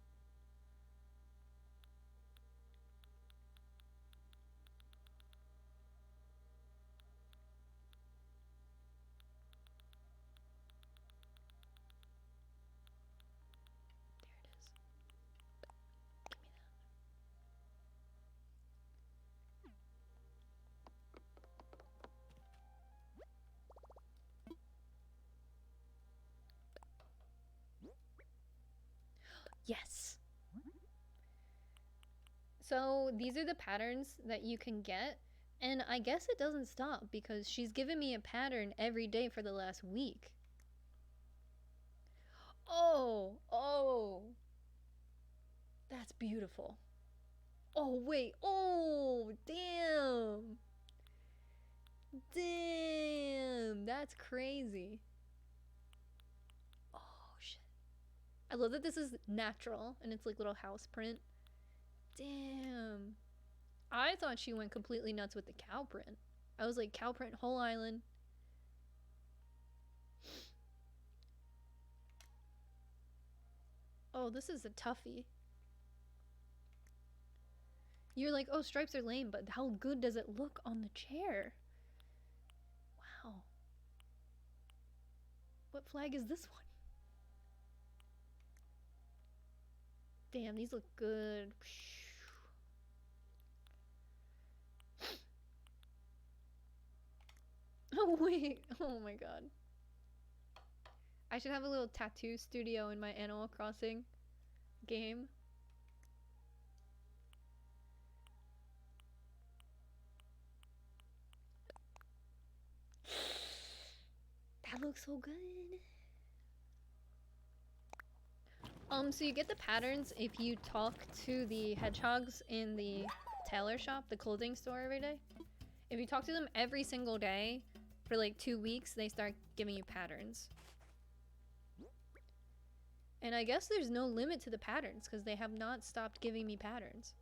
[SPEAKER 1] Yes! So these are the patterns that you can get, and I guess it doesn't stop because she's given me a pattern every day for the last week. Oh! Oh! That's beautiful. Oh, wait. Oh, damn! Damn! That's crazy. Oh, shit. I love that this is natural and it's like little house print. Damn. I thought she went completely nuts with the cow print. I was like, cow print, whole island. Oh, this is a toughie. You're like, oh, stripes are lame, but how good does it look on the chair? Wow. What flag is this one? Damn, these look good. Oh, wait. Oh my god. I should have a little tattoo studio in my Animal Crossing game. That looks so good. So you get the patterns if you talk to the hedgehogs in the tailor shop, the clothing store every day. If you talk to them every single day for like 2 weeks, they start giving you patterns. And I guess there's no limit to the patterns because they have not stopped giving me patterns.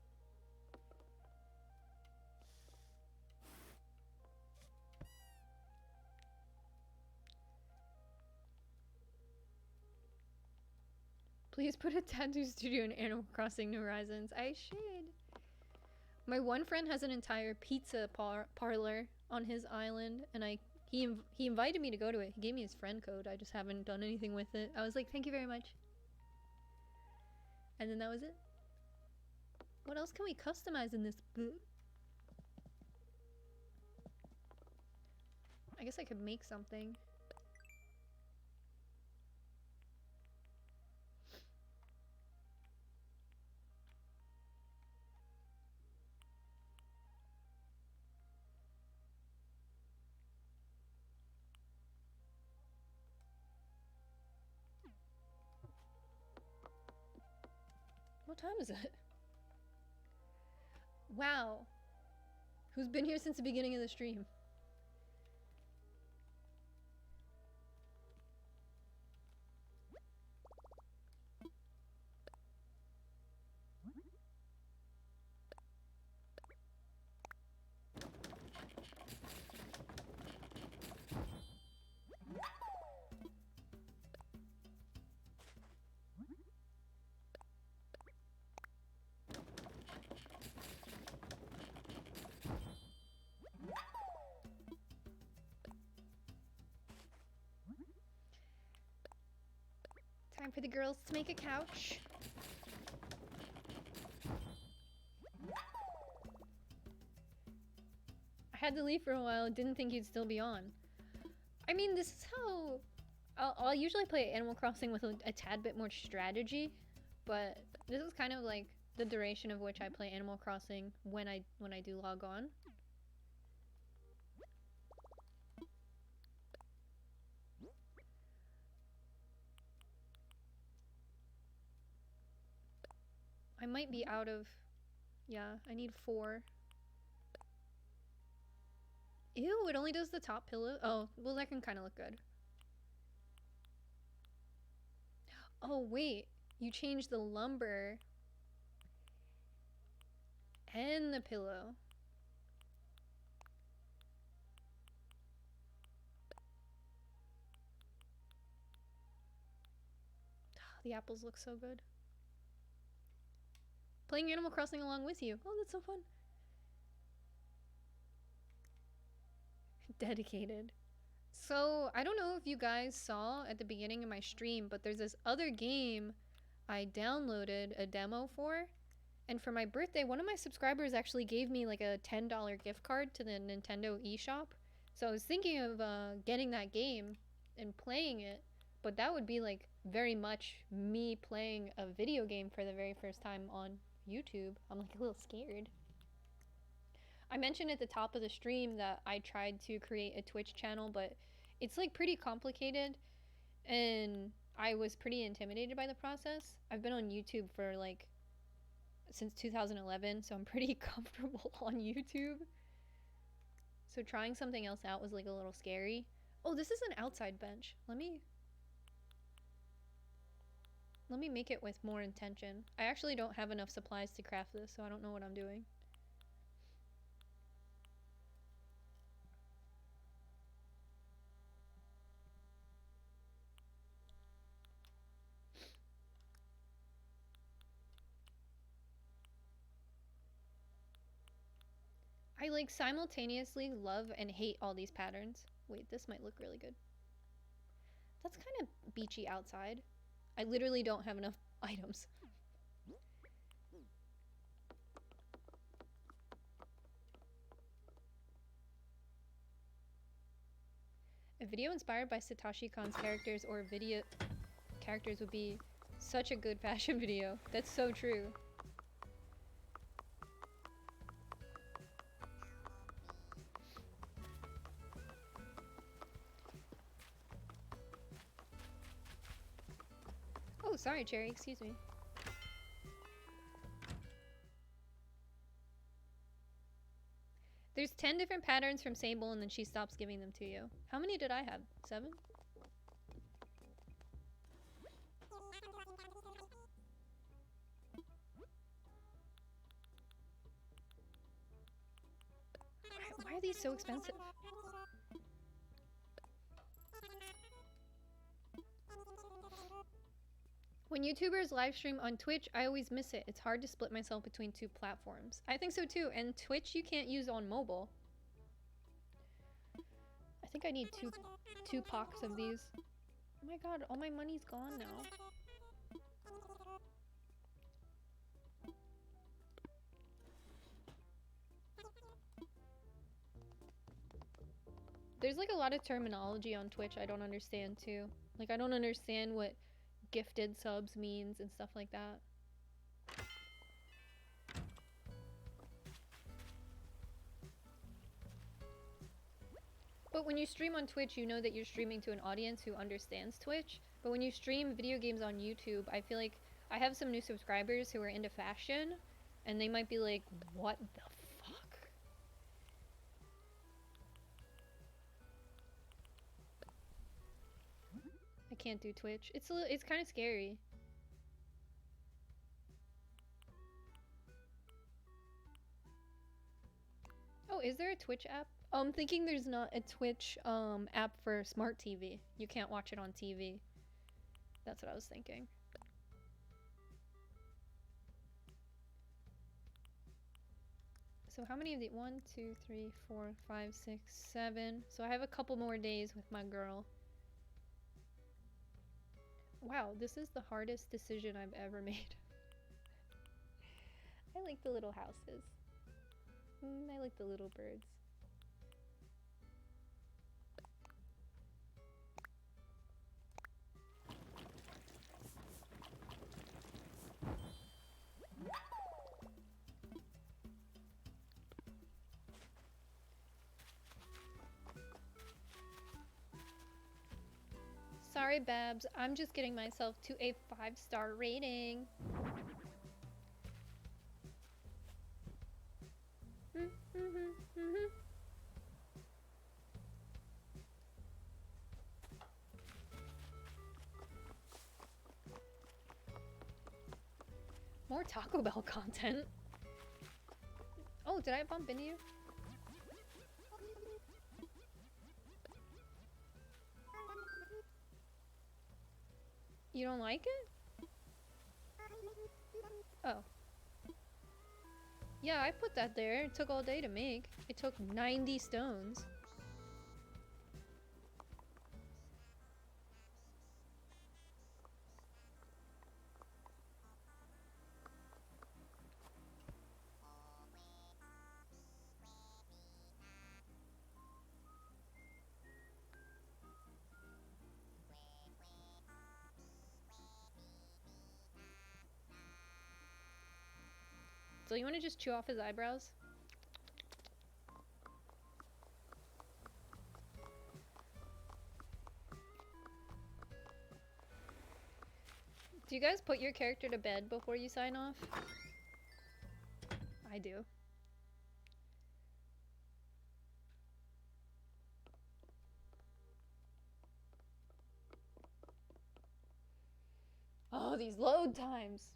[SPEAKER 1] Please put a tattoo studio in Animal Crossing New Horizons. I should. My one friend has an entire pizza parlor on his island, and he invited me to go to it. He gave me his friend code. I just haven't done anything with it. I was like, thank you very much. And then that was it. What else can we customize in this book? I guess I could make something. What time is it? Wow. Who's been here since the beginning of the stream? Time for the girls to make a couch. I had to leave for a while, didn't think you'd still be on. I mean, this is how... I'll usually play Animal Crossing with a tad bit more strategy, but this is kind of like the duration of which I play Animal Crossing when I do log on. I might be out of... Yeah, I need 4. Ew, it only does the top pillow. Oh, well, that can kind of look good. Oh, wait. You changed the lumber and the pillow. The apples look so good. Playing Animal Crossing along with you. Oh, that's so fun. Dedicated. So, I don't know if you guys saw at the beginning of my stream, but there's this other game I downloaded a demo for. And for my birthday, one of my subscribers actually gave me like a $10 gift card to the Nintendo eShop. So I was thinking of getting that game and playing it, but that would be like very much me playing a video game for the very first time on YouTube. I'm like a little scared. I mentioned at the top of the stream that I tried to create a Twitch channel, but it's like pretty complicated and I was pretty intimidated by the process. I've been on YouTube for like since 2011, so I'm pretty comfortable on YouTube. So trying something else out was like a little scary. Oh, this is an outside bench. Let me make it with more intention. I actually don't have enough supplies to craft this, so I don't know what I'm doing. I like simultaneously love and hate all these patterns. Wait, this might look really good. That's kind of beachy outside. I literally don't have enough items. A video inspired by Satoshi Kon's characters or video characters would be such a good fashion video. That's so true. Oh, sorry, Cherry. Excuse me. There's 10 different patterns from Sable and then she stops giving them to you. How many did I have? 7? Why are these so expensive? When YouTubers live stream on Twitch, I always miss it. It's hard to split myself between 2 platforms. I think so too, and Twitch you can't use on mobile. I think I need two packs of these. Oh my god, all my money's gone now. There's like a lot of terminology on Twitch I don't understand too. Like I don't understand what gifted subs means and stuff like that. But when you stream on Twitch, you know that you're streaming to an audience who understands Twitch. But when you stream video games on YouTube, I feel like I have some new subscribers who are into fashion, and they might be like, what the fuck? I can't do Twitch. It's kind of scary. Oh, is there a Twitch app? Oh, I'm thinking there's not a Twitch app for smart TV. You can't watch it on TV. That's what I was thinking. So how many of the 1, 2, 3, 4, 5, 6, 7. So I have a couple more days with my girl. Wow, this is the hardest decision I've ever made. I like the little houses. I like the little birds. Sorry, Babs. I'm just getting myself to a 5-star rating. More Taco Bell content. Oh, did I bump into you? You don't like it? Oh. Yeah, I put that there. It took all day to make. It took 90 stones. So you want to just chew off his eyebrows? Do you guys put your character to bed before you sign off? I do. Oh, these load times.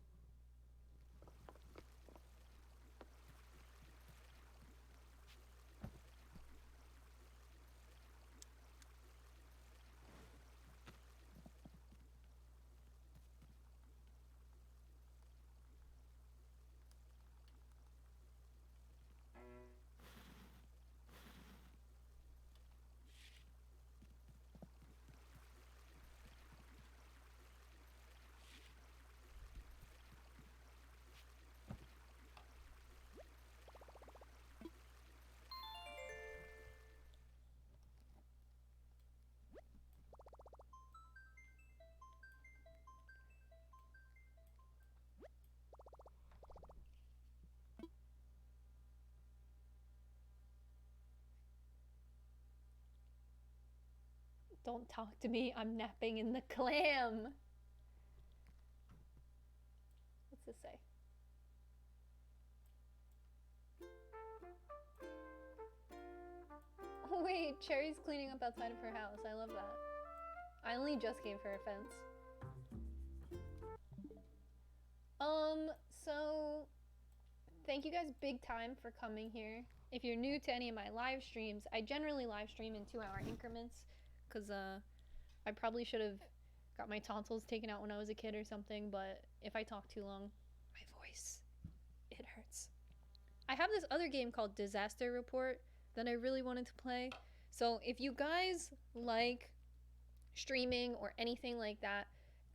[SPEAKER 1] Don't talk to me. I'm napping in the clam. What's this say? Oh wait, Cherry's cleaning up outside of her house. I love that. I only just gave her a fence. So thank you guys big time for coming here. If you're new to any of my live streams, I generally live stream in 2-hour increments because I probably should have got my tonsils taken out when I was a kid or something, but if I talk too long, my voice, it hurts. I have this other game called Disaster Report that I really wanted to play. So if you guys like streaming or anything like that,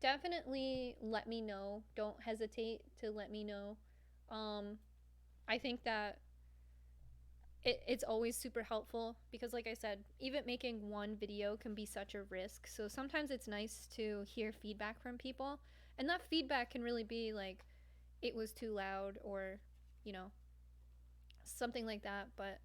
[SPEAKER 1] definitely let me know. Don't hesitate to let me know. I think that it's always super helpful because, like I said, even making one video can be such a risk. So sometimes it's nice to hear feedback from people, and that feedback can really be like, it was too loud, or, you know, something like that. But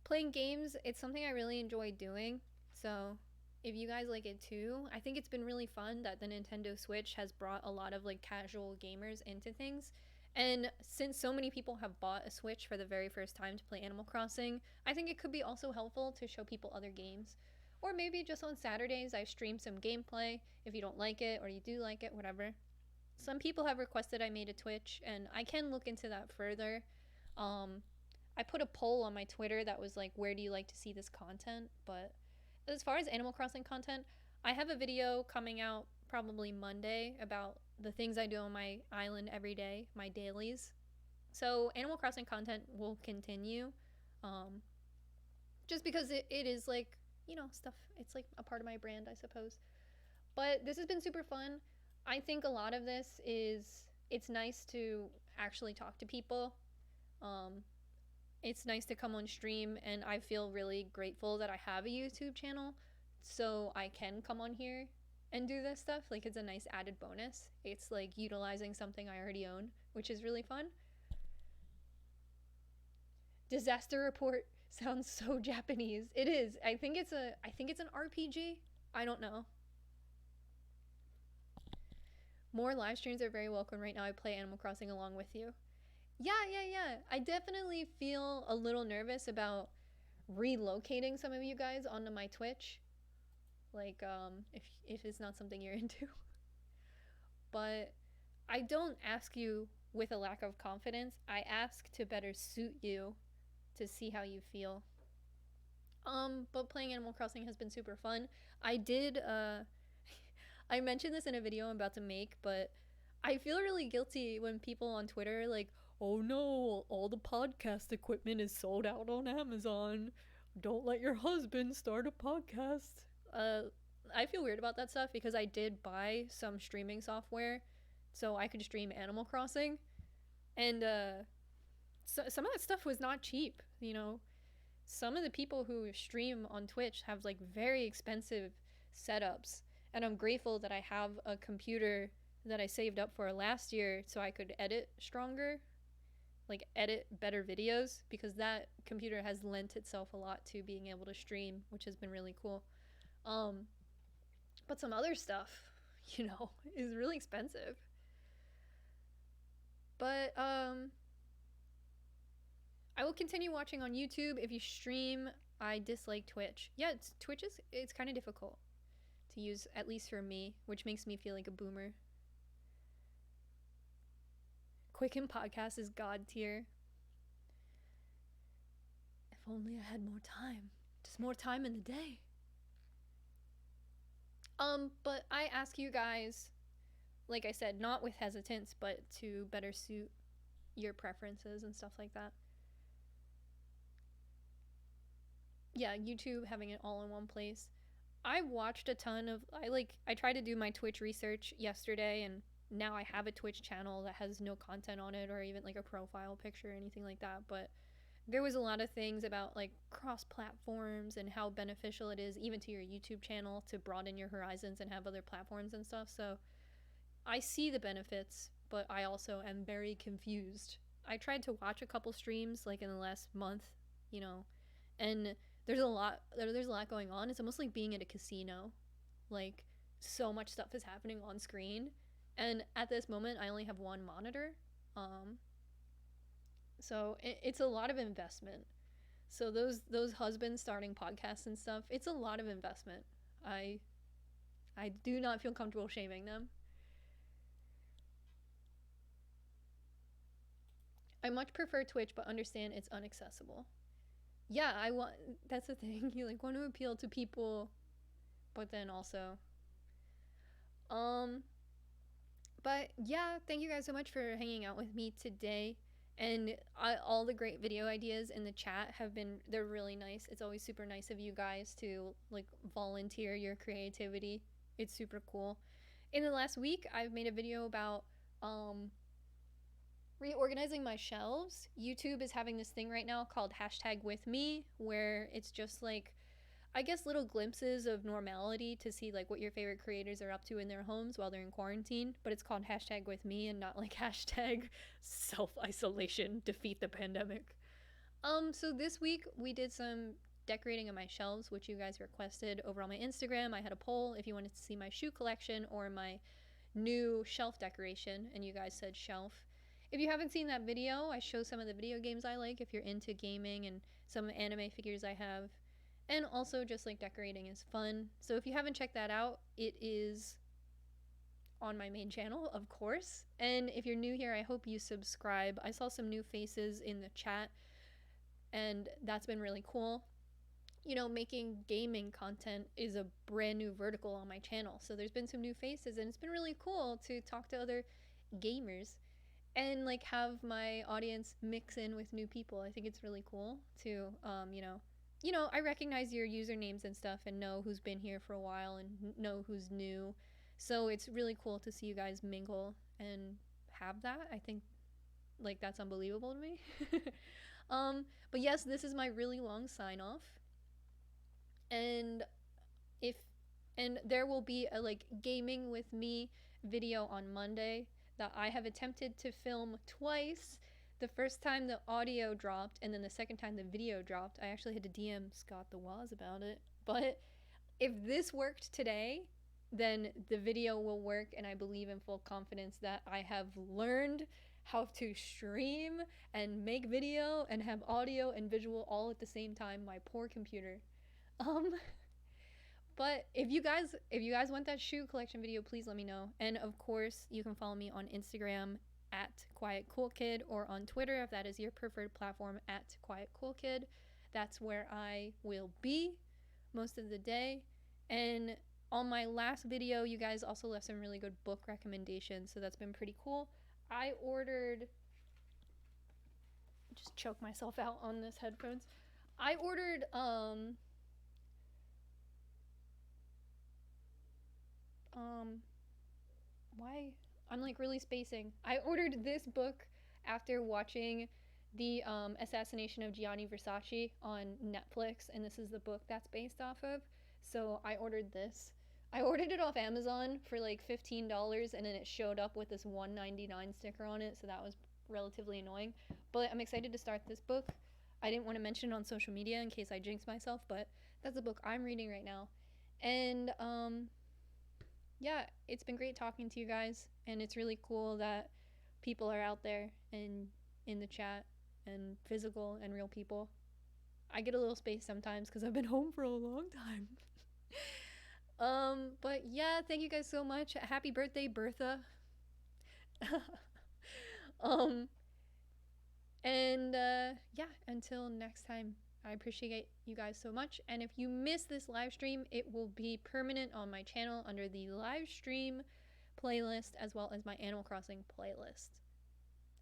[SPEAKER 1] playing games, it's something I really enjoy doing. So if you guys like it too, I think it's been really fun that the Nintendo Switch has brought a lot of like casual gamers into things. And since so many people have bought a Switch for the very first time to play Animal Crossing, I think it could be also helpful to show people other games. Or maybe just on Saturdays I stream some gameplay if you don't like it or you do like it, whatever. Some people have requested I made a Twitch, and I can look into that further. I put a poll on my Twitter that was like, where do you like to see this content? But as far as Animal Crossing content, I have a video coming out probably Monday about the things I do on my island every day, my dailies. So Animal Crossing content will continue, um, just because it is like, you know, stuff, it's like a part of my brand, I suppose. But this has been super fun. I think a lot of this is, it's nice to actually talk to people. Um, it's nice to come on stream, and I feel really grateful that I have a YouTube channel so I can come on here and do this stuff. Like, it's a nice added bonus. It's like utilizing something I already own, which is really fun. Disaster Report sounds so Japanese. It is. I think it's an RPG. I don't know. More live streams are very welcome right now. I play Animal Crossing along with you. Yeah. I definitely feel a little nervous about relocating some of you guys onto my Twitch. Like, if it's not something you're into. But I don't ask you with a lack of confidence. I ask to better suit you to see how you feel. But playing Animal Crossing has been super fun. I did I mentioned this in a video I'm about to make, but I feel really guilty when people on Twitter are like, "Oh no, all the podcast equipment is sold out on Amazon. Don't let your husband start a podcast." Uh I feel weird about that stuff because I did buy some streaming software so I could stream Animal Crossing, and some of that stuff was not cheap, you know. Some of the people who stream on Twitch have like very expensive setups, and I'm grateful that I have a computer that I saved up for last year so I could edit stronger, like edit better videos, because that computer has lent itself a lot to being able to stream, which has been really cool. Um but some other stuff, is really expensive. But I will continue watching on YouTube. If you stream, I dislike Twitch. Yeah, Twitch is it's kind of difficult to use, at least for me, which makes me feel like a boomer. Quicken podcast is god tier. If only I had more time. Just more time in the day. But I ask you guys, like I said, not with hesitance, but to better suit your preferences and stuff like that. Yeah, YouTube having it all in one place. I watched a ton of I tried to do my Twitch research yesterday, and now I have a Twitch channel that has no content on it or even like a profile picture or anything like that, but there was a lot of things about like cross platforms and how beneficial it is even to your YouTube channel to broaden your horizons and have other platforms and stuff. So I see the benefits, but I also am very confused. I tried to watch a couple streams like in the last month, you know, and there's a lot going on. It's almost like being at a casino. Like so much stuff is happening on screen, and at this moment I only have one monitor. Um so it's a lot of investment. So those husbands starting podcasts and stuff, it's a lot of investment. I I do not feel comfortable shaming them. I much prefer Twitch, but understand it's inaccessible. Yeah, I want. That's the thing. You like want to appeal to people, but then also, um. But yeah, thank you guys so much for hanging out with me today, and all the great video ideas in the chat have been. They're really nice. It's always super nice of you guys to like volunteer your creativity. It's super cool. In the last week, I've made a video about um reorganizing my shelves. YouTube is having this thing right now called hashtag with me, where it's just like, I guess, little glimpses of normality to see like what your favorite creators are up to in their homes while they're in quarantine. But it's called hashtag with me and not like hashtag self isolation, defeat the pandemic. So this week we did some decorating of my shelves, which you guys requested over on my Instagram. I had a poll if you wanted to see my shoe collection or my new shelf decoration, and you guys said shelf. If you haven't seen that video, I show some of the video games I like if you're into gaming, and some anime figures I have. And also just like decorating is fun. So if you haven't checked that out, it is on my main channel, of course. And if you're new here, I hope you subscribe. I saw some new faces in the chat, and that's been really cool. You know, making gaming content is a brand new vertical on my channel. So there's been some new faces, and it's been really cool to talk to other gamers and like have my audience mix in with new people. I think it's really cool to I recognize your usernames and stuff and know who's been here for a while and know who's new. So it's really cool to see you guys mingle and have that. I think like that's unbelievable to me. But yes, this is my really long sign off. And if and there will be a like gaming with me video on Monday that I have attempted to film twice. The first time the audio dropped, and then the second time the video dropped. I actually had to DM Scott the Waz about it. But if this worked today, then the video will work, and I believe in full confidence that I have learned how to stream and make video and have audio and visual all at the same time. My poor computer. Um But if you guys want that shoe collection video, please let me know. And of course, you can follow me on Instagram at Quiet Cool Kid, or on Twitter if that is your preferred platform at Quiet Cool Kid. That's where I will be most of the day. And on my last video, you guys also left some really good book recommendations, so that's been pretty cool. I ordered, just choke myself out on this headphones. I ordered why I'm like really spacing. I ordered this book after watching the assassination of Gianni Versace on Netflix, and this is the book that's based off of. So I ordered this. I ordered it off Amazon for like $15, and then it showed up with this $1.99 sticker on it, so that was relatively annoying. But I'm excited to start this book. I didn't want to mention it on social media in case I jinx myself, but that's the book I'm reading right now. And yeah, it's been great talking to you guys, and it's really cool that people are out there and in the chat, and physical and real people. I get a little space sometimes because I've been home for a long time. But yeah, thank you guys so much. Happy birthday, Bertha. And yeah, until next time, I appreciate you guys so much. And if you missed this live stream, it will be permanent on my channel under the live stream playlist, as well as my Animal Crossing playlist.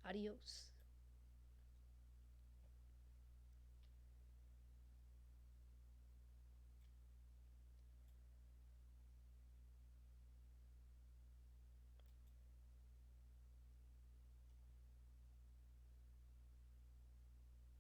[SPEAKER 1] Adios.